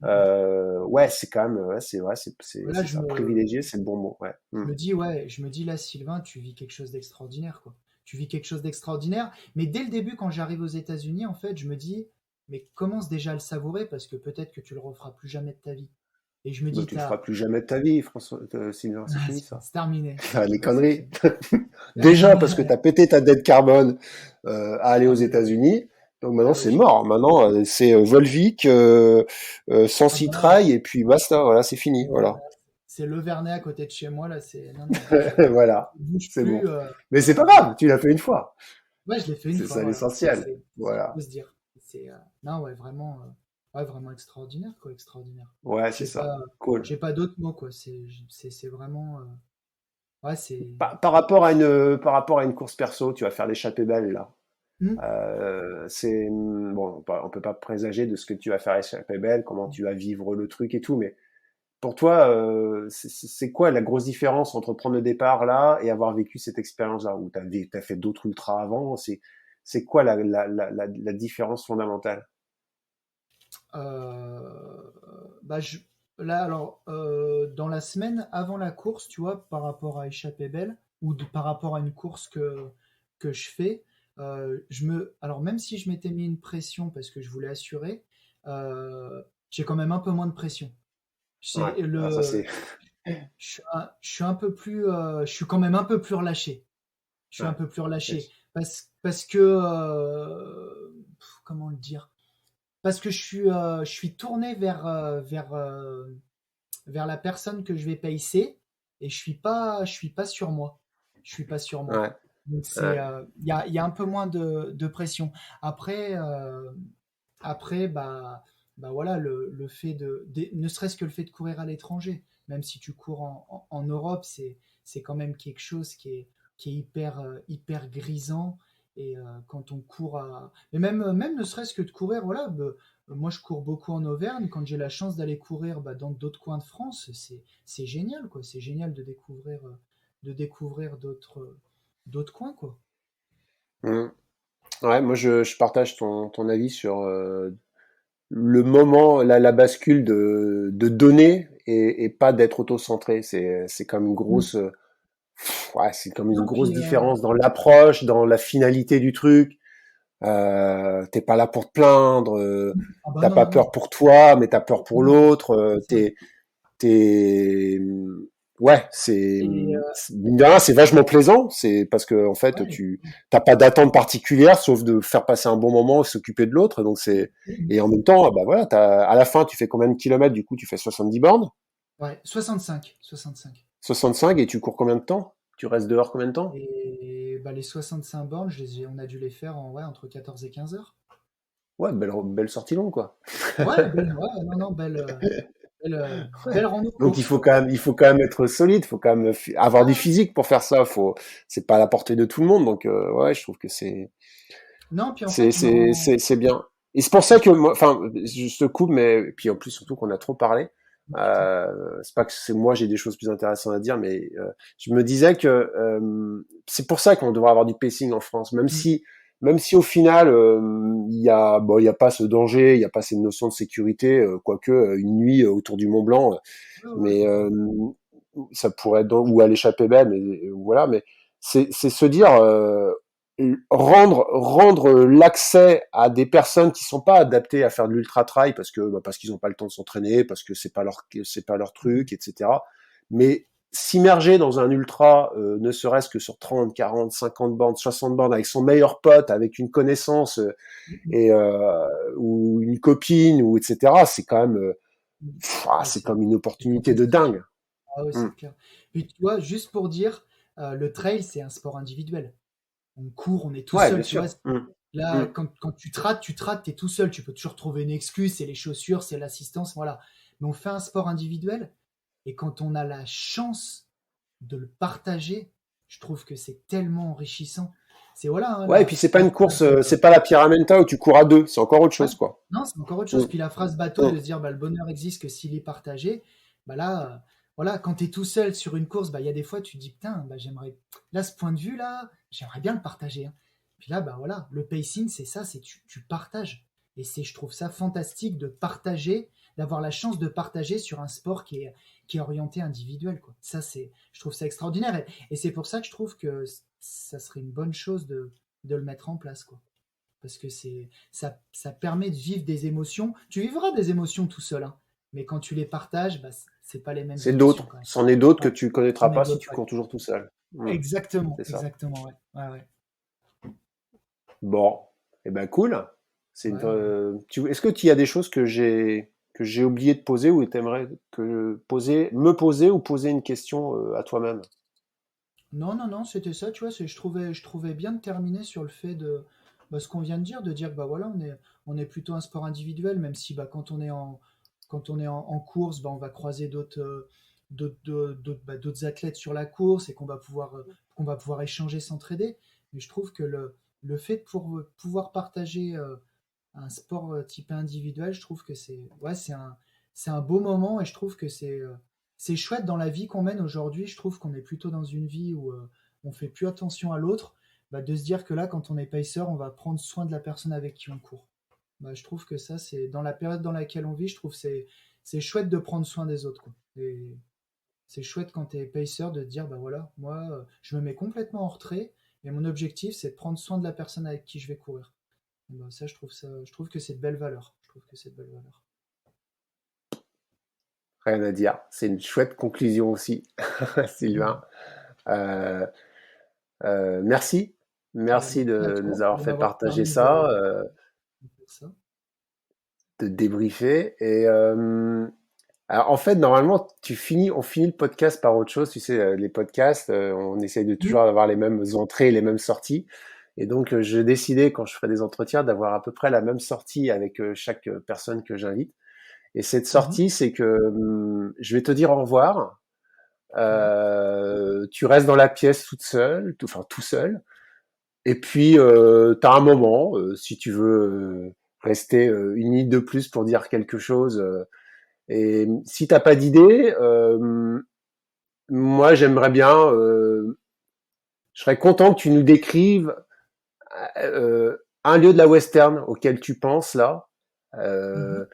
ouais, c'est quand même, ouais, c'est vrai, Là, c'est ça. Privilégié, c'est le bon mot. Ouais. je me dis, ouais, je me dis là, Sylvain, tu vis quelque chose d'extraordinaire, quoi. Tu vis quelque chose d'extraordinaire. Mais dès le début, quand j'arrive aux États-Unis, en fait, je me dis, mais commence déjà à le savourer parce que peut-être que tu le referas plus jamais de ta vie. Et je me Bah, dis, tu le feras plus jamais de ta vie, François, Sylvain, c'est fini ça. c'est terminé. Les C'est conneries. fini. Déjà parce que tu as pété ta dette carbone à aller aux Ah, mais oui, États-Unis. Donc maintenant ah c'est oui. mort. Maintenant c'est Volvic sans Ah bah, citraille et puis basta. Voilà, c'est fini. voilà. Voilà, C'est le Vernet à côté de chez moi, là. C'est, non, non, je voilà, bouge c'est plus. bon. Mais c'est pas Voilà. grave, tu l'as fait une fois. Ouais, je l'ai fait une C'est fois, ça voilà. Ça, l'essentiel. c'est ce qu'il faut Voilà. se dire. C'est, non, ouais, vraiment extraordinaire, quoi, extraordinaire. Ouais, c'est J'ai ça. pas, Cool. j'ai pas d'autres mots, quoi. C'est vraiment, ouais, c'est. Par rapport à une course perso, tu vas faire l'échappée belle là. Hmm. C'est bon, on peut pas présager de ce que tu vas faire à l'échappée belle, comment tu vas vivre le truc et tout, mais pour toi, c'est quoi la grosse différence entre prendre le départ là et avoir vécu cette expérience-là où t'as fait d'autres ultras avant? C'est quoi la différence fondamentale? Euh, bah, là, alors, dans la semaine avant la course, tu vois, par rapport à Échappée Belle, par rapport à une course que je fais, alors même si je m'étais mis une pression parce que je voulais assurer, j'ai quand même un peu moins de pression. Ouais, C'est ah, ça c'est je suis un peu plus, je suis quand même un peu plus relâché. Je suis un ouais. peu plus relâché Yes. parce que, comment le dire? Parce que je suis tourné vers la personne que je vais pacer et je suis pas sur moi. Je suis pas sur moi. Ouais, Donc ouais. il y a un peu moins de pression. Après, après, bah voilà, le fait ne serait-ce que le fait de courir à l'étranger, même si tu cours en Europe, c'est quand même quelque chose qui est hyper, hyper grisant. Et quand on court mais même ne serait-ce que de courir, voilà, moi je cours beaucoup en Auvergne. Quand j'ai la chance d'aller courir dans d'autres coins de France, c'est génial, quoi. C'est génial de découvrir d'autres coins, quoi. Mm. Ouais, moi je partage ton avis sur le moment, la bascule de donner et pas d'être auto-centré. C'est comme une Mm. grosse, ouais, c'est comme une Non, grosse puis, différence dans l'approche, dans la finalité du truc. T'es pas là pour te plaindre, ah bah t'as non, pas non, non. peur pour toi, mais t'as peur pour Non, l'autre. c'est ça. T'es, ouais, Et mine de rien, c'est vachement plaisant. C'est parce que en fait, ouais. tu t'as pas d'attente particulière, sauf de faire passer un bon moment, s'occuper de l'autre. Donc c'est Mm. et en même temps, bah voilà, à la fin, tu fais combien de kilomètres? Du coup, tu fais 70 bornes, Ouais, 65, 65. 65, et tu cours combien de temps? Tu restes dehors combien de temps? Et bah, les 65 bornes, on a dû les faire ouais, entre 14 et 15 heures. Ouais, belle sortie longue, quoi. Ouais, ouais, non, non, belle Ouais. rando Donc course, quoi. il faut quand même être solide, il faut quand même avoir du Ah, physique pour faire ça. C'est pas à la portée de tout le monde. Donc ouais, je trouve que non, puis en fait, je me rends. c'est bien. Et c'est pour ça que moi, enfin, je te coupe, mais puis en plus surtout qu'on a trop parlé. C'est pas que c'est moi j'ai des choses plus intéressantes à dire, mais je me disais que c'est pour ça qu'on devrait avoir du pacing en France, Mm. même si au final il y a pas ce danger, il y a pas cette notion de sécurité, quoique une nuit autour du Mont Blanc, Ouais, ouais, mais complètement. ça pourrait être ou à l'échappée belle, mais voilà, mais c'est se dire rendre l'accès à des personnes qui sont pas adaptées à faire de l'ultra trail parce qu'ils ont pas le temps de s'entraîner, parce que c'est pas leur Mm. truc, etc. Mais s'immerger dans un ultra, ne serait-ce que sur 30, 40, 50 bornes, 60 bornes avec son meilleur pote, avec une connaissance Mm. et ou une copine ou etc. C'est quand même Mm. Ah, c'est comme une c'est opportunité de fantastique. dingue. Ah ouais, Mm. c'est clair. Puis tu vois, juste pour dire, le trail, c'est un sport individuel. On court, on est tout Ouais, bien seul, tu vois. sûr. Mm. Là, Mm. quand tu te rates, t'es tout seul. Tu peux toujours trouver une excuse, c'est les chaussures, c'est l'assistance, voilà. mais on fait un sport individuel. Et quand on a la chance de le partager, je trouve que c'est tellement enrichissant. C'est voilà, hein, Ouais, et puis c'est pas la une course, phrase, c'est pas la Pyramenta où tu cours à deux, c'est encore autre ouais, chose, quoi. non, c'est encore autre Mm, chose. Puis la phrase bateau mm. de se dire bah, le bonheur existe que s'il est partagé, bah là, voilà, quand tu es tout seul sur une course, bah, il y a des fois tu te dis putain, bah, j'aimerais, là, ce point de vue là, j'aimerais bien le partager, hein. Puis là, bah voilà, le pacing, c'est ça, c'est tu partages. Et c'est, je trouve ça fantastique de partager, d'avoir la chance de partager sur un sport qui est orienté individuel, quoi. Ça, c'est, je trouve ça extraordinaire. Et c'est pour ça que je trouve que ça serait une bonne chose de le mettre en place, quoi, parce que ça permet de vivre des émotions. Tu vivras des émotions tout seul, hein, mais quand tu les partages, bah, c'est pas les mêmes C'est émotions d'autres, quand même. c'en est d'autres que Ouais, tu connaîtras c'en est pas si d'autres, tu ouais. cours toujours tout seul. Mm, Exactement, c'est ça. exactement, ouais. Ouais, ouais. Bon, eh ben cool. Ouais, ouais. Est-ce que tu y a des choses que j'ai oublié de poser ou tu aimerais me poser ou poser une question à toi-même? Non, non, non, c'était ça, tu vois, je trouvais bien de terminer sur le fait de bah, ce qu'on vient de dire que bah voilà, on est plutôt un sport individuel, même si bah, quand on est en course, bah, on va croiser d'autres athlètes sur la course et qu'on va pouvoir échanger, s'entraider. Mais je trouve que le fait de pouvoir partager un sport type individuel, je trouve que ouais, c'est un beau moment et je trouve que c'est chouette dans la vie qu'on mène aujourd'hui. Je trouve qu'on est plutôt dans une vie où on fait plus attention à l'autre, bah, de se dire que là, quand on est pacer, on va prendre soin de la personne avec qui on court. Bah, je trouve que ça, c'est dans la période dans laquelle on vit, je trouve que c'est chouette de prendre soin des autres, quoi. Et c'est chouette quand tu es pacer de te dire, bah voilà, moi, je me mets complètement en retrait et mon objectif, c'est de prendre soin de la personne avec qui je vais courir. Bah, je trouve que c'est de belles valeurs. Je trouve que c'est de belles valeurs. Rien à dire. C'est une chouette conclusion aussi, Sylvain. Mhm. Euh, merci. Bah, Merci merci à de toi nous avoir de fait m'avoir partager permis ça, de faire ça. de débriefer. Alors, en fait, normalement, on finit le podcast par autre chose. Tu sais, les podcasts, on essaye de toujours Mhm. avoir les mêmes entrées et les mêmes sorties. Et donc, j'ai décidé, quand je ferai des entretiens, d'avoir à peu près la même sortie avec chaque personne que j'invite. Et cette Mhm. sortie, c'est que je vais te dire au revoir. Ouais. Tu restes dans la pièce toute seule, enfin tout seul. Et puis, tu as un moment, si tu veux rester une minute de plus pour dire quelque chose. Et si t'as pas d'idée, moi j'aimerais bien, je serais content que tu nous décrives un lieu de la western auquel tu penses là. Mhm. Euh,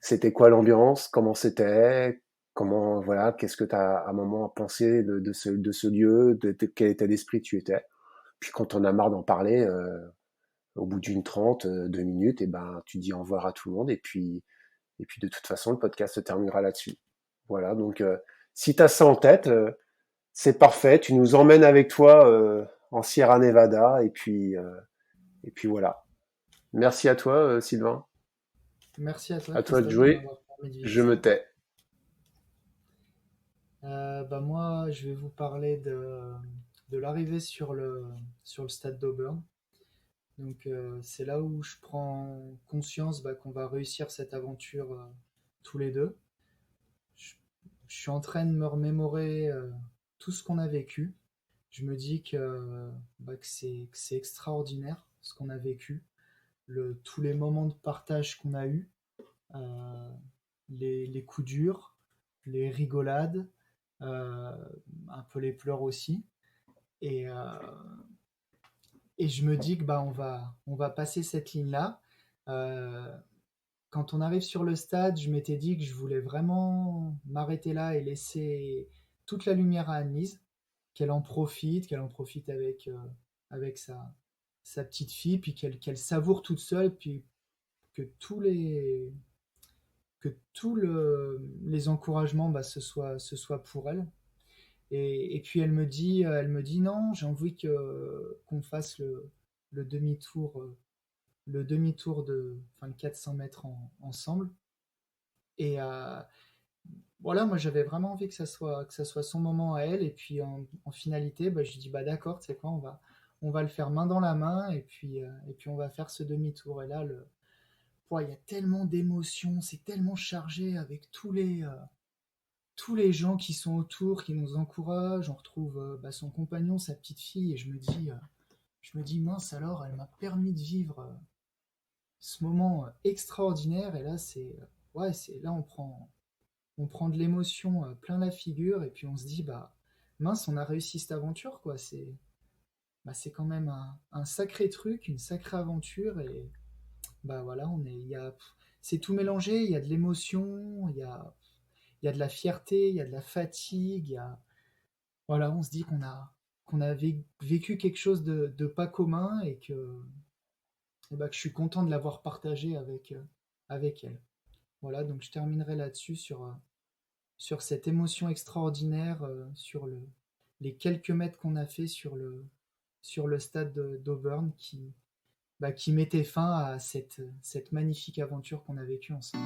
C'était quoi l'ambiance? Comment c'était? Comment, voilà, qu'est-ce que tu as à un moment pensé de ce lieu? De quel état d'esprit tu étais? Puis quand on a marre d'en parler, au bout d'une 30, 2 minutes, et ben, tu dis au revoir à tout le monde. Et puis de toute façon, le podcast se terminera là-dessus. Voilà, donc si tu as ça en tête, c'est parfait. Tu nous emmènes avec toi en Sierra Nevada. Et puis voilà. Merci à toi, Sylvain. Merci à toi, À toi de Christophe, de jouer. m'avoir permis de vivre Je ça. me tais. Bah moi, je vais vous parler de l'arrivée sur le stade d'Auburn. Donc, c'est là où je prends conscience bah, qu'on va réussir cette aventure tous les deux. Je, je suis en train de me remémorer tout ce qu'on a vécu. Je me dis bah, que c'est extraordinaire ce qu'on a vécu, tous les moments de partage qu'on a eus, euh, les coups durs, les rigolades, euh, un peu les pleurs aussi. Et, euh, et je me dis que bah, on va passer cette ligne-là. Euh, Quand on arrive sur le stade, je m'étais dit que je voulais vraiment m'arrêter là et laisser toute la lumière à Annelise, qu'elle en profite avec sa petite fille, puis qu'elle savoure toute seule, puis que les encouragements bah, ce soit pour elle. Et puis elle me dit non, j'ai envie qu'on fasse le demi-tour, le demi-tour enfin, le 400 mètres ensemble. Et voilà, moi j'avais vraiment envie que ça soit son moment à elle. Et puis en finalité, bah, je dis bah d'accord, tu sais quoi, on va le faire main dans la main et puis on va faire ce demi-tour. Et là, il y a tellement d'émotions, c'est tellement chargé avec tous les gens qui sont autour, qui nous encouragent. On retrouve son compagnon, sa petite fille, et je me dis mince alors, elle m'a permis de vivre ce moment extraordinaire. Et là, ouais, c'est là on prend de l'émotion plein la figure, et puis on se dit bah mince, on a réussi cette aventure quoi. C'est quand même un sacré truc, une sacrée aventure, et bah voilà, c'est tout mélangé. Il y a de l'émotion, il y a de la fierté, il y a de la fatigue, voilà, on se dit qu'on a vécu quelque chose de pas commun, et bah, que je suis content de l'avoir partagé avec elle. Voilà, donc je terminerai là-dessus sur cette émotion extraordinaire, sur les quelques mètres qu'on a fait sur le stade d'Auburn qui mettait fin à cette magnifique aventure qu'on a vécue ensemble.